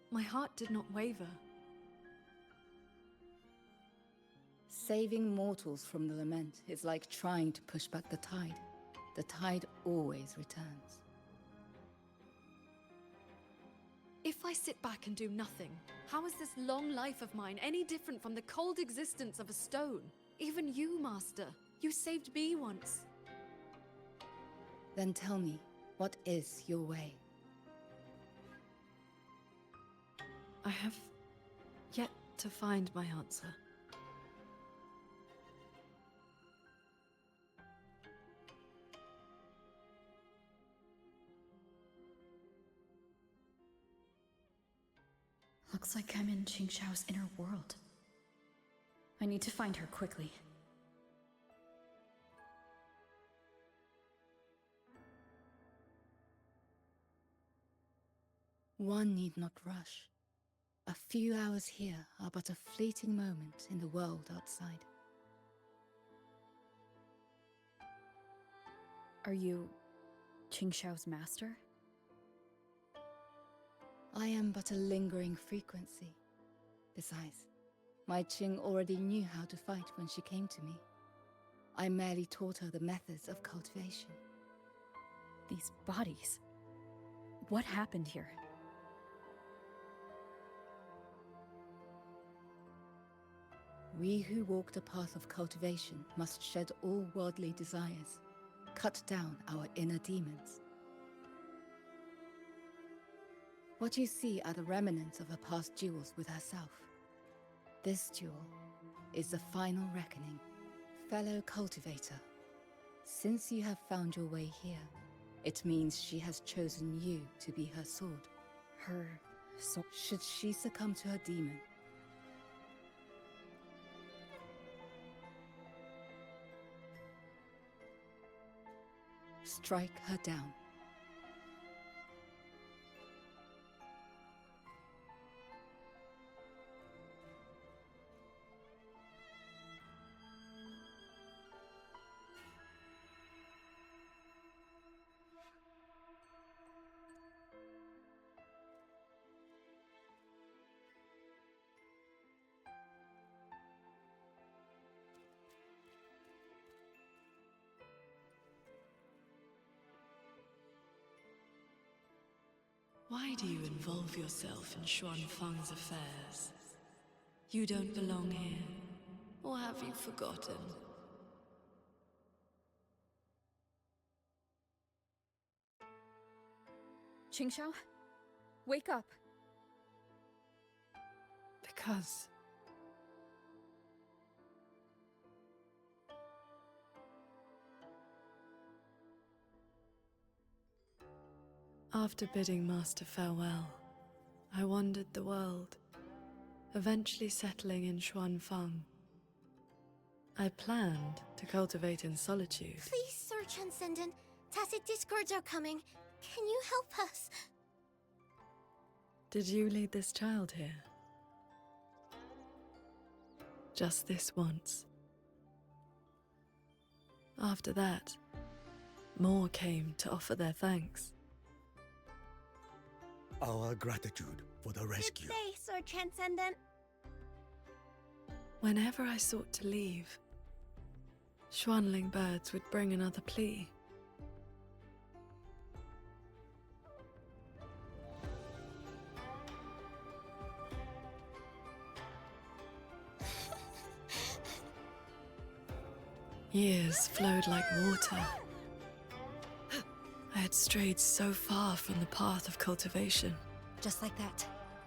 My heart did not waver. Saving mortals from the lament is like trying to push back the tide. The tide always returns. If I sit back and do nothing, how is this long life of mine any different from the cold existence of a stone? Even you, Master, you saved me once. Then tell me, what is your way? I have yet to find my answer. Looks like I'm in Qingxiao's inner world. I need to find her quickly. One need not rush. A few hours here are but a fleeting moment in the world outside. Are you Qingxiao's master? I am but a lingering frequency. Besides, my Qing already knew how to fight when she came to me. I merely taught her the methods of cultivation. These bodies. What happened here? We who walk the path of cultivation must shed all worldly desires, cut down our inner demons. What you see are the remnants of her past duels with herself. This duel is the final reckoning. Fellow cultivator, since you have found your way here, it means she has chosen you to be her sword. Her sword? Should she succumb to her demon, strike her down. Why do you involve yourself in Xuanfang's affairs? You don't belong here. Or have you forgotten? Qingxiao, wake up. Because after bidding Master farewell, I wandered the world, eventually settling in Xuanfang. I planned to cultivate in solitude. Please, Sir Transcendent. Tacit discords are coming. Can you help us? Did you lead this child here? Just this once. After that, more came to offer their thanks. Our gratitude for the rescue. Good day, Sir Transcendent. Whenever I sought to leave, Xuanling birds would bring another plea. Years flowed like water. I had strayed so far from the path of cultivation. Just like that.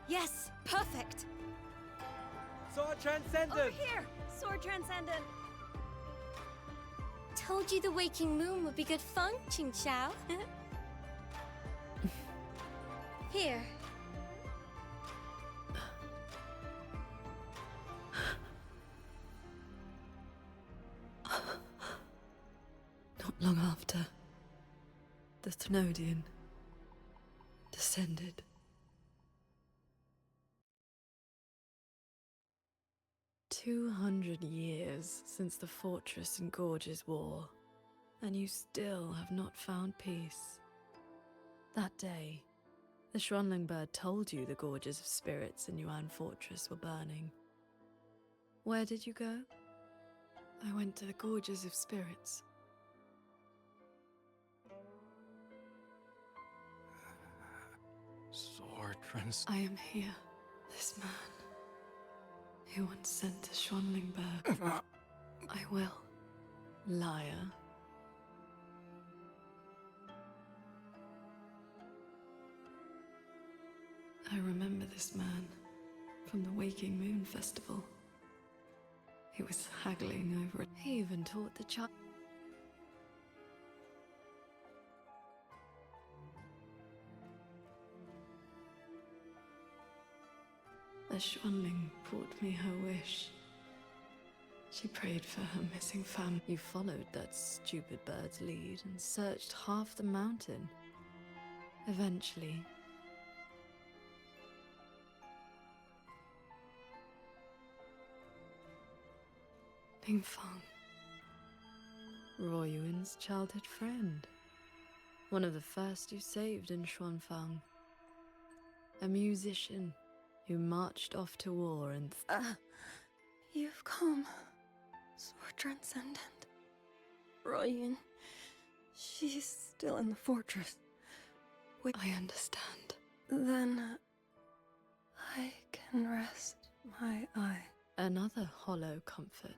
Yes, perfect. Sword Transcendent! Over here, Sword Transcendent. Told you the waking moon would be good fun, Qingxiao. Here. Not long after, the Thenodian descended. 200 years since the Fortress and Gorges War, and you still have not found peace. That day, the Schwanling bird told you the Gorges of Spirits in Yuan Fortress were burning. Where did you go? I went to the Gorges of Spirits. Sword trans... I am here. This man. He once sent a Schwanling bird. I will. Liar. I remember this man from the Waking Moon Festival. He was haggling over it. He even taught the child. The Schwanling brought me her wish. She prayed for her missing family. You followed that stupid bird's lead and searched half the mountain. Eventually, Pingfang, Royuin's childhood friend. One of the first you saved in Xuanfang. A musician who marched off to war and... You've come. Sword Transcendent. Royun. She's still in the fortress. Wait, I understand. Then... I can rest my eye. Another hollow comfort.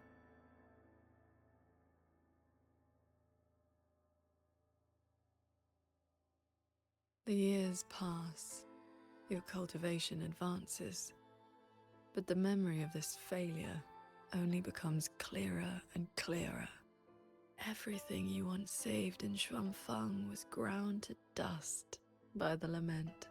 The years pass. Your cultivation advances. But the memory of this failure only becomes clearer and clearer. Everything you once saved in Xuanfang was ground to dust by the lament.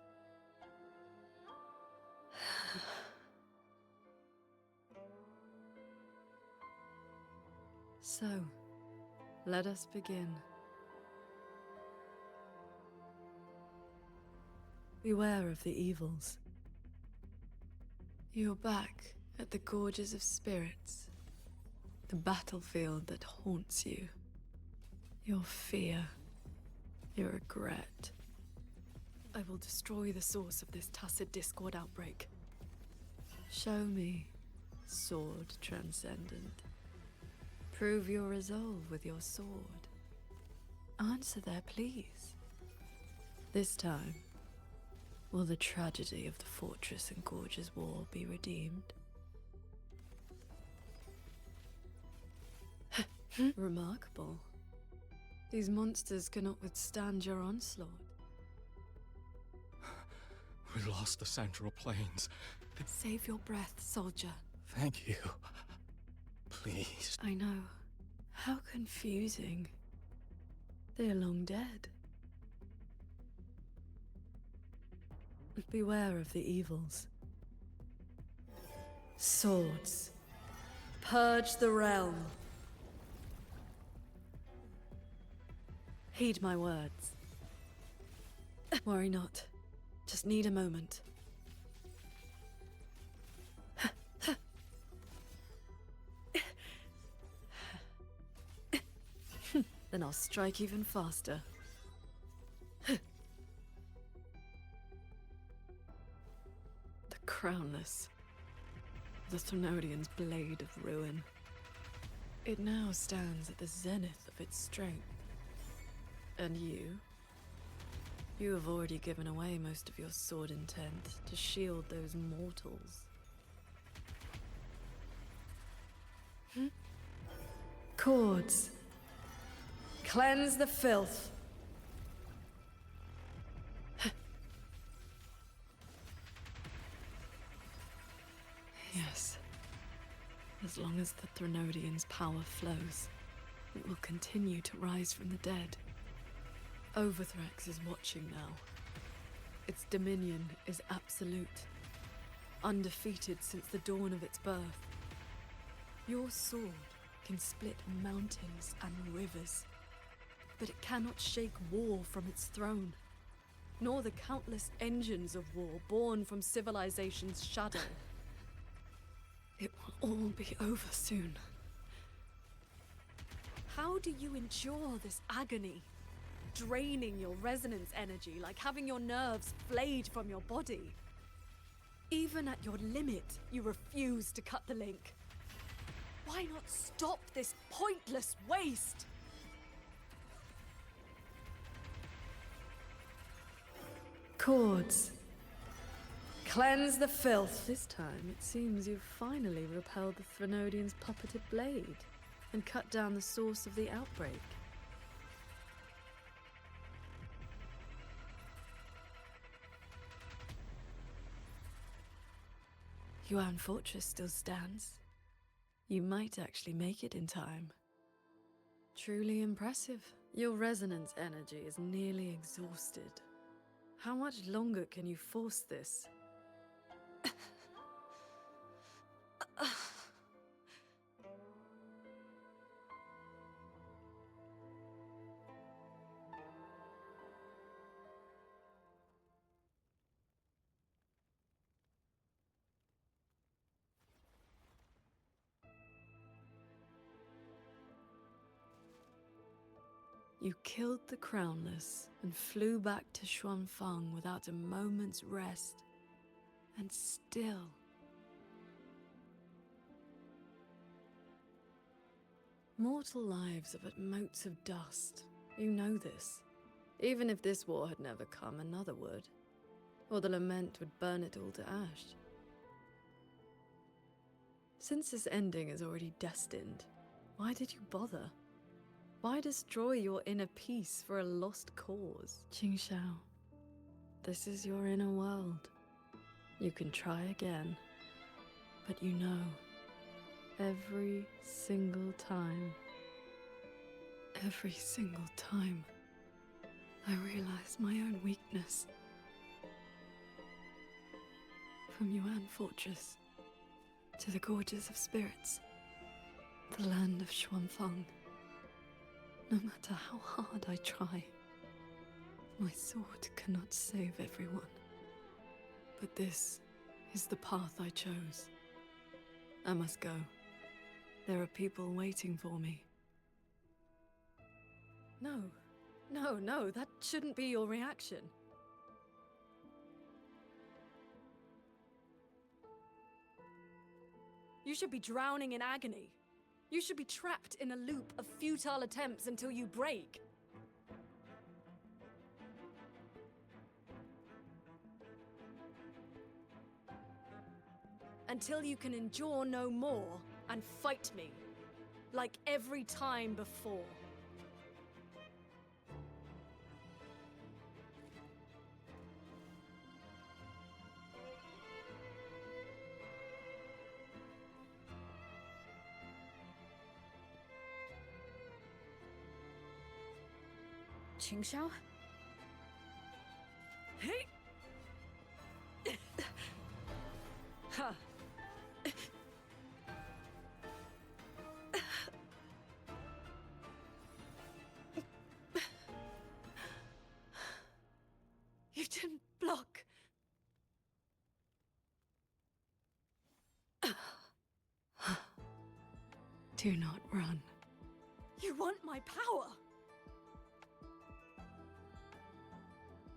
So, let us begin. Beware of the evils. You're back at the Gorges of Spirits, the battlefield that haunts you. Your fear, your regret. I will destroy the source of this tacit discord outbreak. Show me, Sword Transcendent. Prove your resolve with your sword. Answer their pleas. This time, will the tragedy of the Fortress and Gorges War be redeemed? Remarkable. These monsters cannot withstand your onslaught. We lost the Central Plains. Save your breath, soldier. Thank you. Please. I know. How confusing. They're long dead. Beware of the evils. Swords. Purge the realm. Heed my words. Worry not. Just need a moment. Then I'll strike even faster. The crownless. The Threnodian's blade of ruin. It now stands at the zenith of its strength. And you? You have already given away most of your sword intent to shield those mortals. Cords. Cleanse the filth. Yes. As long as the Threnodian's power flows, it will continue to rise from the dead. Overthrax is watching now. Its dominion is absolute, undefeated since the dawn of its birth. Your sword can split mountains and rivers, but it cannot shake war from its throne, nor the countless engines of war born from civilization's shadow. It will all be over soon. How do you endure this agony? Draining your resonance energy like having your nerves flayed from your body. Even at your limit, you refuse to cut the link. Why not stop this pointless waste? Cords. Cleanse the filth. This time, it seems you've finally repelled the Threnodian's puppeted blade and cut down the source of the outbreak. Yuan Fortress still stands. You might actually make it in time. Truly impressive. Your resonance energy is nearly exhausted. How much longer can you force this? You killed the Crownless and flew back to Xuanfang without a moment's rest. And still... Mortal lives are but motes of dust. You know this. Even if this war had never come, another would. Or the lament would burn it all to ash. Since this ending is already destined, why did you bother? Why destroy your inner peace for a lost cause? Qingxiao, this is your inner world. You can try again, but you know, every single time, I realize my own weakness. From Yuan Fortress to the Gorges of Spirits, the land of Xuanfang. No matter how hard I try, my sword cannot save everyone. But this is the path I chose. I must go. There are people waiting for me. No, that shouldn't be your reaction. You should be drowning in agony. You should be trapped in a loop of futile attempts until you break. Until you can endure no more and fight me, like every time before. Qingxiao? Hey! Ha! You didn't block. Do not run. You want my power?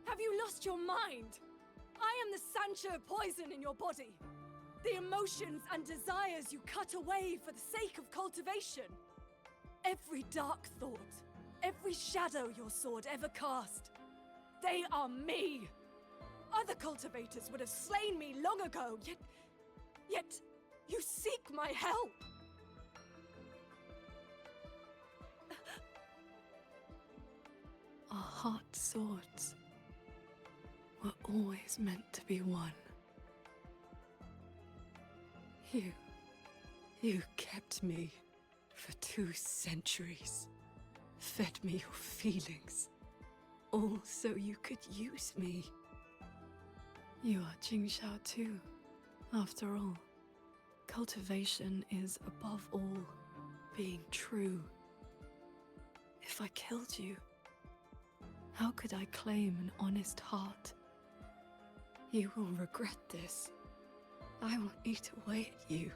Have you lost your mind? I am the Sancho poison in your body. The emotions and desires you cut away for the sake of cultivation. Every dark thought, every shadow your sword ever cast, they are me. Other cultivators would have slain me long ago, yet you seek my help. Our hot swords were always meant to be one. You kept me for 2 centuries. Fed me your feelings. All so you could use me. You are Qingxiao too, after all. Cultivation is, above all, being true. If I killed you, how could I claim an honest heart? You will regret this. I will eat away at you,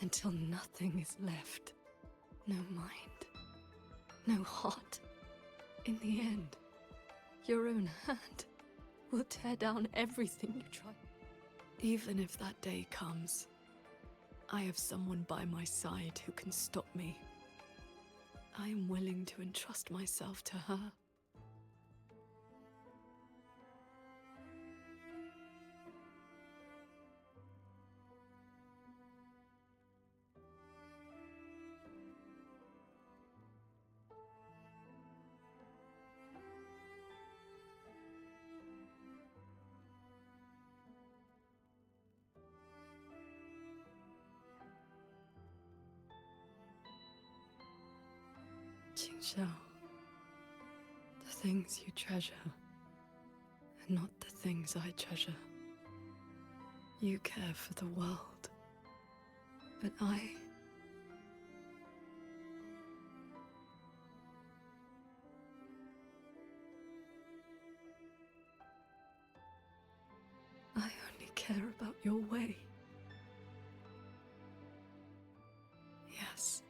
until nothing is left. No mind, no heart. In the end, your own hand will tear down everything you try. Even if that day comes, I have someone by my side who can stop me. I am willing to entrust myself to her. Qingxiao, the things you treasure are not the things I treasure. You care for the world, but I only care about your way. Yes,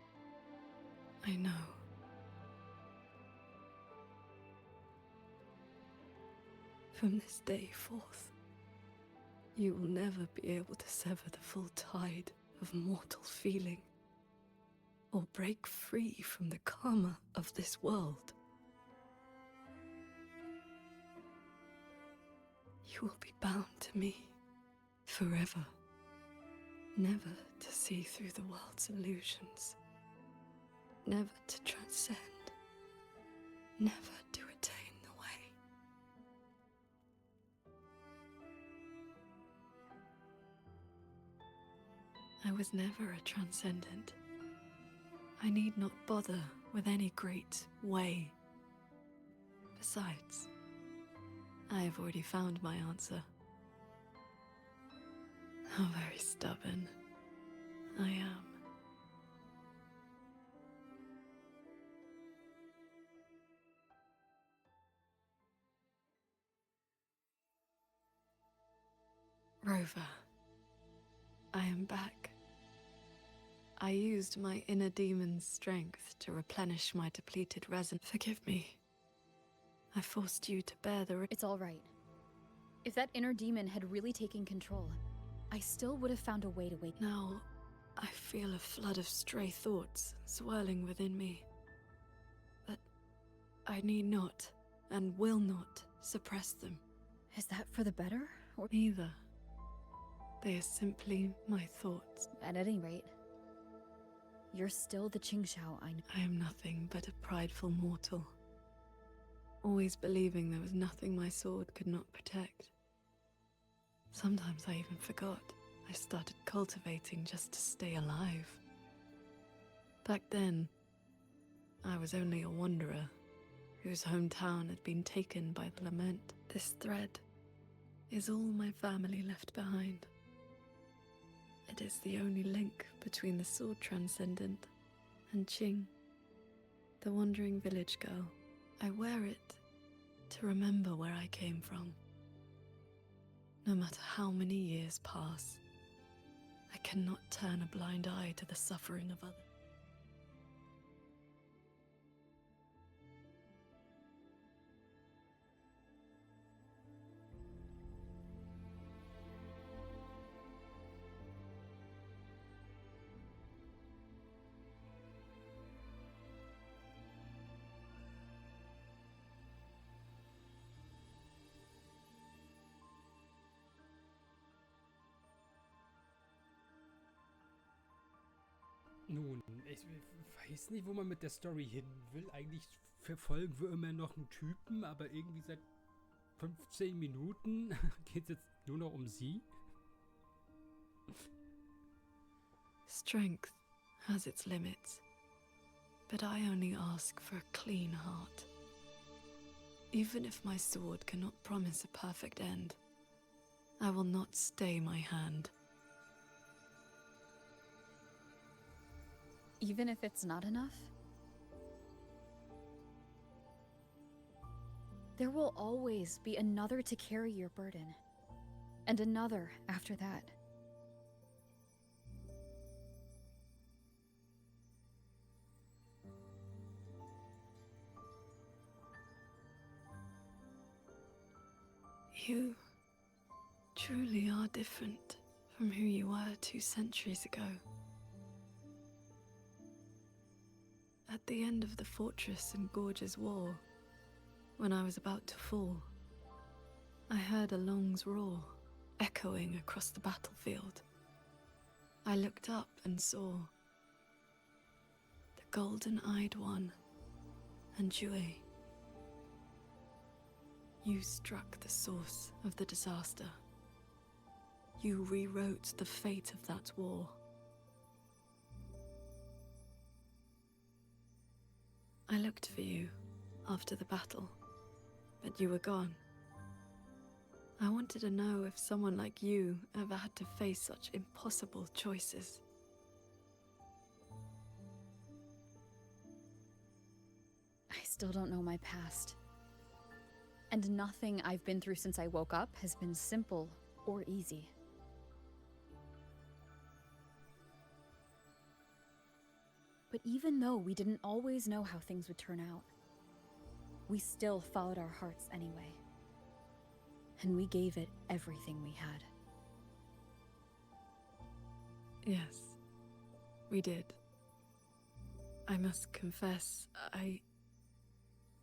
I know. From this day forth, you will never be able to sever the full tide of mortal feeling, or break free from the karma of this world. You will be bound to me forever, never to see through the world's illusions, never to transcend, never to attain the way. I was never a transcendent. I need not bother with any great way. Besides, I have already found my answer. How very stubborn I am. Rover, I am back. I used my inner demon's strength to replenish my depleted resin. Forgive me. I forced you to bear the... It's all right. If that inner demon had really taken control, I still would have found a way to wake... Now, I feel a flood of stray thoughts swirling within me. But I need not, and will not, suppress them. Is that for the better, or... Neither. They are simply my thoughts. At any rate, you're still the Qingxiao I know. I am nothing but a prideful mortal, always believing there was nothing my sword could not protect. Sometimes I even forgot I started cultivating just to stay alive. Back then, I was only a wanderer whose hometown had been taken by the lament. This thread is all my family left behind. It is the only link between the sword transcendent and Qing, the wandering village girl. I wear it to remember where I came from. No matter how many years pass, I cannot turn a blind eye to the suffering of others. Nun, ich weiß nicht, wo man mit der Story hin will. Eigentlich verfolgen wir immer noch einen Typen, aber irgendwie seit 15 Minuten geht es jetzt nur noch um sie. Strength has its limits, but I only ask for a clean heart. Even if my sword cannot promise a perfect end, I will not stay my hand. Even if it's not enough? There will always be another to carry your burden, and another after that. You truly are different from who you were 2 centuries ago. At the end of the Fortress and Gorge's war, when I was about to fall, I heard Along's roar echoing across the battlefield. I looked up and saw the golden-eyed one and Jue. You struck the source of the disaster. You rewrote the fate of that war. I looked for you after the battle, but you were gone. I wanted to know if someone like you ever had to face such impossible choices. I still don't know my past. And nothing I've been through since I woke up has been simple or easy. But even though we didn't always know how things would turn out, we still followed our hearts anyway. And we gave it everything we had. Yes, we did. I must confess, I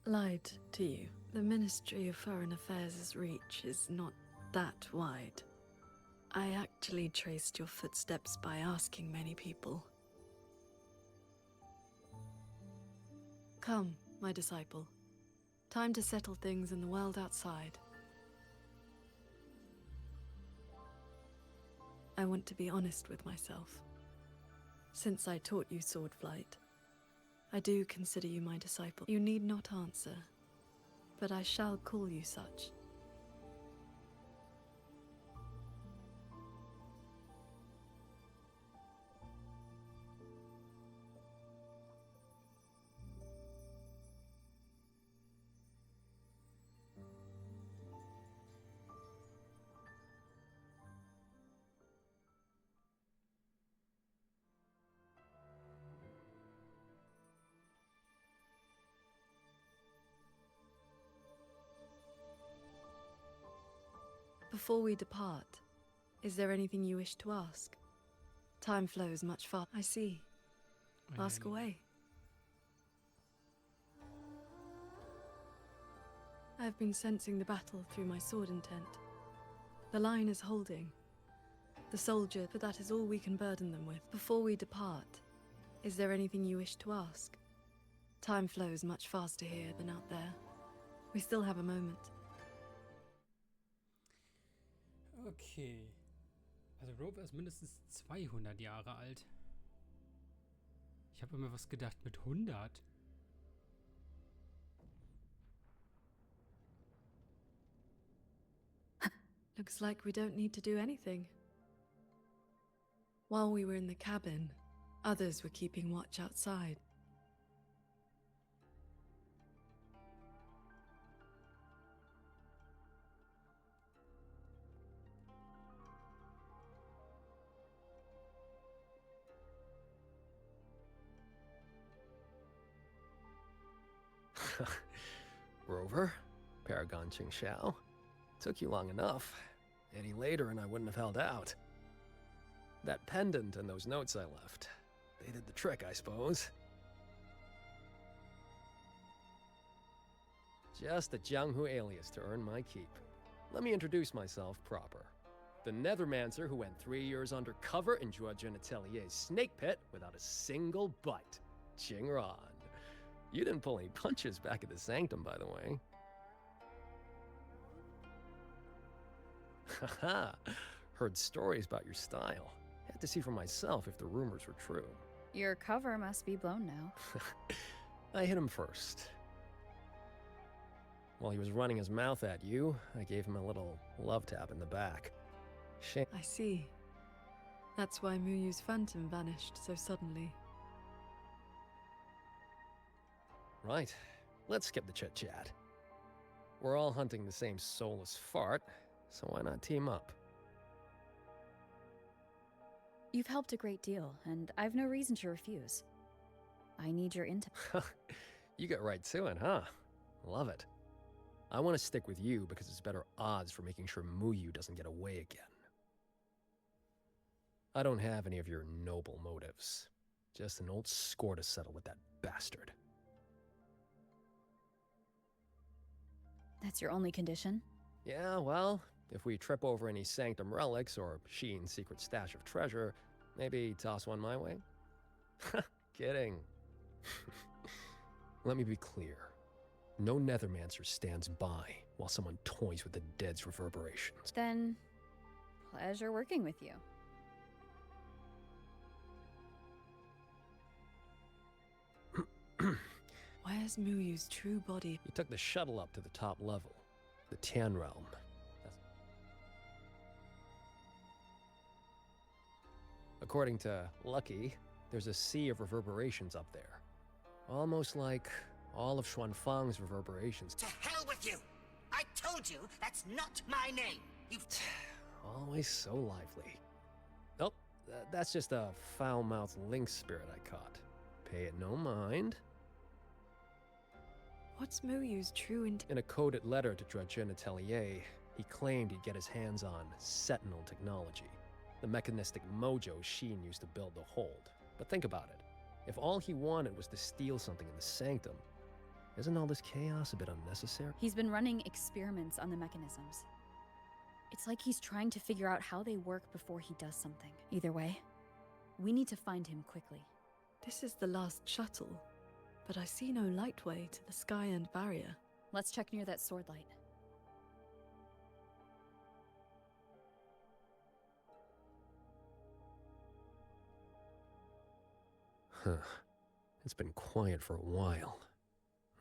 lied to you. The Ministry of Foreign Affairs' reach is not that wide. I actually traced your footsteps by asking many people. Come, my disciple. Time to settle things in the world outside. I want to be honest with myself. Since I taught you sword flight, I do consider you my disciple. You need not answer, but I shall call you such. Before we depart, is there anything you wish to ask? Time flows much faster. I see. Ask away. I have been sensing the battle through my sword intent. The line is holding. The soldier, but that is all we can burden them with. Before we depart, is there anything you wish to ask? Time flows much faster here than out there. We still have a moment. Okay. Also Rover ist mindestens 200 Jahre alt. Ich habe immer was gedacht mit 100. Looks like we don't need to do anything. While we were in the cabin, others were keeping watch outside. Rover, Paragon Qingxiao. Took you long enough. Any later and I wouldn't have held out. That pendant and those notes I left, they did the trick, I suppose. Just a Jianghu alias to earn my keep. Let me introduce myself proper. The Nethermancer who went 3 years undercover in Zhuojun Atelier's snake pit without a single bite. Qingran. You didn't pull any punches back at the Sanctum, by the way. Haha, heard stories about your style. Had to see for myself if the rumors were true. Your cover must be blown now. I hit him first. While he was running his mouth at you, I gave him a little love tap in the back. Shame. I see. That's why Muyu's phantom vanished so suddenly. Right. Let's skip the chit-chat. We're all hunting the same soulless fart, so why not team up? You've helped a great deal, and I've no reason to refuse. I need your intel. You get right to it, huh? Love it. I want to stick with you because it's better odds for making sure Muyu doesn't get away again. I don't have any of your noble motives. Just an old score to settle with that bastard. That's your only condition? Yeah, well, if we trip over any Sanctum relics or Sheen's secret stash of treasure, maybe toss one my way? Kidding. Let me be clear. No Nethermancer stands by while someone toys with the dead's reverberations. Then, pleasure working with you. Where's Muyu's true body? He took the shuttle up to the top level, the Tian realm. According to Lucky, there's a sea of reverberations up there. Almost like all of Xuanfang's reverberations. To hell with you! I told you that's not my name! You've... Always so lively. Oh, that's just a foul-mouthed lynx spirit I caught. Pay it no mind. What's Muyu's true In a coded letter to Drudgen Atelier, he claimed he'd get his hands on Sentinel technology, the mechanistic mojo Sheen used to build the hold. But think about it. If all he wanted was to steal something in the Sanctum, isn't all this chaos a bit unnecessary? He's been running experiments on the mechanisms. It's like he's trying to figure out how they work before he does something. Either way, we need to find him quickly. This is the last shuttle, but I see no lightway to the sky and barrier. Let's check near that sword light. Huh. It's been quiet for a while.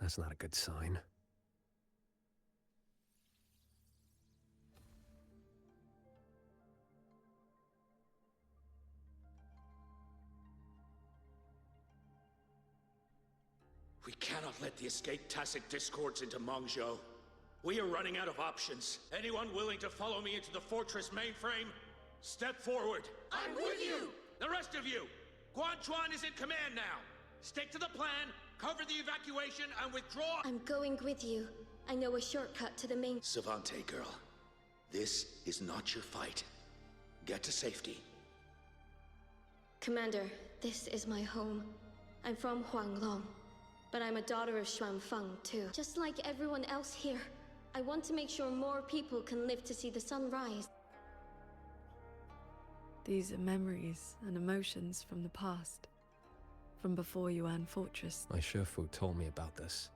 That's not a good sign. We cannot let the escaped tacit discords into Mengzhou. We are running out of options. Anyone willing to follow me into the fortress mainframe? Step forward. I'm with you! The rest of you! Guan Chuan is in command now. Stick to the plan, cover the evacuation, and withdraw. I'm going with you. I know a shortcut to the main... Savante girl, this is not your fight. Get to safety. Commander, this is my home. I'm from Huanglong, but I'm a daughter of Xuanfang too. Just like everyone else here, I want to make sure more people can live to see the sun rise. These are memories and emotions from the past. From before Yuan Fortress. My Shifu told me about this.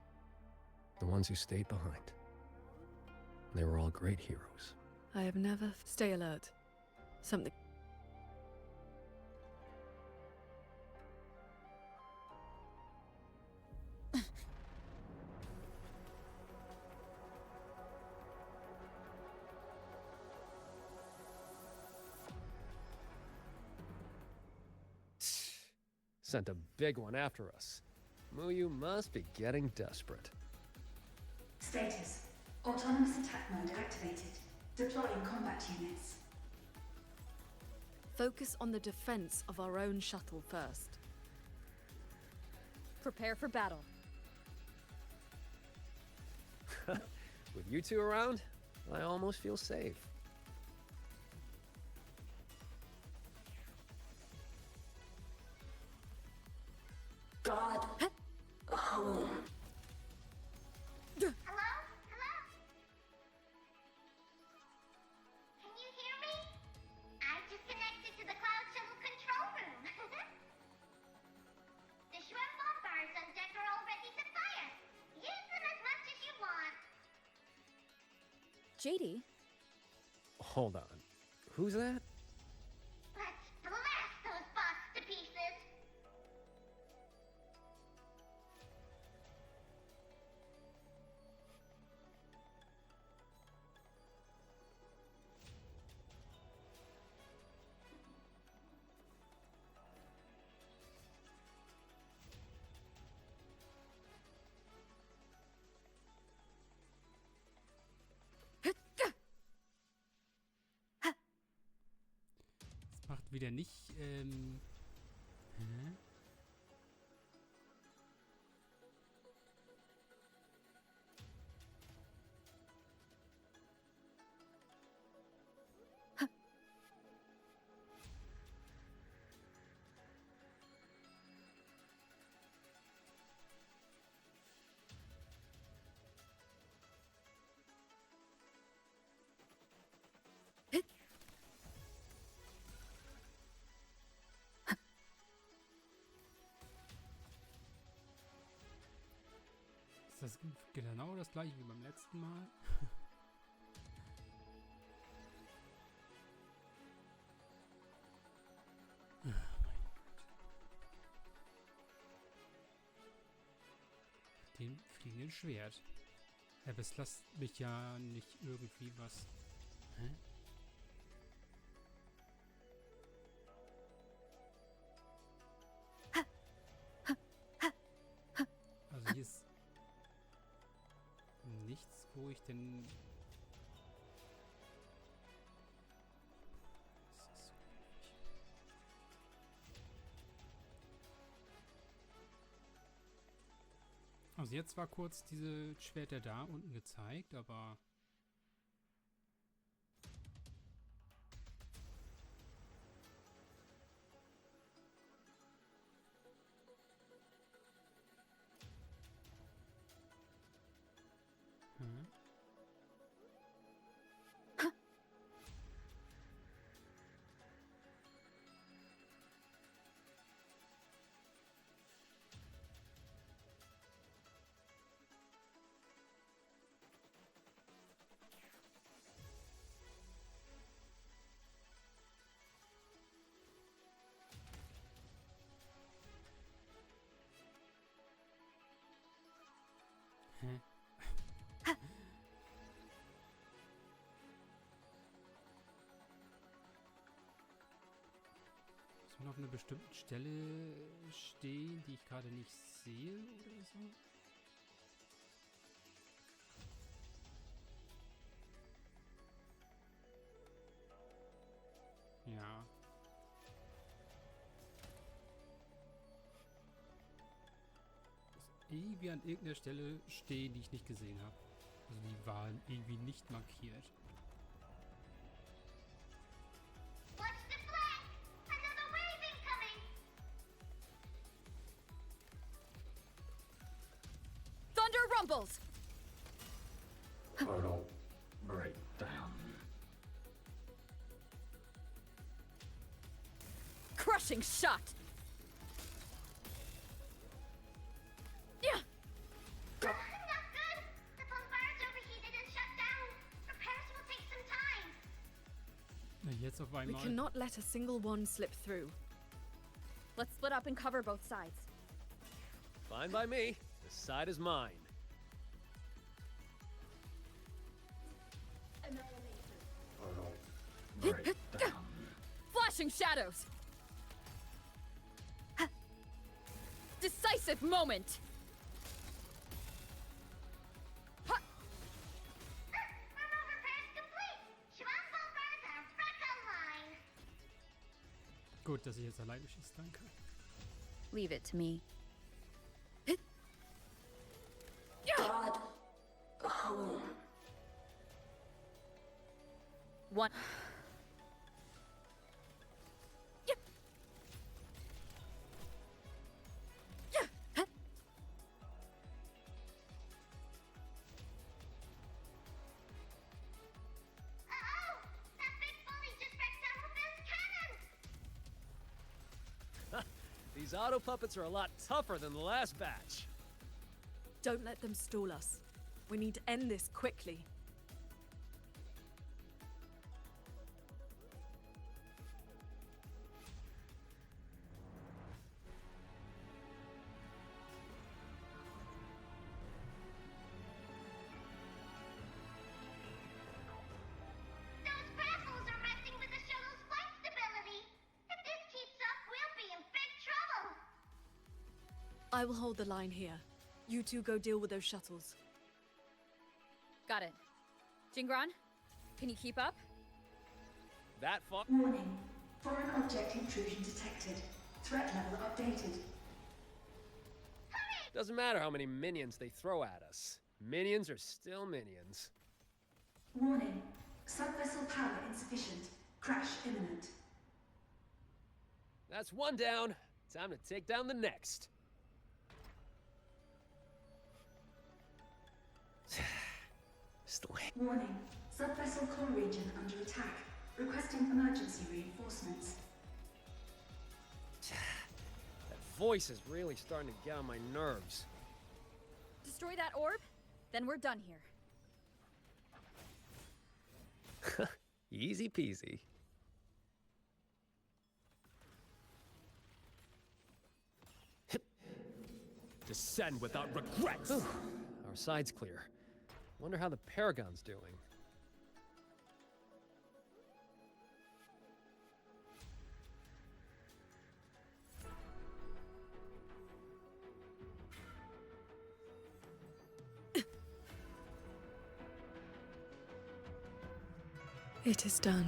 The ones who stayed behind. They were all great heroes. I have never... Stay alert. Something... Sent a big one after us. Muyu must be getting desperate. Status. Autonomous attack mode activated. Deploying combat units. Focus on the defense of our own shuttle first. Prepare for battle. With you two around, I almost feel safe. God. Home. Hello? Hello? Can you hear me? I just connected to the Cloud Shuttle control room. The shrimp bonfires on deck are all ready to fire. Use them as much as you want. JD? Hold on. Who's that? Let's blast those bots to pieces. Das macht wieder nicht, hä? Das genau das gleiche wie beim letzten Mal. Den fliegenden Schwert. Ja, das lasst mich ja nicht irgendwie was. Hä? Also hier ist nichts, wo ich denn... Das ist so nervig. Also jetzt war kurz diese Schwerter da unten gezeigt, aber... Hm. Hä? Muss man auf einer bestimmten Stelle stehen, die ich gerade nicht sehe oder so? Ja. Irgendwie an irgendeiner Stelle stehen, die ich nicht gesehen habe. Also die waren irgendwie nicht markiert. Thunder rumbles! Total breakdown. Crushing shot! Jetzt auf We einmal. cannot let a single one slip through. Let's split up and cover both sides. Fine by me. This side is mine. Total breakdown. Flashing shadows! Decisive moment! Gut, dass ich jetzt alleine schießen kann. Leave it to me. God. Home. One. These auto puppets are a lot tougher than the last batch. Don't let them stall us. We need to end this quickly. I will hold the line here. You two go deal with those shuttles. Got it. Jingron, can you keep up? That far? Warning. Foreign object intrusion detected. Threat level updated. Doesn't matter how many minions they throw at us. Minions are still minions. Warning. Subvessel power insufficient. Crash imminent. That's one down. Time to take down the next. Warning. Subvessel core region under attack. Requesting emergency reinforcements. That voice is really starting to get on my nerves. destroy that orb, then we're done here. Easy peasy. Descend without regrets! Our side's clear. Wonder how the Paragon's doing. It is done.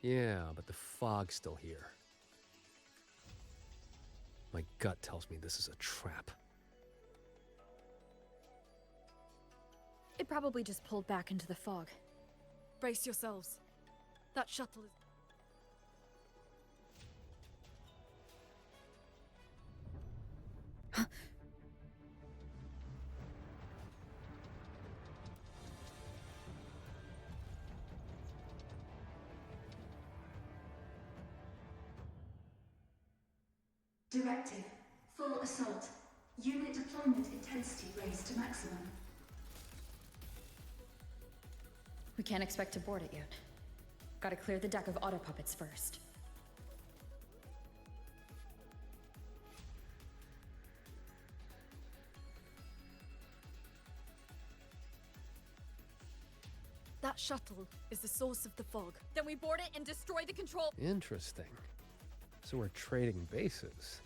Yeah, but the fog's still here. My gut tells me this is a trap. It probably just pulled back into the fog. Brace yourselves. That shuttle is... Directive. Full assault. Unit deployment intensity raised to maximum. We can't expect to board it yet. Gotta clear the deck of auto puppets first. That shuttle is the source of the fog. Then we board it and destroy the control... Interesting. So we're trading bases.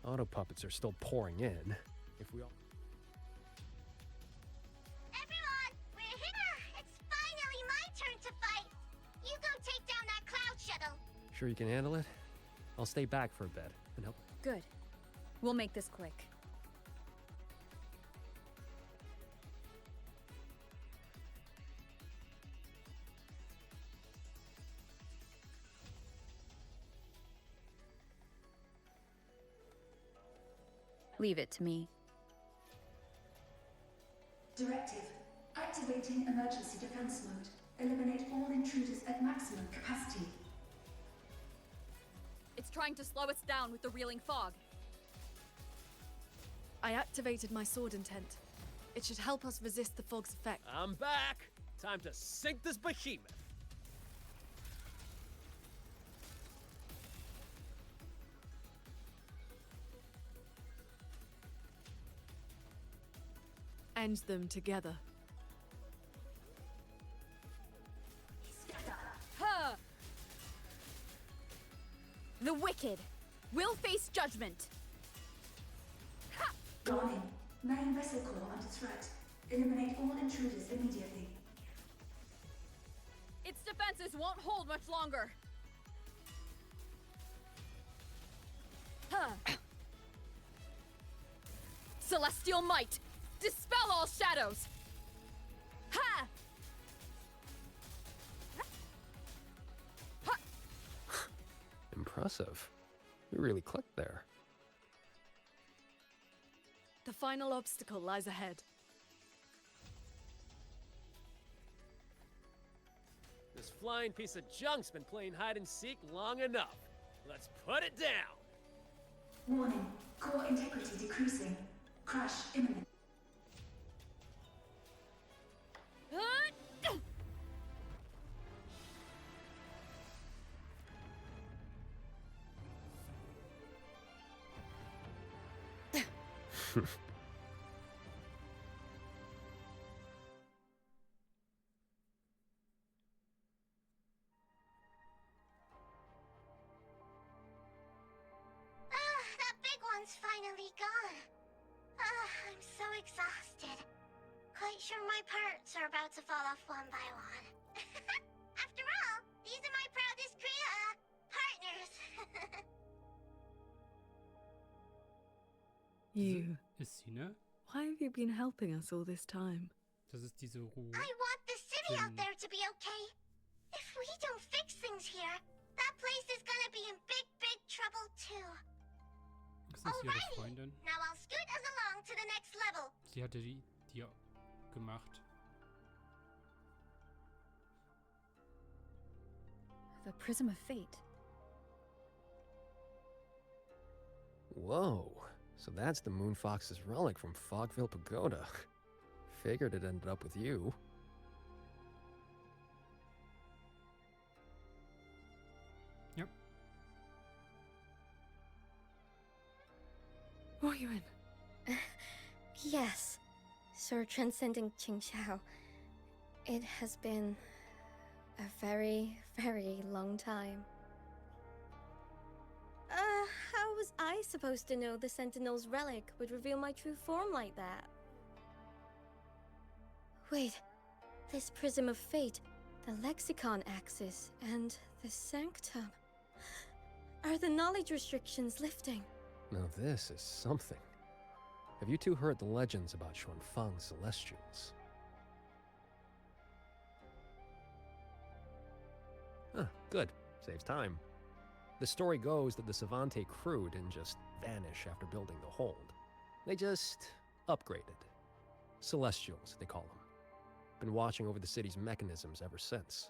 Auto puppets are still pouring in. If we all... Everyone, we're here! It's finally my turn to fight! You go take down that cloud shuttle! Sure you can handle it? I'll stay back for a bit and help. Good. We'll make this quick. Leave it to me. Directive. Activating emergency defense mode. Eliminate all intruders at maximum capacity. It's trying to slow us down with the reeling fog. I activated my sword intent. It should help us resist the fog's effect. I'm back! Time to sink this behemoth! End them together. Huh. The wicked will face judgment. Ha! Warning. Main vessel core under threat. Eliminate all intruders immediately. Its defenses won't hold much longer. Huh. Celestial might. Dispel all shadows! Ha! Ha! Impressive. You really clicked there. The final obstacle lies ahead. This flying piece of junk's been playing hide and seek long enough. Let's put it down! Warning. Core integrity decreasing. Crash imminent. That big one's finally gone. I'm so exhausted. Quite sure my parts are about to fall off one by one. After all, these are my proudest partners. You. Ist sie, ne? Why have you been helping us all this time? Das ist diese Ruhe. I want the city out there to be okay. If we don't fix things here, that place is gonna be in big, big trouble too. Das ist ihre Freundin. Now I'll scoot us along to the next level. Sie hatte die gemacht. The Prism of Fate. Whoa. So that's the Moon Fox's relic from Fogville Pagoda. Figured it ended up with you. Yep. What are you in? Yes, Sir Transcending Qingxiao. It has been a very, very long time. How was I supposed to know the Sentinel's relic would reveal my true form like that? Wait, this Prism of Fate, the Lexicon Axis, and the Sanctum. Are the knowledge restrictions lifting? Now this is something. Have you two heard the legends about Xuanfang's Celestials? Huh, good. Saves time. The story goes that the Savante crew didn't just vanish after building the hold. They just upgraded. Celestials, they call them. Been watching over the city's mechanisms ever since.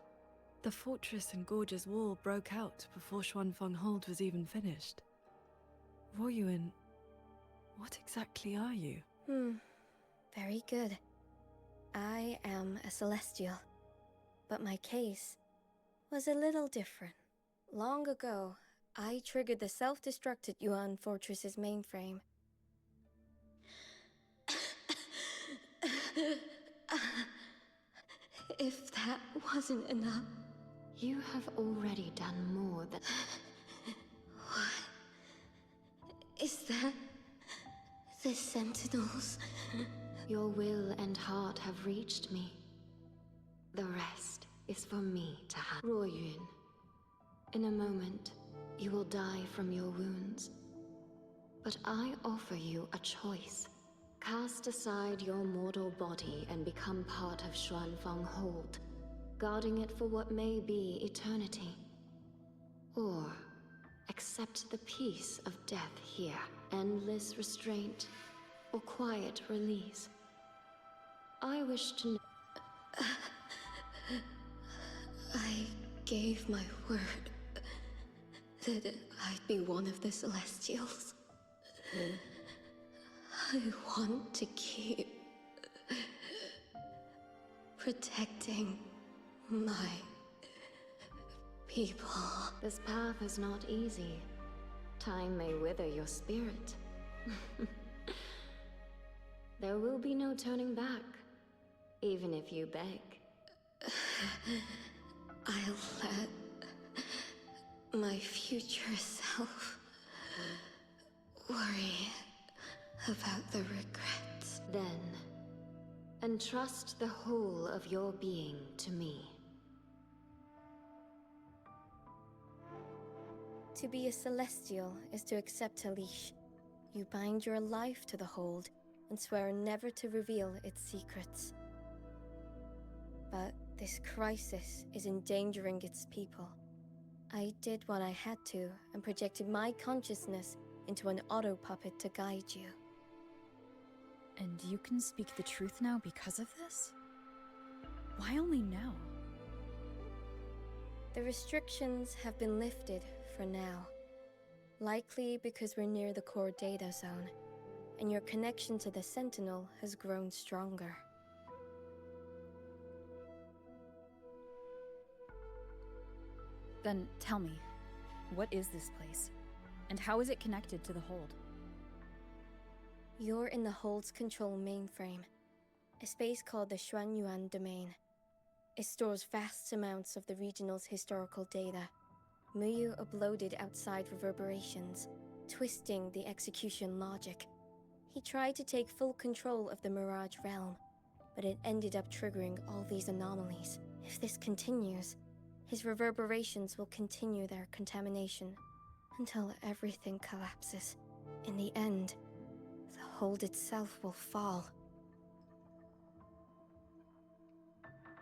The fortress and gorgeous wall broke out before Xuanfang Hold was even finished. Ruoyuan, what exactly are you? Very good. I am a Celestial. But my case was a little different. Long ago, I triggered the self-destructed Yuan Fortress's mainframe. If that wasn't enough... You have already done more than... What? Is that... the Sentinels? Your will and heart have reached me. The rest is for me to have. Ruoyuan, in a moment, you will die from your wounds. But I offer you a choice. Cast aside your mortal body and become part of Xuanfang Hold, guarding it for what may be eternity. Or accept the peace of death here, endless restraint, or quiet release. I wish to know. I gave my word that I'd be one of the Celestials. I want to keep protecting my people. This path is not easy. Time may wither your spirit. There will be no turning back, even if you beg. I'll let my future self worry about the regrets. Then, entrust the whole of your being to me. To be a Celestial is to accept a leash. You bind your life to the hold and swear never to reveal its secrets. But this crisis is endangering its people. I did what I had to and projected my consciousness into an auto-puppet to guide you. And you can speak the truth now because of this? Why only now? The restrictions have been lifted for now. Likely because we're near the core data zone, and your connection to the Sentinel has grown stronger. Then tell me, what is this place? And how is it connected to the Hold? You're in the Hold's control mainframe, a space called the Xuanyuan Domain. It stores vast amounts of the regional's historical data. Muyu uploaded outside reverberations, twisting the execution logic. He tried to take full control of the Mirage realm, but it ended up triggering all these anomalies. If this continues, his reverberations will continue their contamination until everything collapses. In the end, the Hold itself will fall.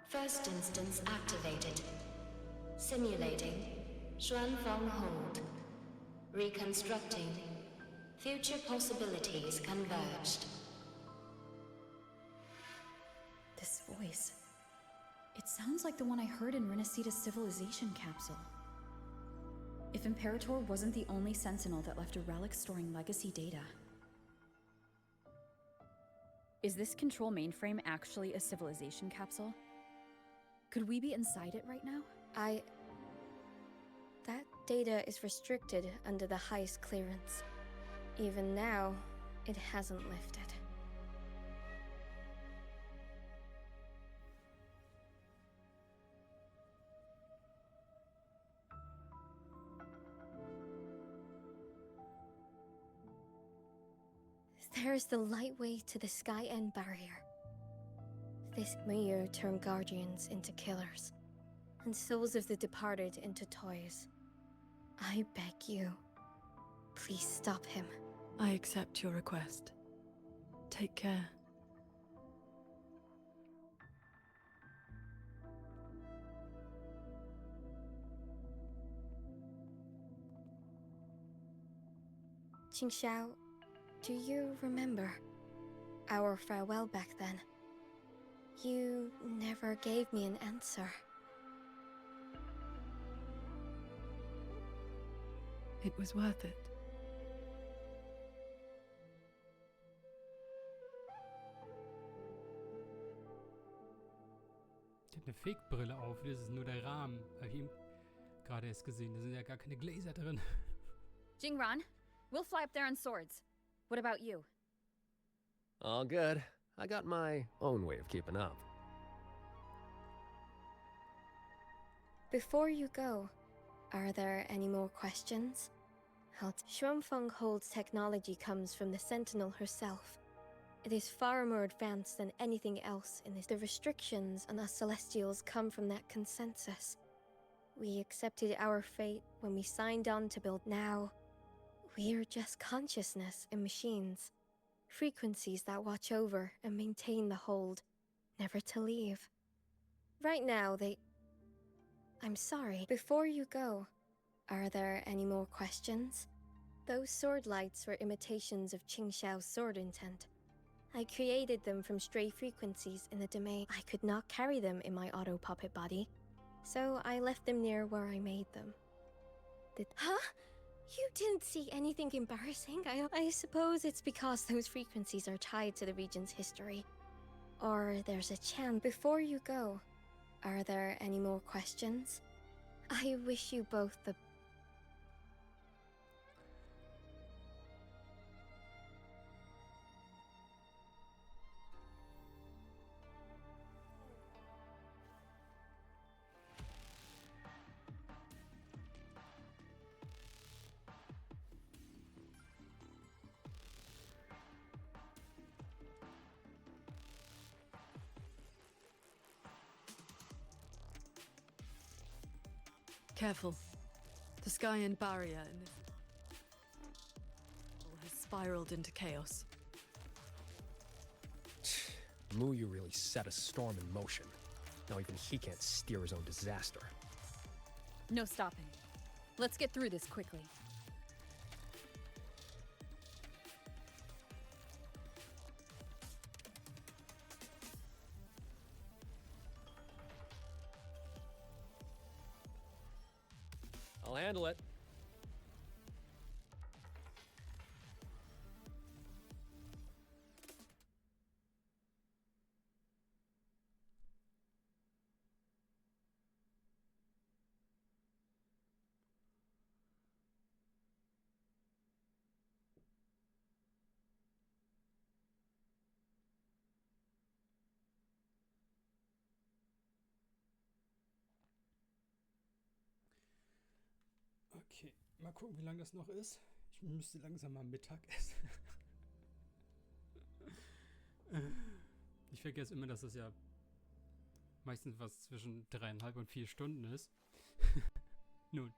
First instance activated. Simulating. Xuanfeng hold. Reconstructing. Future possibilities converged. This voice. It sounds like the one I heard in Renacita's civilization capsule. If Imperator wasn't the only sentinel that left a relic storing legacy data. Is this control mainframe actually a civilization capsule? Could we be inside it right now? That data is restricted under the highest clearance. Even now, it hasn't lifted. There's the lightway to the Sky End barrier. This Mengzhou turned guardians into killers, and souls of the departed into toys. I beg you, please stop him. I accept your request. Take care. Qingxiao, do you remember our farewell back then? You never gave me an answer. It was worth it. Die hat eine Fake-Brille auf, das ist nur der Rahmen. Habe ich eben gerade erst gesehen, da sind ja gar keine Gläser drin. Jingran, we'll fly up there on swords. What about you? All good. I got my own way of keeping up. Before you go, are there any more questions? Xuanfeng Hold's technology comes from the Sentinel herself. It is far more advanced than anything else in this. The restrictions on us Celestials come from that consensus. We accepted our fate when we signed on to build. Now, we're just consciousness in machines. Frequencies that watch over and maintain the hold, never to leave. Right now, I'm sorry. Before you go, are there any more questions? Those sword lights were imitations of Qingxiao's sword intent. I created them from stray frequencies in the domain. I could not carry them in my auto-puppet body, so I left them near where I made them. Huh? You didn't see anything embarrassing? I suppose it's because those frequencies are tied to the region's history. Or there's a chance. Before you go, are there any more questions? I wish you both the... Careful. The Sky End barrier in this has spiraled into chaos. Muyu really set a storm in motion. Now even he can't steer his own disaster. No stopping. Let's get through this quickly. I'll handle it. Okay, mal gucken, wie lange das noch ist. Ich müsste langsam mal Mittag essen. Ich vergesse immer, dass es ja meistens was zwischen 3,5 und 4 Stunden ist. Nun.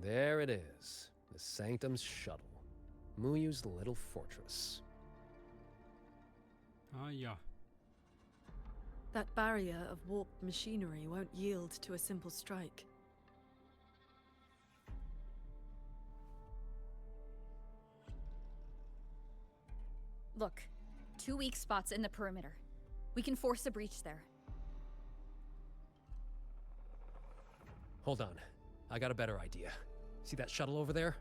There it is. The Sanctum's shuttle. Muyu's little fortress. Ah ja. That barrier of warped machinery won't yield to a simple strike. Look, 2 weak spots in the perimeter. We can force a breach there. Hold on. I got a better idea. See that shuttle over there?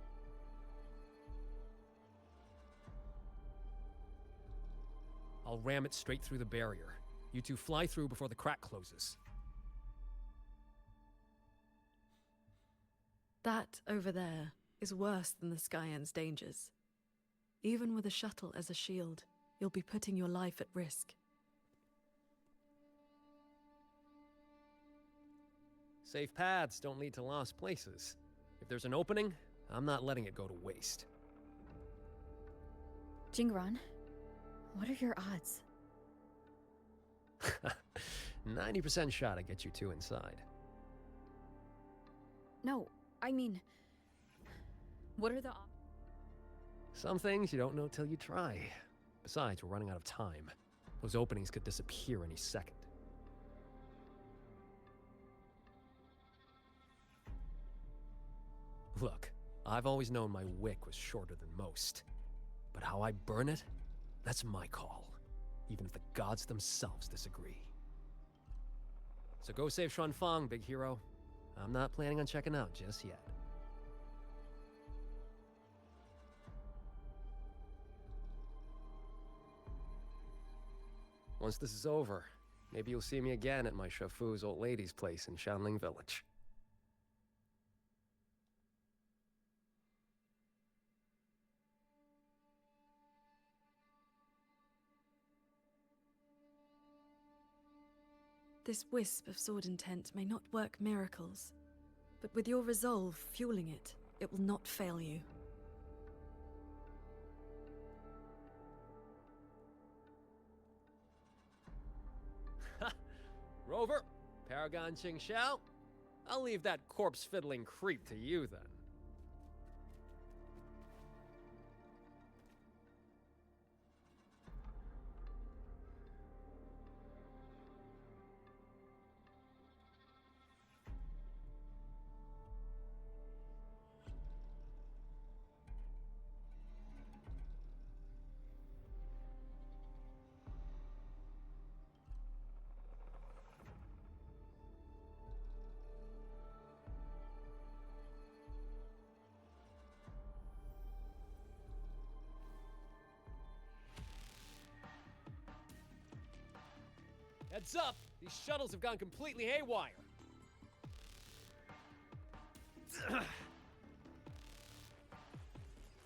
I'll ram it straight through the barrier. You two fly through before the crack closes. That over there is worse than the Skyend's dangers. Even with a shuttle as a shield, you'll be putting your life at risk. Safe paths don't lead to lost places. If there's an opening, I'm not letting it go to waste. Jingran, what are your odds? 90% shot to get you two inside. No, I mean, what are the odds? Some things you don't know till you try. Besides, we're running out of time. Those openings could disappear any second. Look, I've always known my wick was shorter than most. But how I burn it, that's my call. Even if the gods themselves disagree. So go save Xuanfang, big hero. I'm not planning on checking out just yet. Once this is over, maybe you'll see me again at my Shafu's old lady's place in Shanling Village. This wisp of sword intent may not work miracles, but with your resolve fueling it, it will not fail you. Rover, Paragon Qingxiao, I'll leave that corpse-fiddling creep to you then. Heads up! These shuttles have gone completely haywire!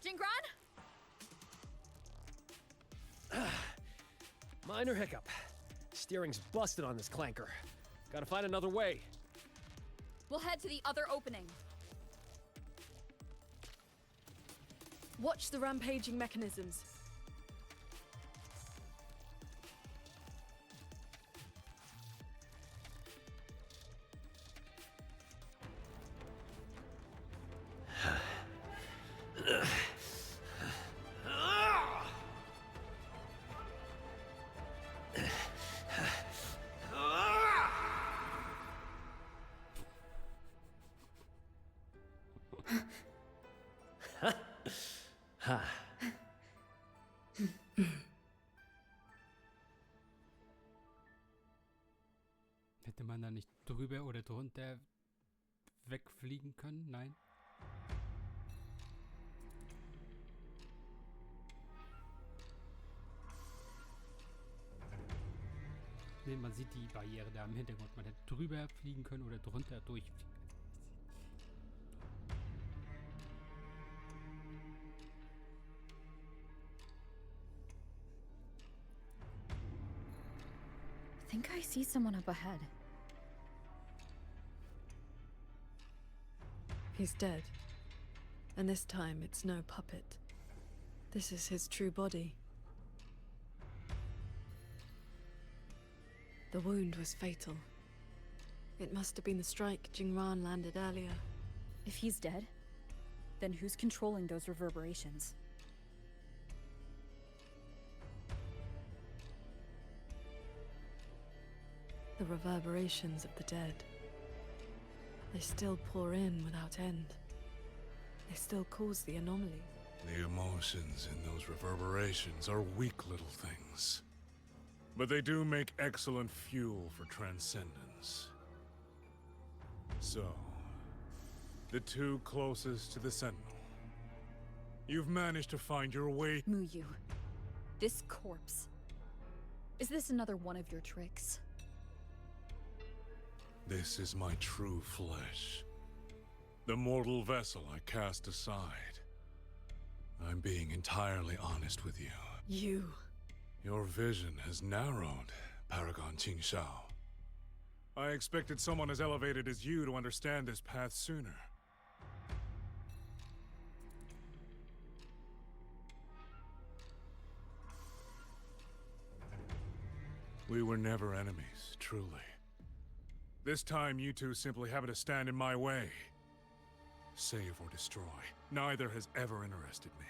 Jingran? Minor hiccup. Steering's busted on this clanker. Gotta find another way. We'll head to the other opening. Watch the rampaging mechanisms. Hätte man da nicht drüber oder drunter wegfliegen können? Nein. Nee, man sieht die Barriere da im Hintergrund. Man hätte drüber fliegen können oder drunter durchfliegen. I think I see someone up ahead. He's dead. And this time it's no puppet. This is his true body. The wound was fatal. It must have been the strike Jingran landed earlier. If he's dead, Then who's controlling those reverberations? The reverberations of the dead. They still pour in without end. They still cause the anomalies. The emotions in those reverberations are weak little things. But they do make excellent fuel for transcendence. So, the two closest to the Sentinel. You've managed to find your way. Muyu, this corpse. Is this another one of your tricks? This is my true flesh. The mortal vessel I cast aside. I'm being entirely honest with you. You. Your vision has narrowed, Paragon Qingshao. I expected someone as elevated as you to understand this path sooner. We were never enemies, truly. This time, you two simply happen to stand in my way. Save or destroy, neither has ever interested me.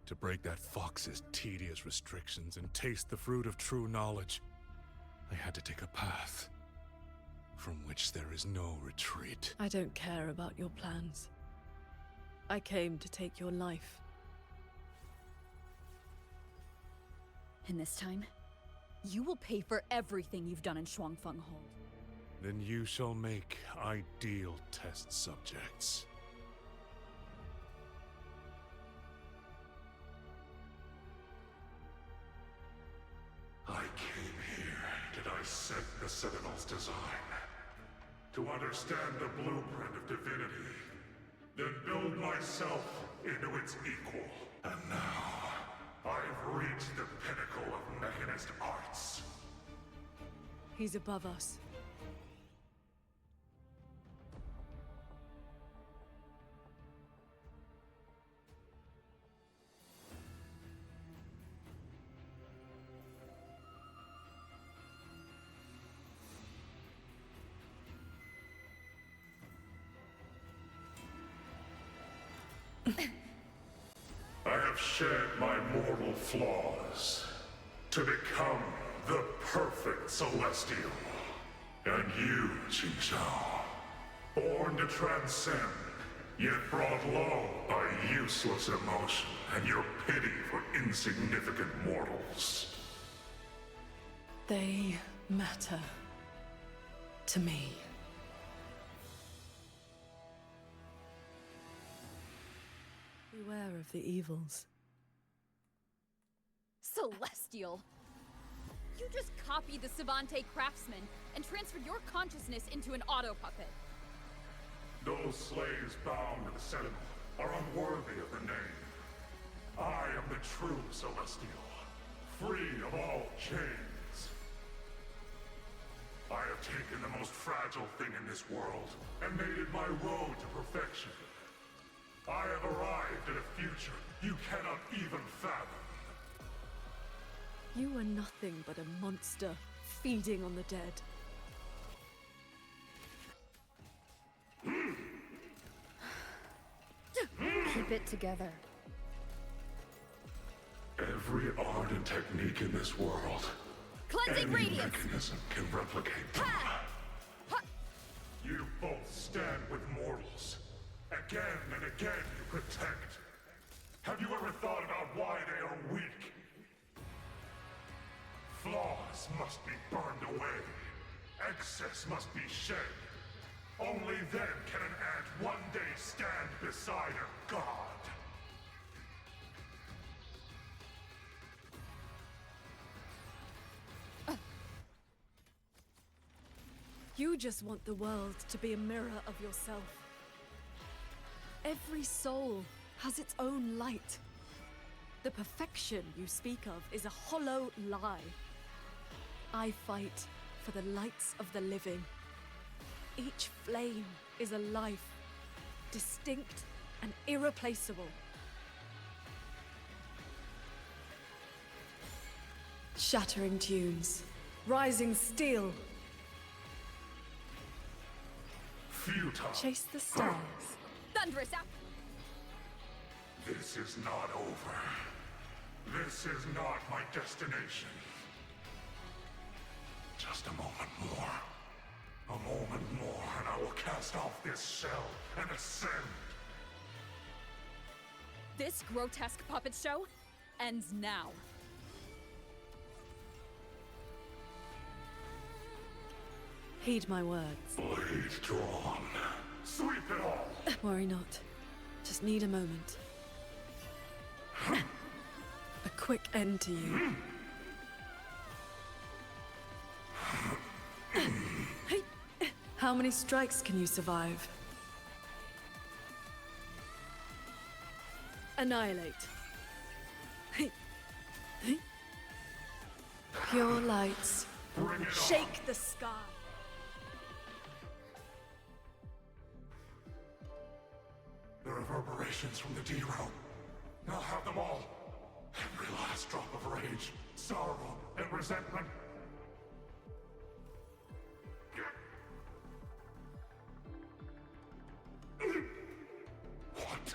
To break that fox's tedious restrictions and taste the fruit of true knowledge, I had to take a path from which there is no retreat. I don't care about your plans. I came to take your life. And this time, you will pay for everything you've done in Shuangfeng Hold. Then you shall make ideal test subjects. I came here to dissect the Sentinel's design, to understand the blueprint of divinity, then build myself into its equal. And now, I've reached the pinnacle of mechanist arts. He's above us. I have shed my mortal flaws to become the perfect Celestial. And you, Qingshao, born to transcend, yet brought low by useless emotion and your pity for insignificant mortals. They matter to me. Beware of the evils. Celestial! You just copied the Savante craftsman and transferred your consciousness into an auto-puppet. Those slaves bound to the Sentinel are unworthy of the name. I am the true Celestial, free of all chains. I have taken the most fragile thing in this world and made it my road to perfection. I have arrived at a future you cannot even fathom. You are nothing but a monster feeding on the dead. Keep it together. Every art and technique in this world, Cleansing any radiance! mechanism can replicate them. You both stand with mortals. Again and again you protect. Have you ever thought about why they are weak? Flaws must be burned away. Excess must be shed. Only then can an ant one day stand beside a god. You just want the world to be a mirror of yourself. Every soul has its own light. The perfection you speak of is a hollow lie. I fight for the lights of the living. Each flame is a life, distinct and irreplaceable. Shattering tunes, rising steel. Futile. Chase the stars thunderous This is not over. This is not my destination. Just a moment more. A moment more, and I will cast off this shell and ascend. This grotesque puppet show ends now. Heed my words. Blade drawn. Sweep it all. Worry not. Just need a moment. A quick end to you. How many strikes can you survive? Annihilate. Pure lights. Shake the sky. The reverberations from the D-Row. I'll have them all. Every last drop of rage, sorrow, and resentment. What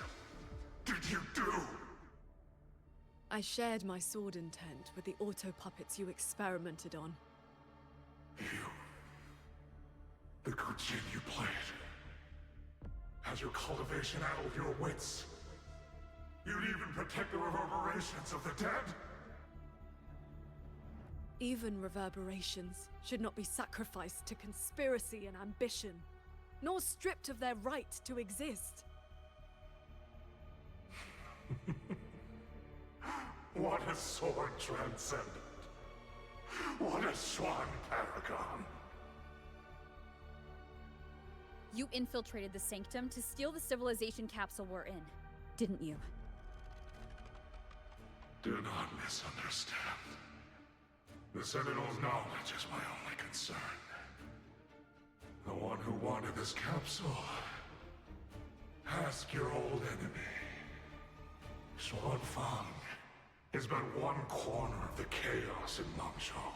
did you do? I shared my sword intent with the auto-puppets you experimented on. The good jinn you played. Has your cultivation addled your wits? You'd even protect the reverberations of the dead? Even reverberations should not be sacrificed to conspiracy and ambition, nor stripped of their right to exist. What a sword transcendent. What a swan paragon. You infiltrated the Sanctum to steal the civilization capsule we're in, didn't you? Do not misunderstand. The Sentinel's knowledge is my only concern. The one who wanted this capsule. Ask your old enemy. Xuanfang is but one corner of the chaos in Mengzhou.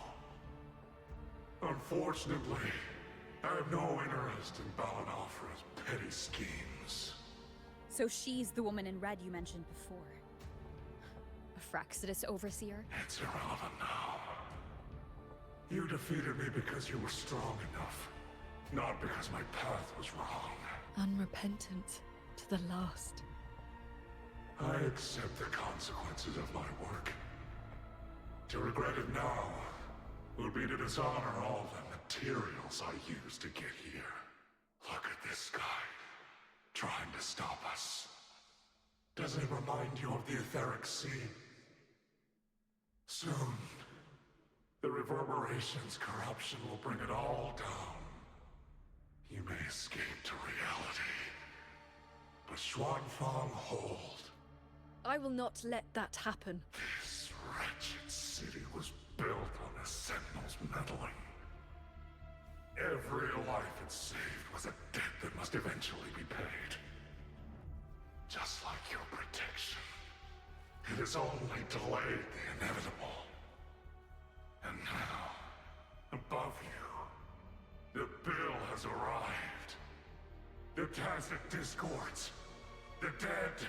Unfortunately, I have no interest in Balanofra's petty schemes. So she's the woman in red you mentioned before. A Fraxidus overseer? It's irrelevant now. You defeated me because you were strong enough, not because my path was wrong. Unrepentant to the last. I accept the consequences of my work. To regret it now would be to dishonor all the materials I used to get here. Look at this guy, trying to stop us. Doesn't it remind you of the etheric sea? Soon, the reverberation's corruption will bring it all down. You may escape to reality, but Xuanfang hold. I will not let that happen. This wretched city was built on the Sentinel's meddling. Every life it saved was a debt that must eventually be paid. Just like your protection. It has only delayed the inevitable. And now, above you, the bill has arrived. The tacit discords, the dead,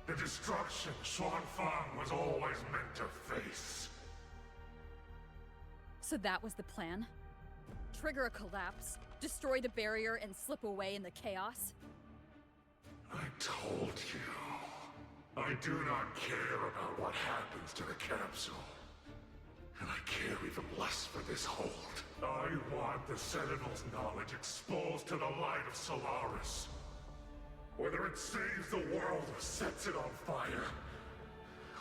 the destruction Xuanfang was always meant to face. So that was the plan? Trigger a collapse, destroy the barrier, and slip away in the chaos? I told you. I do not care about what happens to the capsule. And I care even less for this hold. I want the Sentinel's knowledge exposed to the light of Solaris. Whether it saves the world or sets it on fire.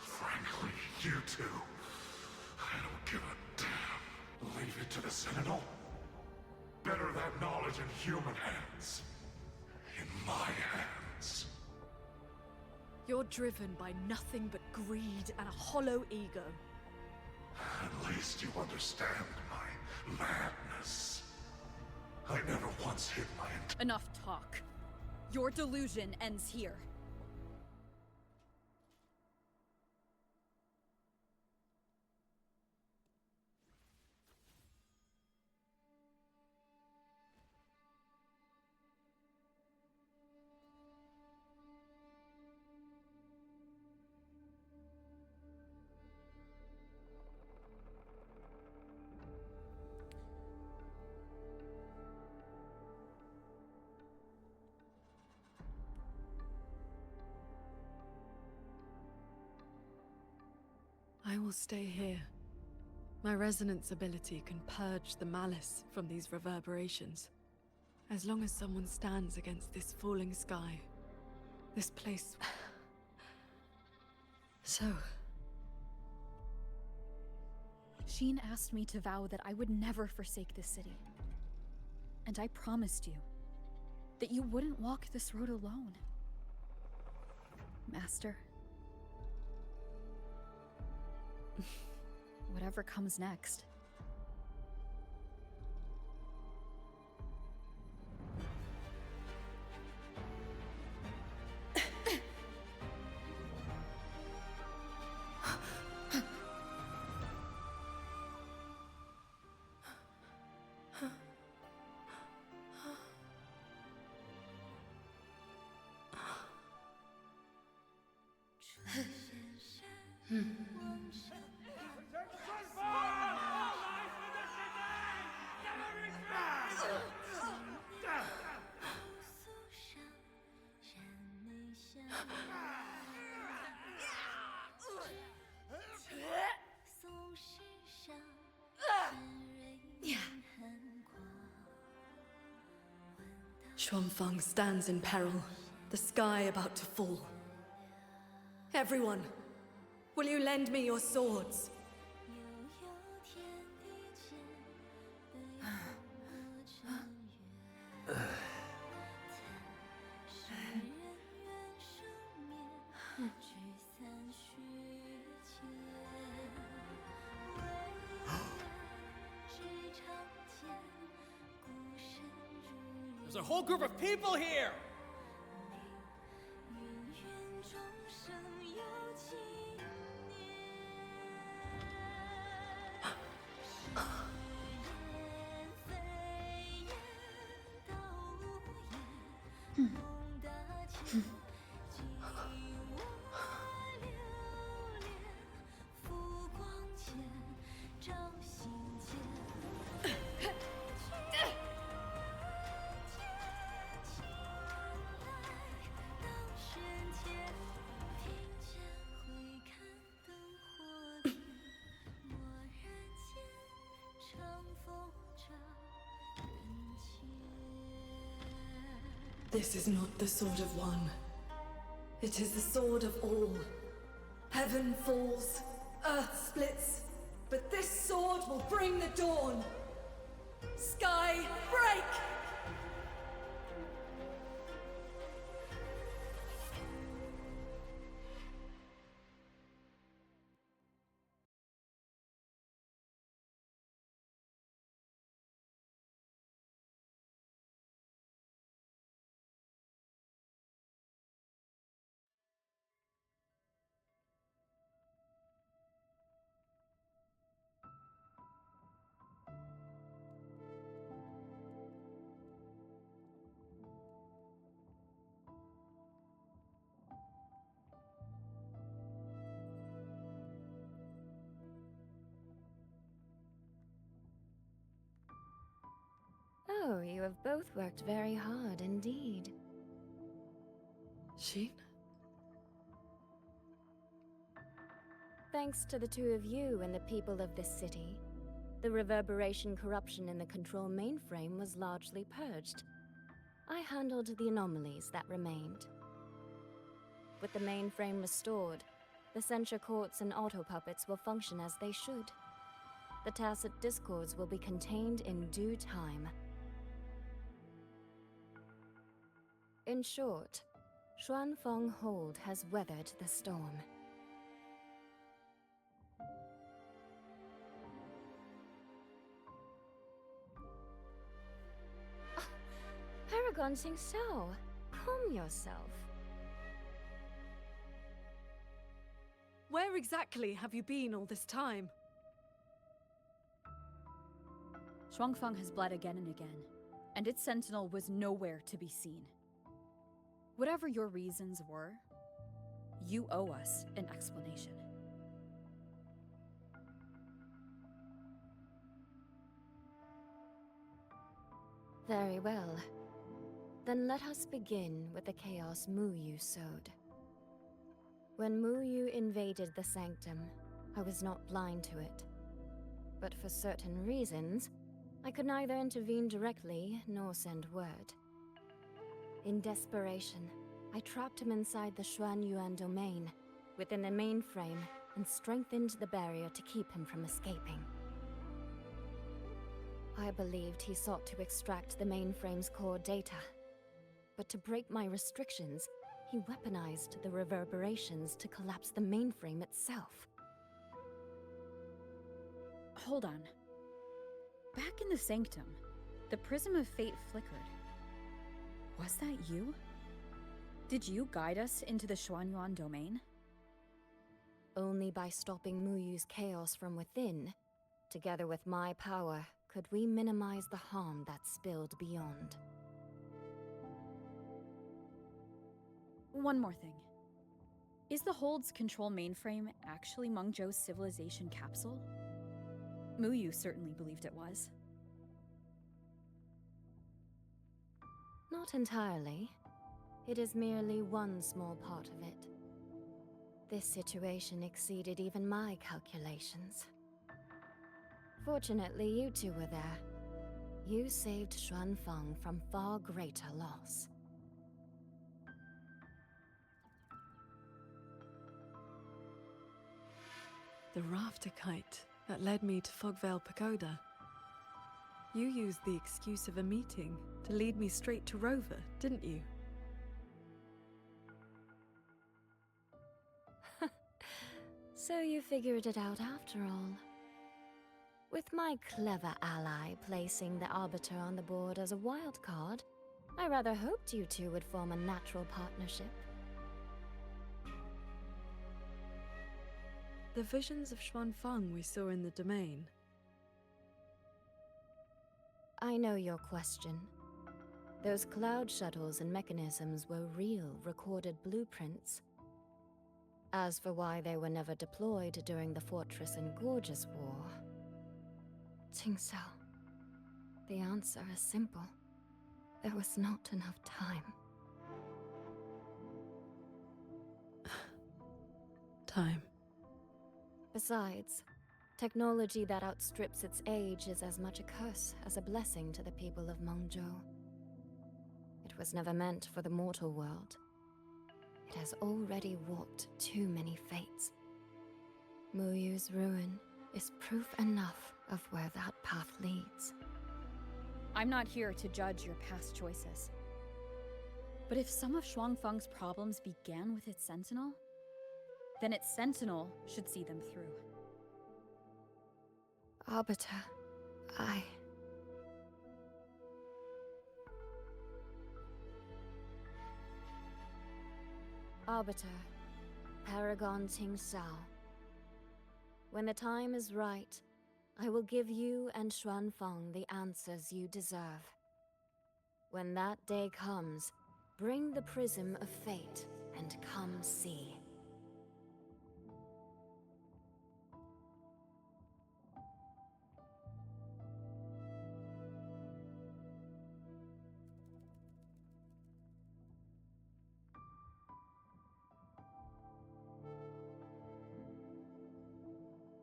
Frankly, you two. I don't give a damn. Leave it to the Sentinel. Better that knowledge in human hands. In my hands. You're driven by nothing but greed and a hollow ego. At least you understand my madness. I never once hid my intent. Enough talk. Your delusion ends here. will stay here. My resonance ability can purge the malice from these reverberations. As long as someone stands against this falling sky, this place... So... Sheen asked me to vow that I would never forsake this city. And I promised you that you wouldn't walk this road alone. Master. Whatever comes next. Xuanfang stands in peril, the sky about to fall. Everyone, will you lend me your swords? There's a whole group of people here! This is not the sword of one. It is the sword of all. Heaven falls, earth splits, but this sword will bring the dawn. Sky, break! Oh, you have both worked very hard indeed. Sheen? Thanks to the two of you and the people of this city, the reverberation corruption in the control mainframe was largely purged. I handled the anomalies that remained. With the mainframe restored, the censure courts and auto-puppets will function as they should. The tacit discords will be contained in due time. In short, Xuanfang Hold has weathered the storm. Paragon Xingxiao, calm yourself. Where exactly have you been all this time? Xuanfang has bled again and again, and its sentinel was nowhere to be seen. Whatever your reasons were, you owe us an explanation. Very well. Then let us begin with the chaos Mu Yu sowed. When Mu Yu invaded the sanctum, I was not blind to it. But for certain reasons, I could neither intervene directly nor send word. In desperation, I trapped him inside the Xuanyuan domain, within the mainframe, and strengthened the barrier to keep him from escaping. I believed he sought to extract the mainframe's core data. But to break my restrictions, he weaponized the reverberations to collapse the mainframe itself. Hold on. Back in the sanctum, the prism of fate flickered. Was that you? Did you guide us into the Xuanyuan domain? Only by stopping Muyu's chaos from within, together with my power, could we minimize the harm that spilled beyond. One more thing. Is the Hold's control mainframe actually Mengzhou's civilization capsule? Muyu certainly believed it was. Not entirely. It is merely one small part of it. This situation exceeded even my calculations. Fortunately, you two were there. You saved Xuanfeng from far greater loss. The rafter kite that led me to Fogvale Pagoda. You used the excuse of a meeting to lead me straight to Rover, didn't you? So you figured it out after all. With my clever ally placing the Arbiter on the board as a wild card, I rather hoped you two would form a natural partnership. The visions of Xuanfeng we saw in the domain. I know your question. Those cloud shuttles and mechanisms were real, recorded blueprints. As for why they were never deployed during the Fortress and Gorges War... Qingxiao, the answer is simple. There was not enough time. Time. Besides, technology that outstrips its age is as much a curse as a blessing to the people of Mengzhou. It was never meant for the mortal world. It has already warped too many fates. Muyu's ruin is proof enough of where that path leads. I'm not here to judge your past choices. But if some of Xuanfeng's problems began with its sentinel, then its sentinel should see them through. Arbiter, Arbiter, Paragon Qingxiao. When the time is right, I will give you and Xuanfeng the answers you deserve. When that day comes, bring the prism of fate and come see.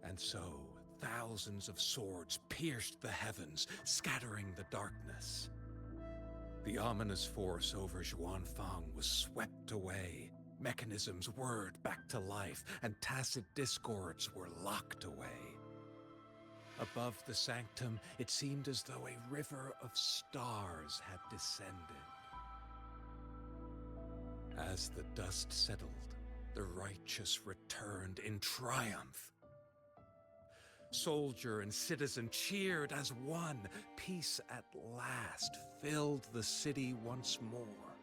And so, thousands of swords pierced the heavens, scattering the darkness. The ominous force over Xuanfeng was swept away. Mechanisms whirred back to life, and tacit discords were locked away. Above the sanctum, it seemed as though a river of stars had descended. As the dust settled, the righteous returned in triumph. Soldier and citizen cheered as one. Peace at last filled the city once more.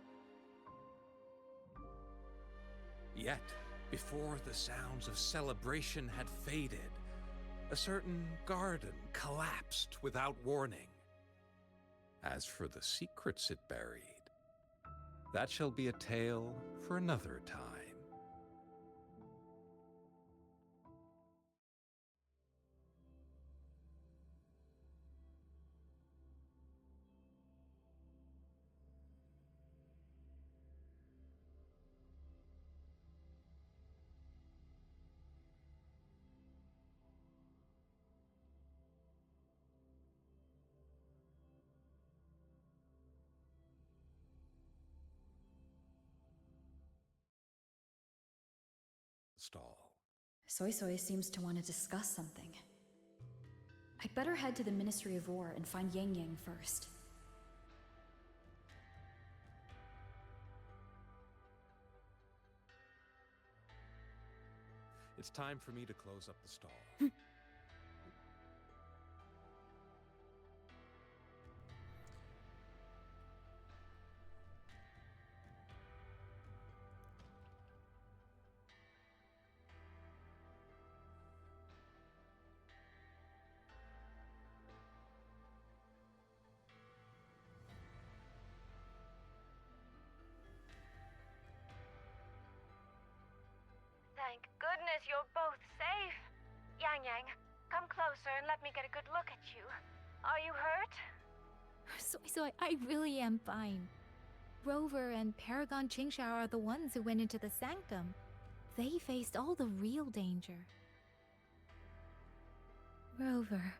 Yet, before the sounds of celebration had faded, a certain garden collapsed without warning. As for the secrets it buried, that shall be a tale for another time. stall. Soy Soy seems to want to discuss something. I'd better head to the Ministry of War and find Yang Yang first. It's time for me to close up the stall. Thank goodness you're both safe. Yang Yang, come closer and let me get a good look at you. Are you hurt? Soy Soy, I really am fine. Rover and Paragon Qingshao are the ones who went into the sanctum. They faced all the real danger. Rover,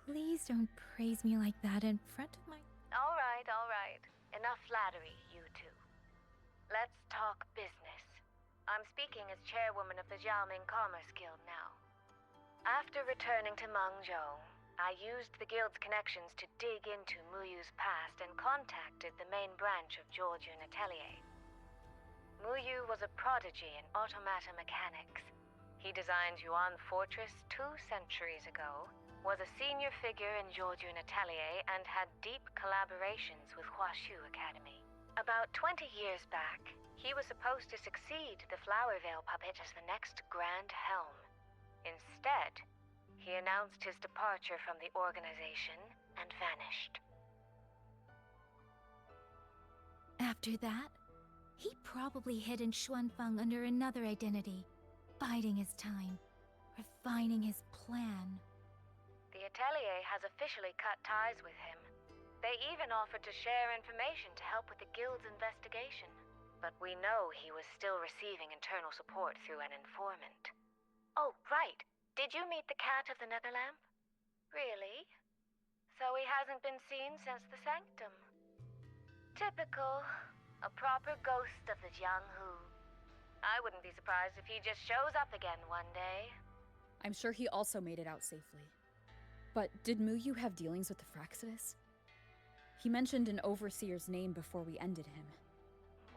please don't praise me like that in front of my... All right. Enough flattery, you two. Let's talk business. I'm speaking as chairwoman of the Xiaoming Commerce Guild now. After returning to Mengzhou, I used the guild's connections to dig into Muyu's past and contacted the main branch of Georgian Atelier. Muyu was a prodigy in automata mechanics. He designed Yuan Fortress 2 centuries ago, was a senior figure in Georgian Atelier, and had deep collaborations with Huashu Academy. About 20 years back, he was supposed to succeed the Flower Veil puppet as the next Grand Helm. Instead, he announced his departure from the organization and vanished. After that, he probably hid in Xuanfang under another identity, biding his time, refining his plan. The Atelier has officially cut ties with him. They even offered to share information to help with the guild's investigation. But we know he was still receiving internal support through an informant. Oh, right. Did you meet the cat of the Netherlamp? Really? So he hasn't been seen since the sanctum. Typical. A proper ghost of the Jianghu. I wouldn't be surprised if he just shows up again one day. I'm sure he also made it out safely. But did Muyu have dealings with the Fraxidus? He mentioned an overseer's name before we ended him.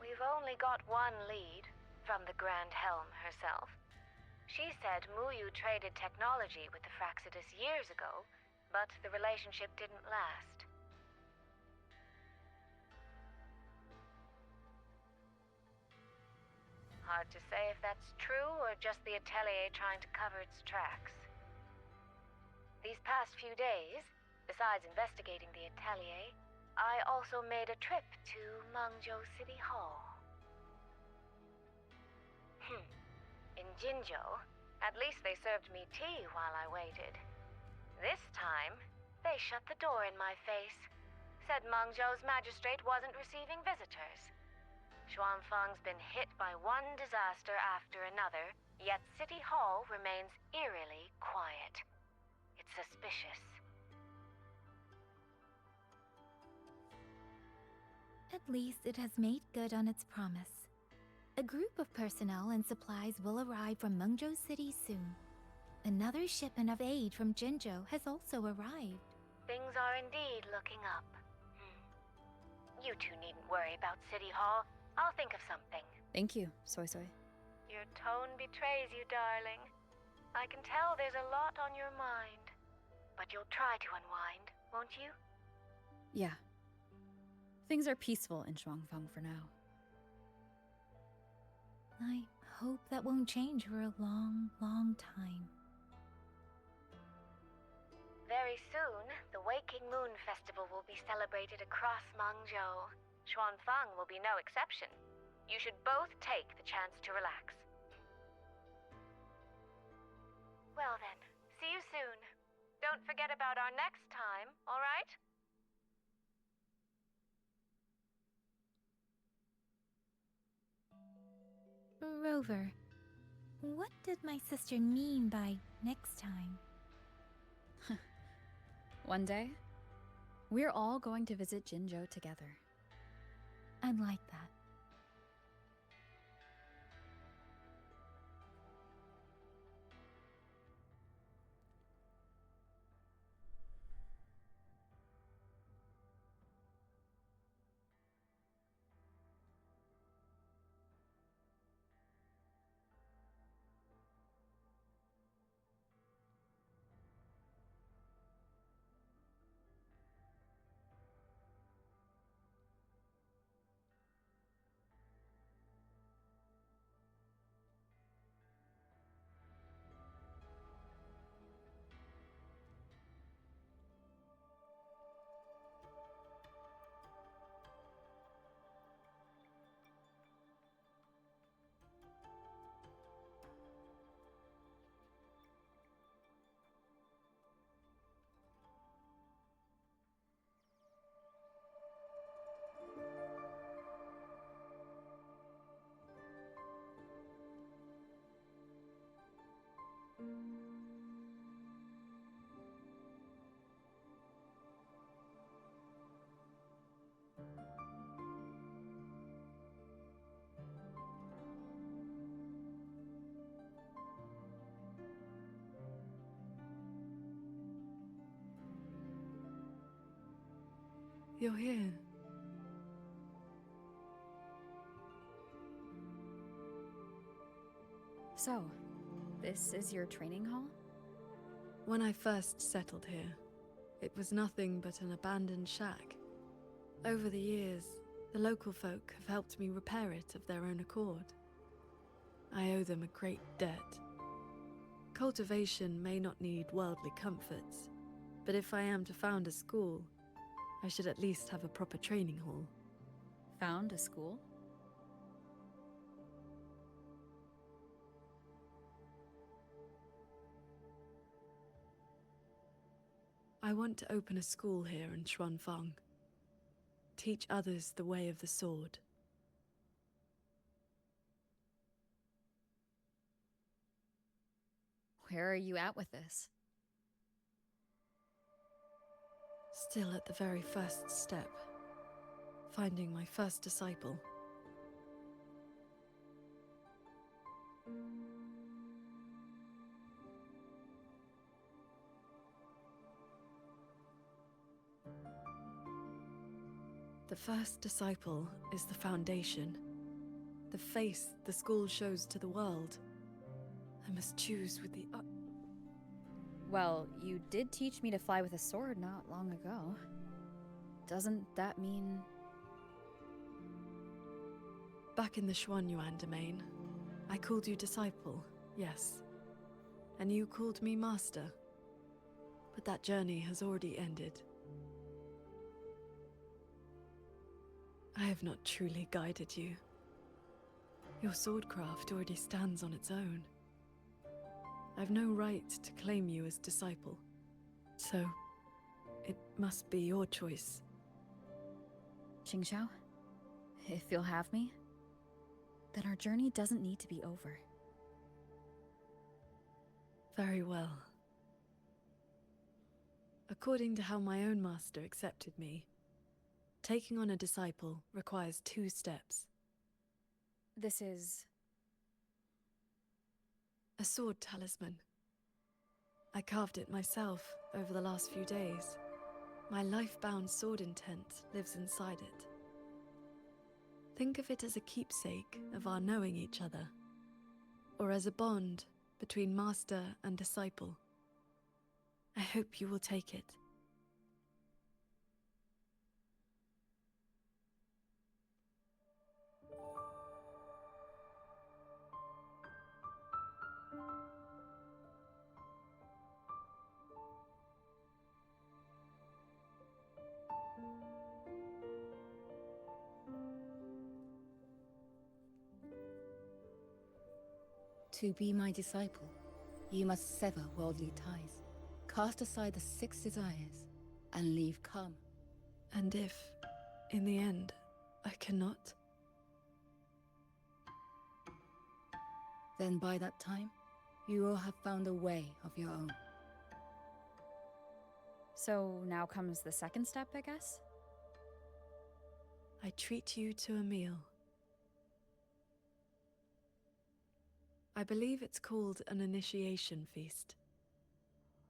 We've only got one lead, from the Grand Helm herself. She said Muyu traded technology with the Fraxidus years ago, but the relationship didn't last. Hard to say if that's true or just the Atelier trying to cover its tracks. These past few days, besides investigating the Atelier, I also made a trip to Mengzhou City Hall. In Jinzhou, at least they served me tea while I waited. This time, they shut the door in my face. Said Mengzhou's magistrate wasn't receiving visitors. Xuanfang's been hit by one disaster after another, yet City Hall remains eerily quiet. It's suspicious. At least it has made good on its promise. A group of personnel and supplies will arrive from Mengzhou City soon. Another shipment of aid from Jinzhou has also arrived. Things are indeed looking up. You two needn't worry about City Hall. I'll think of something. Thank you, Soy Soy. Your tone betrays you, darling. I can tell there's a lot on your mind. But you'll try to unwind, won't you? Yeah. Things are peaceful in Xuanfang for now. I hope that won't change for a long, long time. Very soon, the Waking Moon Festival will be celebrated across Mengzhou. Xuanfang will be no exception. You should both take the chance to relax. Well then, see you soon. Don't forget about our next time, all right? Rover, what did my sister mean by next time? One day, we're all going to visit Jinzhou together. I'd like that. You're here. So, this is your training hall? When I first settled here, it was nothing but an abandoned shack. Over the years, the local folk have helped me repair it of their own accord. I owe them a great debt. Cultivation may not need worldly comforts, but if I am to found a school, I should at least have a proper training hall. Found a school? I want to open a school here in Xuanfang. Teach others the way of the sword. Where are you at with this? Still at the very first step. Finding my first disciple. The first disciple is the foundation. The face the school shows to the world. I must choose with the Well, you did teach me to fly with a sword not long ago. Doesn't that mean... Back in the Xuanyuan domain, I called you disciple, yes. And you called me master. But that journey has already ended. I have not truly guided you. Your swordcraft already stands on its own. I've no right to claim you as disciple. So, it must be your choice. Qingxiao, if you'll have me, then our journey doesn't need to be over. Very well. According to how my own master accepted me, taking on a disciple requires 2 steps. This is... a sword talisman. I carved it myself over the last few days. My life-bound sword intent lives inside it. Think of it as a keepsake of our knowing each other, or as a bond between master and disciple. I hope you will take it. To be my disciple, you must sever worldly ties, cast aside the 6 desires, and leave calm. And if, in the end, I cannot? Then by that time, you will have found a way of your own. So now comes the second step, I guess? I treat you to a meal. I believe it's called an initiation feast.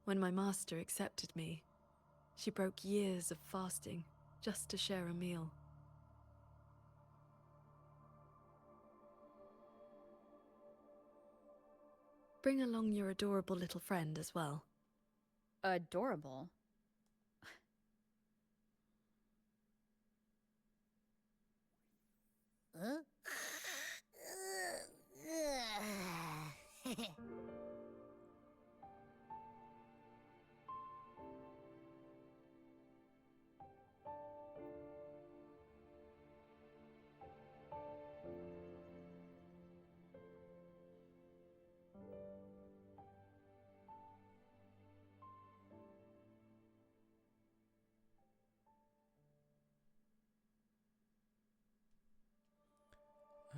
When my master accepted me, she broke years of fasting just to share a meal. Bring along your adorable little friend as well. Adorable? Huh?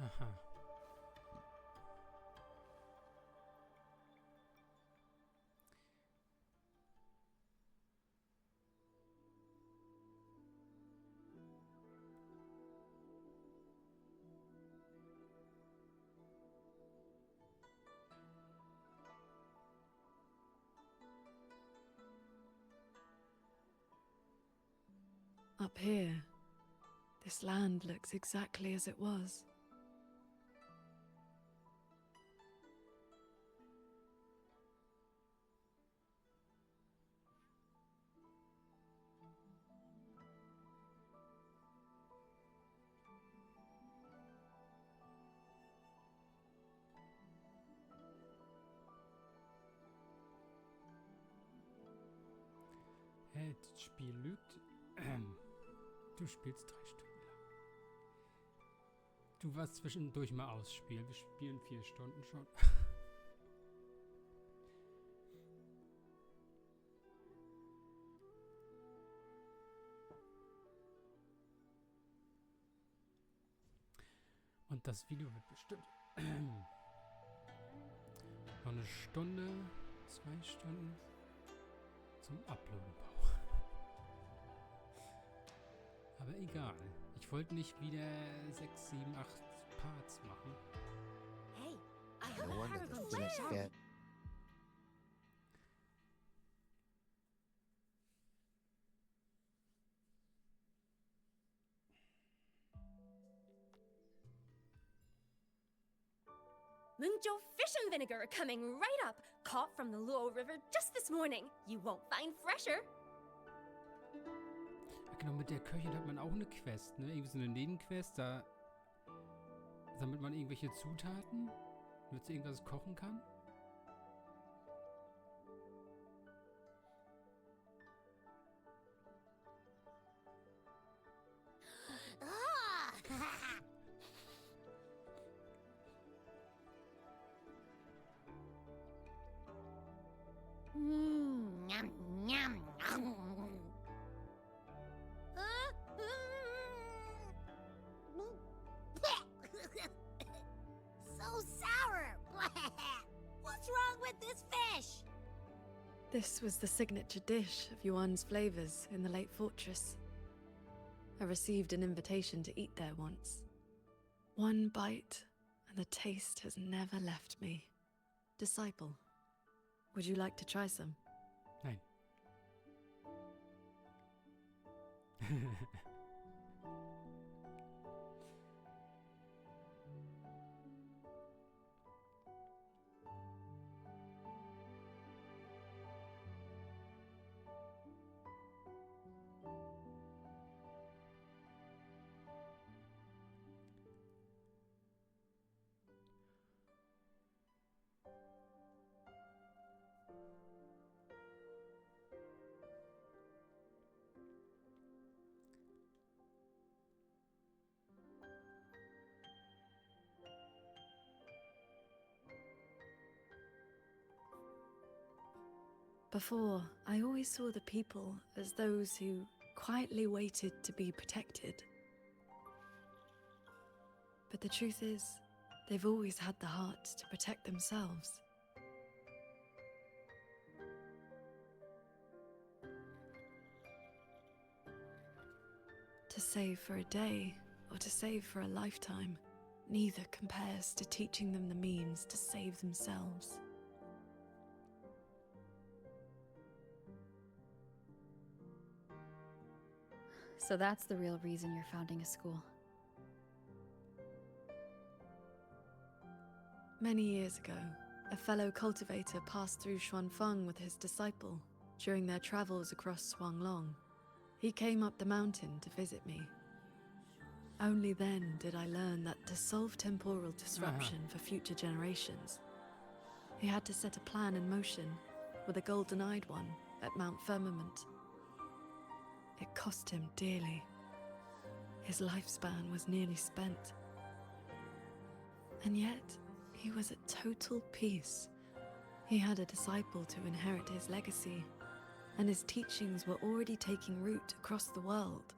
Aha. Up here, this land looks exactly as it was. Das Spiel lügt. Du spielst 3 Stunden lang. Du warst zwischendurch mal ausspielen. Wir spielen 4 Stunden schon. Und das Video wird bestimmt noch 1 Stunde, 2 Stunden zum Uploaden brauchen. Aber egal. Ich wollte nicht wieder 6, 7, 8 Parts machen. Hey, I have a horrible dream. Mengzhou fish and vinegar coming right up. Caught from the Luo River just this morning. You won't find fresher. Genau, mit der Köchin hat man auch eine Quest, ne? Irgendwie so eine Nebenquest, da sammelt man irgendwelche Zutaten, damit sie irgendwas kochen kann. Yum, yum. So sour. What's wrong with this fish? This was the signature dish of Yuan's flavors in the late fortress. I received an invitation to eat there once. One bite, and the taste has never left me. Disciple, would you like to try some? Nein. Before, I always saw the people as those who quietly waited to be protected. But the truth is, they've always had the heart to protect themselves. To save for a day, or to save for a lifetime, neither compares to teaching them the means to save themselves. So that's the real reason you're founding a school. Many years ago, a fellow cultivator passed through Xuanfeng with his disciple during their travels across Shuanglong. He came up the mountain to visit me. Only then did I learn that to solve temporal disruption for future generations, he had to set a plan in motion with a golden-eyed one at Mount Firmament. It cost him dearly. His lifespan was nearly spent. And yet, he was at total peace. He had a disciple to inherit his legacy, and his teachings were already taking root across the world.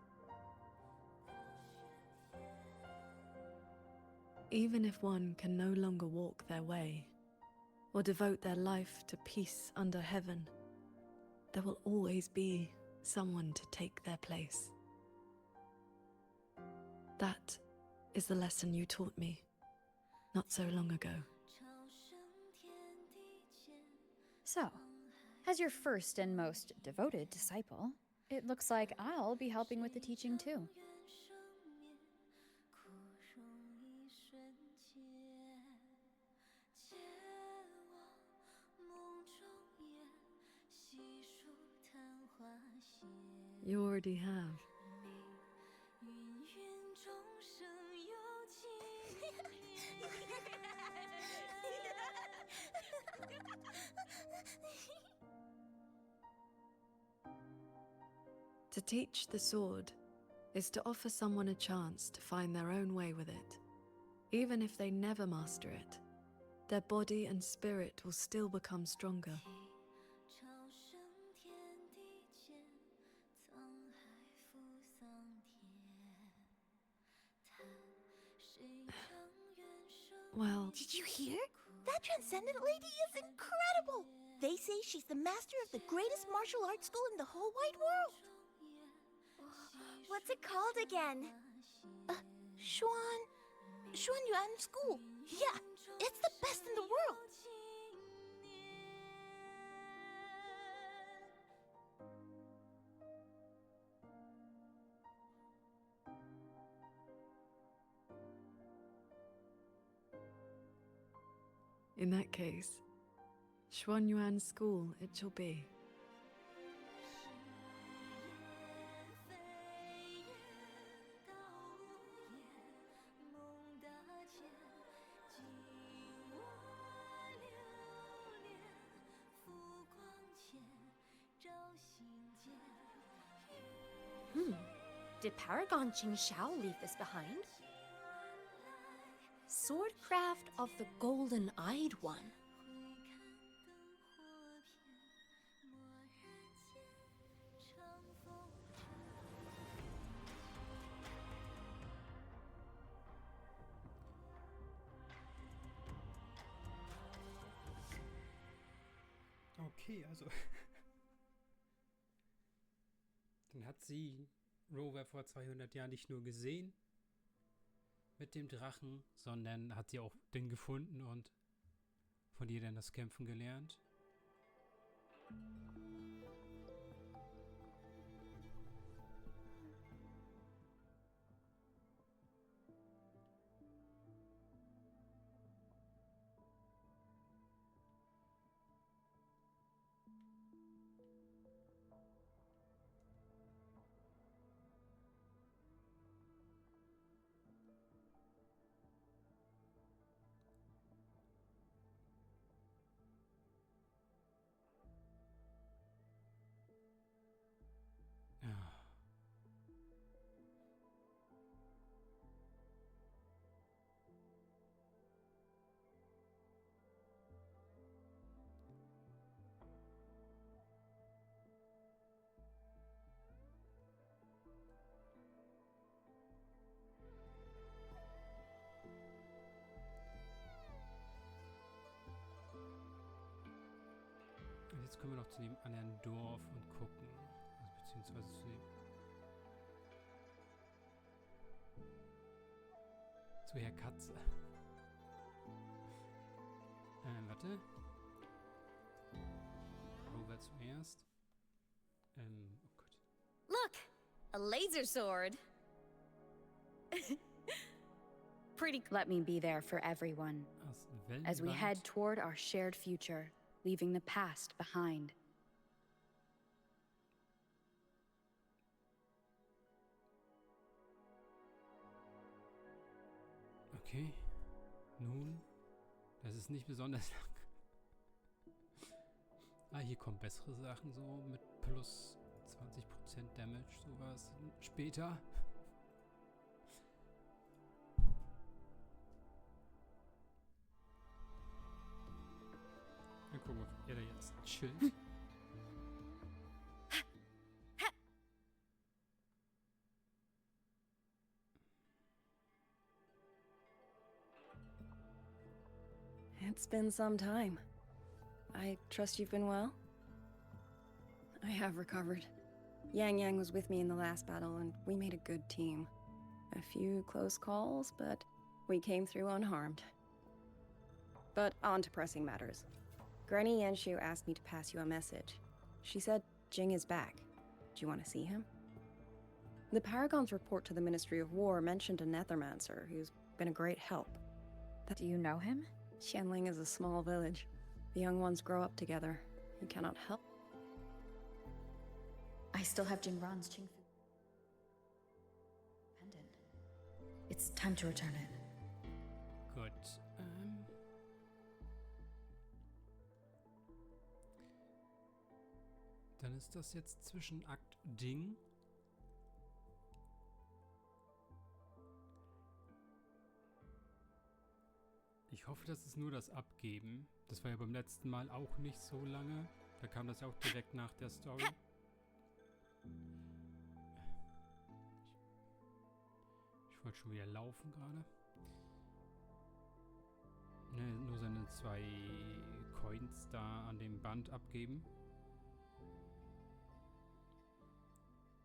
Even if one can no longer walk their way, or devote their life to peace under heaven, there will always be someone to take their place. That is the lesson you taught me, not so long ago. So, as your first and most devoted disciple, It looks like I'll be helping with the teaching too. You already have. To teach the sword is to offer someone a chance to find their own way with it. Even if they never master it, their body and spirit will still become stronger. Well... Did you hear? That transcendent lady is incredible! They say she's the master of the greatest martial arts school in the whole wide world! What's it called again? Xuan Yuan School. Yeah, it's the best in the world! In that case, Xuan Yuan School it shall be. Did Paragon Qingxiao leave this behind? Swordcraft of the Golden-Eyed One. Okay, also. Dann hat sie Rover vor 200 Jahren nicht nur gesehen mit dem Drachen, sondern hat sie auch den gefunden und von ihr dann das Kämpfen gelernt. Und jetzt kommen wir noch zu dem anderen Dorf und gucken. Also beziehungsweise zu Herr Katze. Warte. Rover zuerst. Oh Gott. Look! A laser sword! Pretty. Let me be there for everyone as we head toward our shared future, leaving the past behind. Okay. Nun, das ist nicht besonders lang. Hier kommen bessere Sachen so mit plus 20% Damage, sowas später. Wir gucken, ob er da jetzt chillt. It's been some time. I trust you've been well? I have recovered. Yang was with me in the last battle, and we made a good team. A few close calls, but we came through unharmed. But on to pressing matters. Granny Yanshu asked me to pass you a message. She said Jing is back. Do you want to see him? The Paragon's report to the Ministry of War mentioned a Nethermancer who's been a great help. Do you know him? Qianling is a small village. The young ones grow up together. You cannot help. I still have Jingran's Qingfu pendant. It's time to return it. Gut. Dann ist das jetzt Zwischenakt Ding. Ich hoffe, das ist nur das Abgeben. Das war ja beim letzten Mal auch nicht so lange. Da kam das ja auch direkt nach der Story. Ich wollte schon wieder laufen gerade. Ne, nur seine 2 Coins da an dem Band abgeben.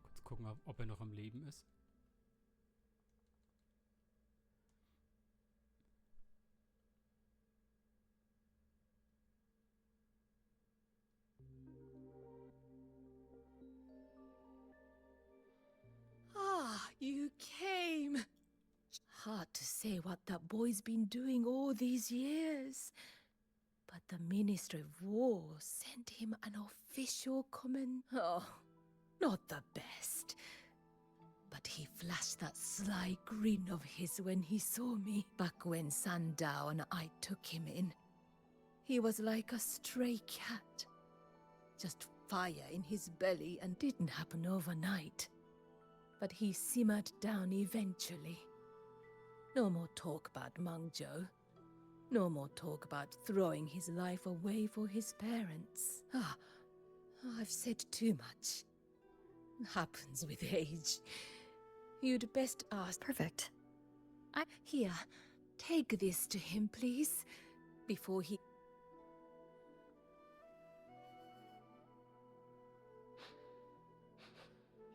Kurz gucken, ob er noch am Leben ist. Ah, you came. Hard to say what that boy's been doing all these years. But the Ministry of War sent him an official command. Oh, not the best. But he flashed that sly grin of his when he saw me. Back when Sandow and I took him in. He was like a stray cat. Just fire in his belly and didn't happen overnight. But he simmered down eventually. No more talk about Mengzhou. No more talk about throwing his life away for his parents. I've said too much. Happens with age. You'd best ask. Perfect. Here, take this to him, please, before he...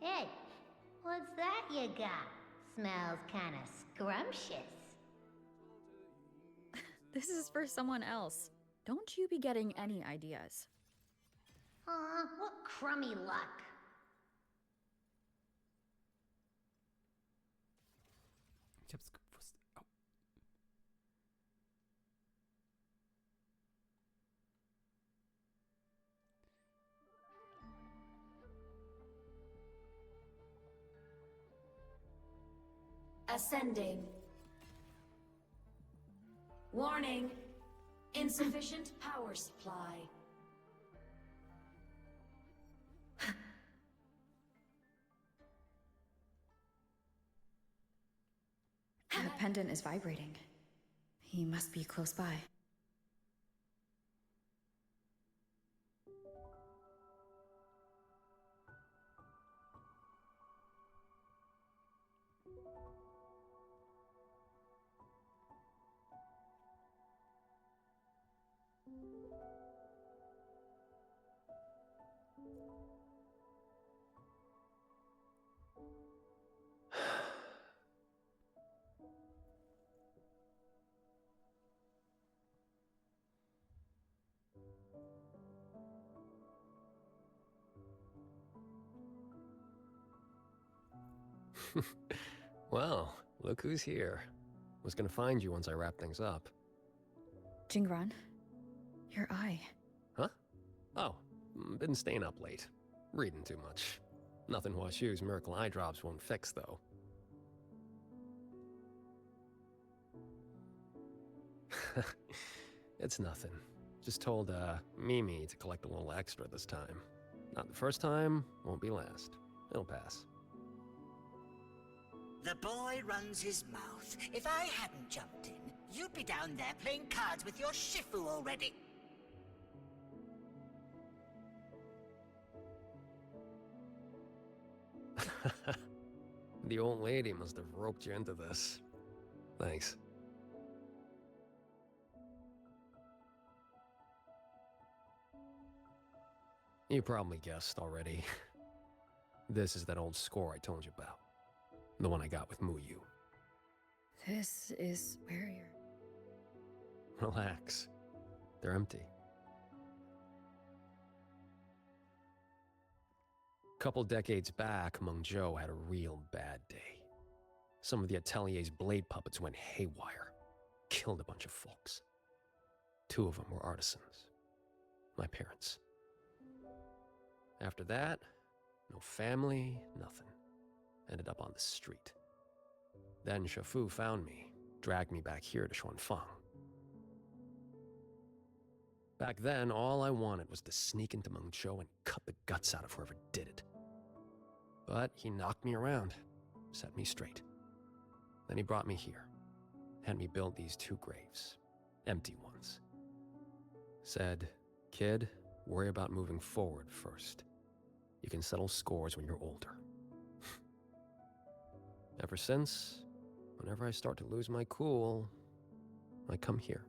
Hey, what's that you got? Smells kinda scrumptious. This is for someone else. Don't you be getting any ideas. Aw, what crummy luck. Ich hab's gewusst. Oh. Ascending. Warning. Insufficient power supply. The pendant is vibrating. He must be close by. Well, look who's here. Was gonna find you once I wrap things up. Jingran, your eye. Huh? Oh, been staying up late. Reading too much. Nothing Huashu's miracle eye drops won't fix, though. It's nothing. Just told, Mimi to collect a little extra this time. Not the first time, won't be last. It'll pass. The boy runs his mouth. If I hadn't jumped in, you'd be down there playing cards with your Shifu already. The old lady must have roped you into this. Thanks. You probably guessed already. This is that old score I told you about. The one I got with Muyu. This is where you're... Relax. They're empty. couple decades back, Mengzhou had a real bad day. Some of the Atelier's blade puppets went haywire, killed a bunch of folks. 2 of them were artisans, my parents. After that, no family, nothing. Ended up on the street. Then Shafu found me, dragged me back here to Xuanfang. Back then, all I wanted was to sneak into Mengzhou and cut the guts out of whoever did it. But he knocked me around, set me straight. Then he brought me here, had me build these 2 graves, empty ones. Said, "Kid, worry about moving forward first. You can settle scores when you're older." Ever since, whenever I start to lose my cool, I come here.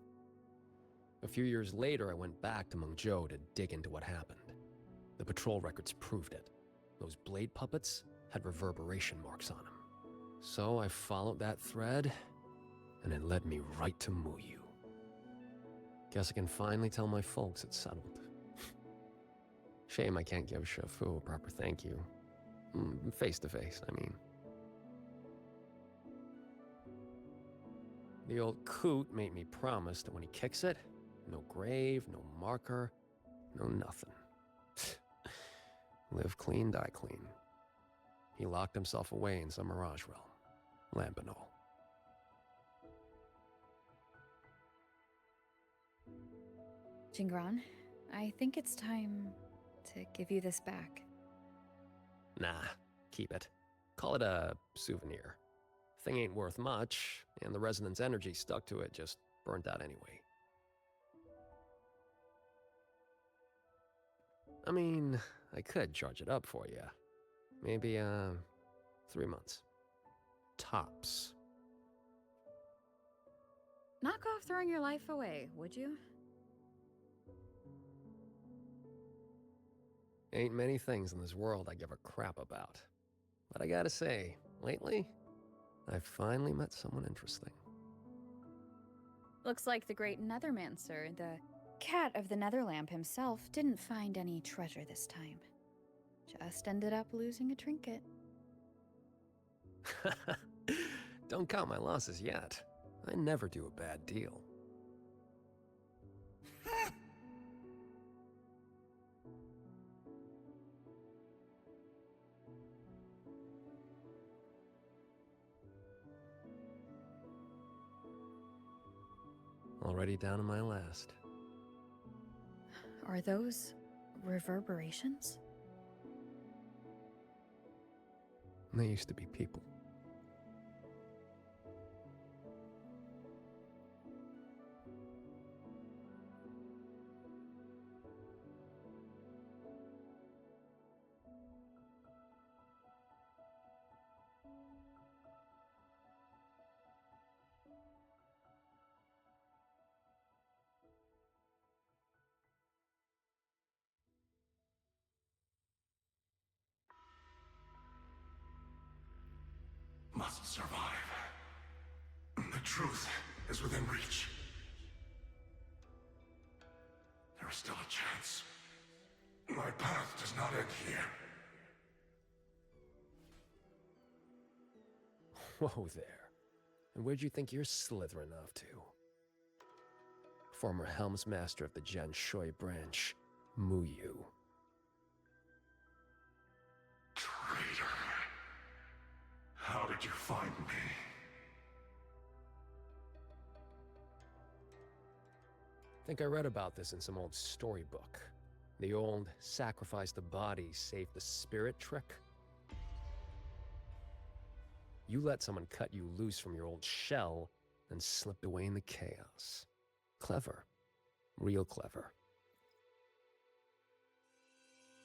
A few years later, I went back to Mengzhou to dig into what happened. The patrol records proved it. Those blade puppets had reverberation marks on them. So I followed that thread, and it led me right to Muyu. Guess I can finally tell my folks it's settled. Shame I can't give Shafu a proper thank you. Face to face, I mean. The old coot made me promise that when he kicks it, no grave, no marker, no nothing. Live clean, die clean. He locked himself away in some mirage realm, lamp and all. Jingran, I think it's time to give you this back. Nah, keep it. Call it a souvenir. Thing ain't worth much, and the resonance energy stuck to it just burnt out anyway. I mean, I could charge it up for you. Maybe, 3 months. Tops. Knock off throwing your life away, would you? Ain't many things in this world I give a crap about. But I gotta say, lately, I've finally met someone interesting. Looks like the great Nethermancer, the cat of the Netherlamp himself, didn't find any treasure this time. Just ended up losing a trinket. Don't count my losses yet. I never do a bad deal. Already down to my last. Are those reverberations? They used to be people. Must survive. The truth is within reach. There is still a chance. My path does not end here. Whoa there. And where'd you think you're slithering off to? Former Helms Master of the Janshui branch, Muyu. Traitor. How did you find me? Think I read about this in some old storybook. The old sacrifice the body, save the spirit trick. You let someone cut you loose from your old shell and slipped away in the chaos. Clever. Real clever.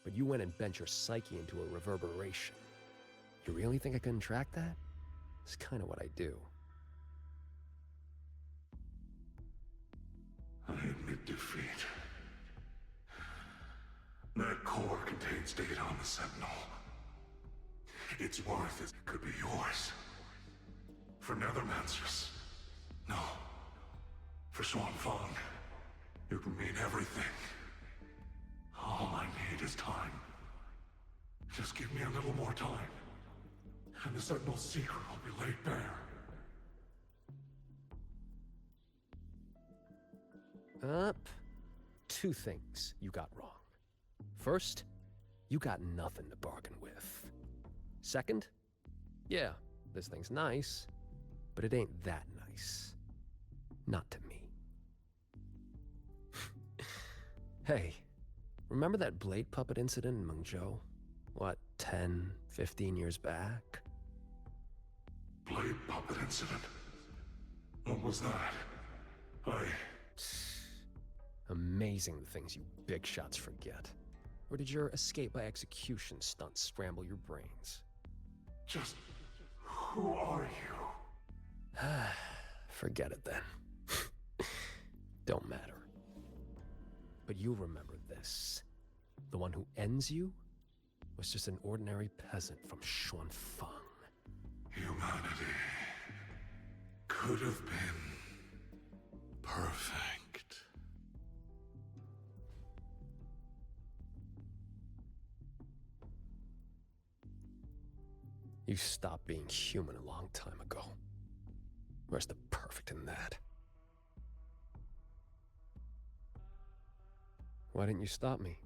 But you went and bent your psyche into a reverberation. You really think I couldn't track that? It's kind of what I do. I admit defeat. That core contains data on the Sentinel. Its worth could be yours. For Nethermancers. No. For Xuanfang. It would mean everything. All I need is time. Just give me a little more time, and the Sentinel's secret will be laid bare. Two things you got wrong. First, you got nothing to bargain with. Second, yeah, this thing's nice, but it ain't that nice. Not to me. Hey, remember that blade puppet incident in Mengzhou? What, 10, 15 years back? Blade puppet incident? What was that? Amazing the things you big shots forget. Or did your escape by execution stunt scramble your brains? Just... who are you? Forget it then. Don't matter. But you'll remember this. The one who ends you was just an ordinary peasant from Xuanfang. Humanity could have been perfect. You stopped being human a long time ago. Where's the perfect in that? Why didn't you stop me?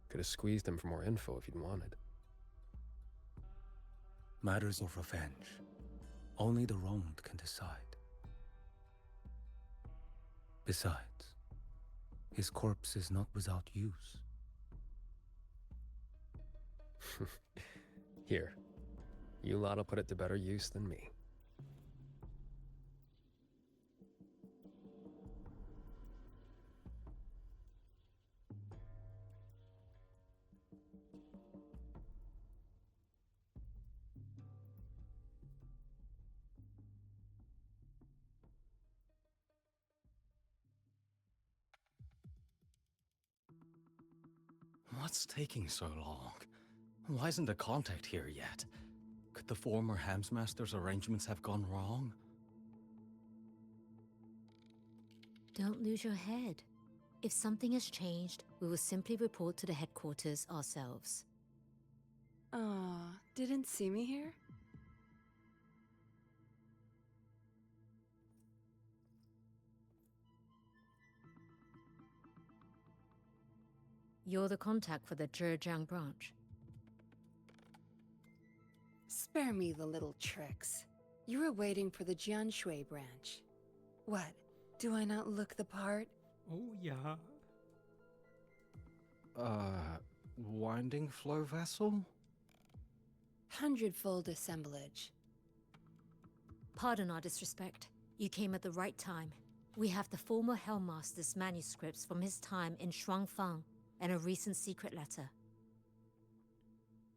Could have squeezed him for more info if you'd wanted. Matters of revenge. Only the wronged can decide. Besides, his corpse is not without use. Here, you lot'll put it to better use than me. What's taking so long? Why isn't the contact here yet? Could the former Hamsmaster's arrangements have gone wrong? Don't lose your head. If something has changed, we will simply report to the headquarters ourselves. Didn't see me here? You're the contact for the Zhejiang branch. Spare me the little tricks. You were waiting for the Jianshui branch. What? Do I not look the part? Oh, yeah. Winding flow vessel? 100-fold assemblage. Pardon our disrespect. You came at the right time. We have the former Hellmaster's manuscripts from his time in Xuanfang and a recent secret letter.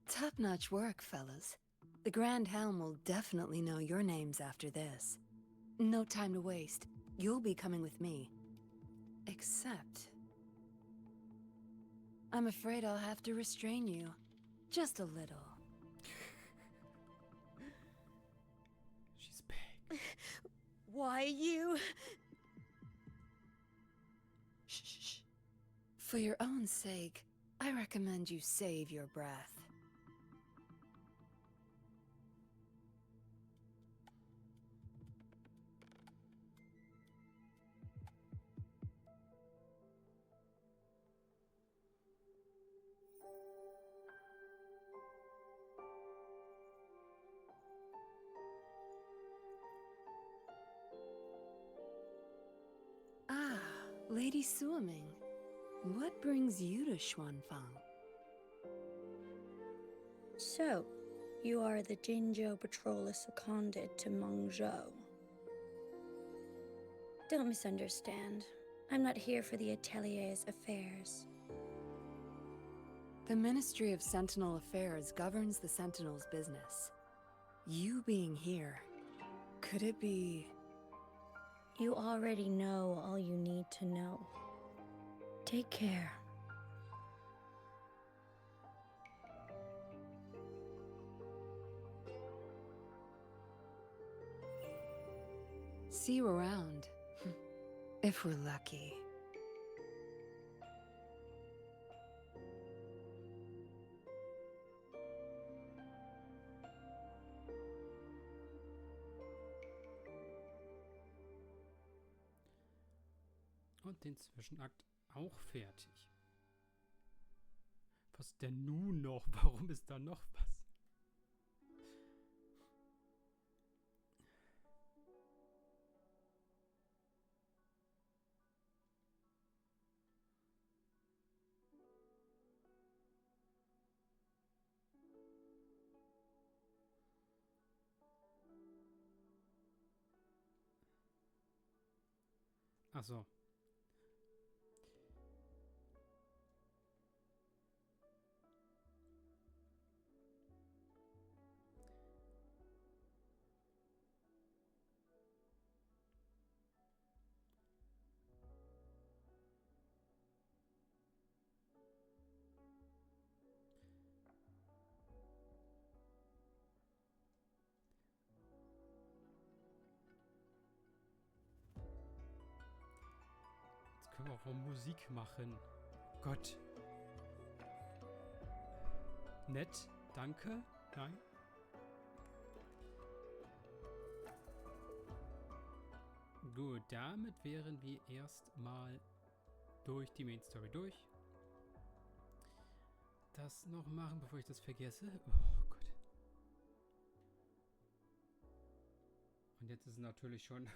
Top-notch work, fellas. The Grand Helm will definitely know your names after this. No time to waste. You'll be coming with me. Except... I'm afraid I'll have to restrain you. Just a little. She's big. Why you? Shh. For your own sake, I recommend you save your breath. Lady Suoming, what brings you to Xuanfang? So, you are the Jinzhou patroller seconded to Mengzhou. Don't misunderstand. I'm not here for the Atelier's affairs. The Ministry of Sentinel Affairs governs the Sentinel's business. You being here, could it be... You already know all you need to know. Take care. See you around. If we're lucky. Und den Zwischenakt auch fertig. Was denn nun noch? Warum ist da noch was? Ach so. Können wir auch Musik machen. Gott. Nett. Danke. Nein. Gut, damit wären wir erstmal durch die Main Story durch. Das noch machen, bevor ich das vergesse. Oh Gott. Und jetzt ist es natürlich schon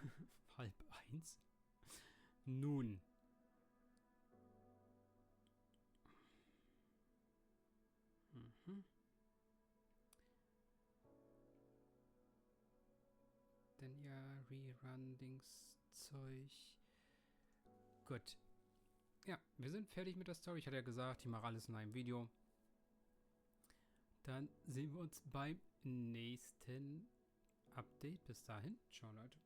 12:30. Nun. Denn ja, Rerun-Dings-Zeug. Gut. Ja, wir sind fertig mit der Story. Ich hatte ja gesagt, ich mache alles in einem Video. Dann sehen wir uns beim nächsten Update. Bis dahin. Ciao, Leute.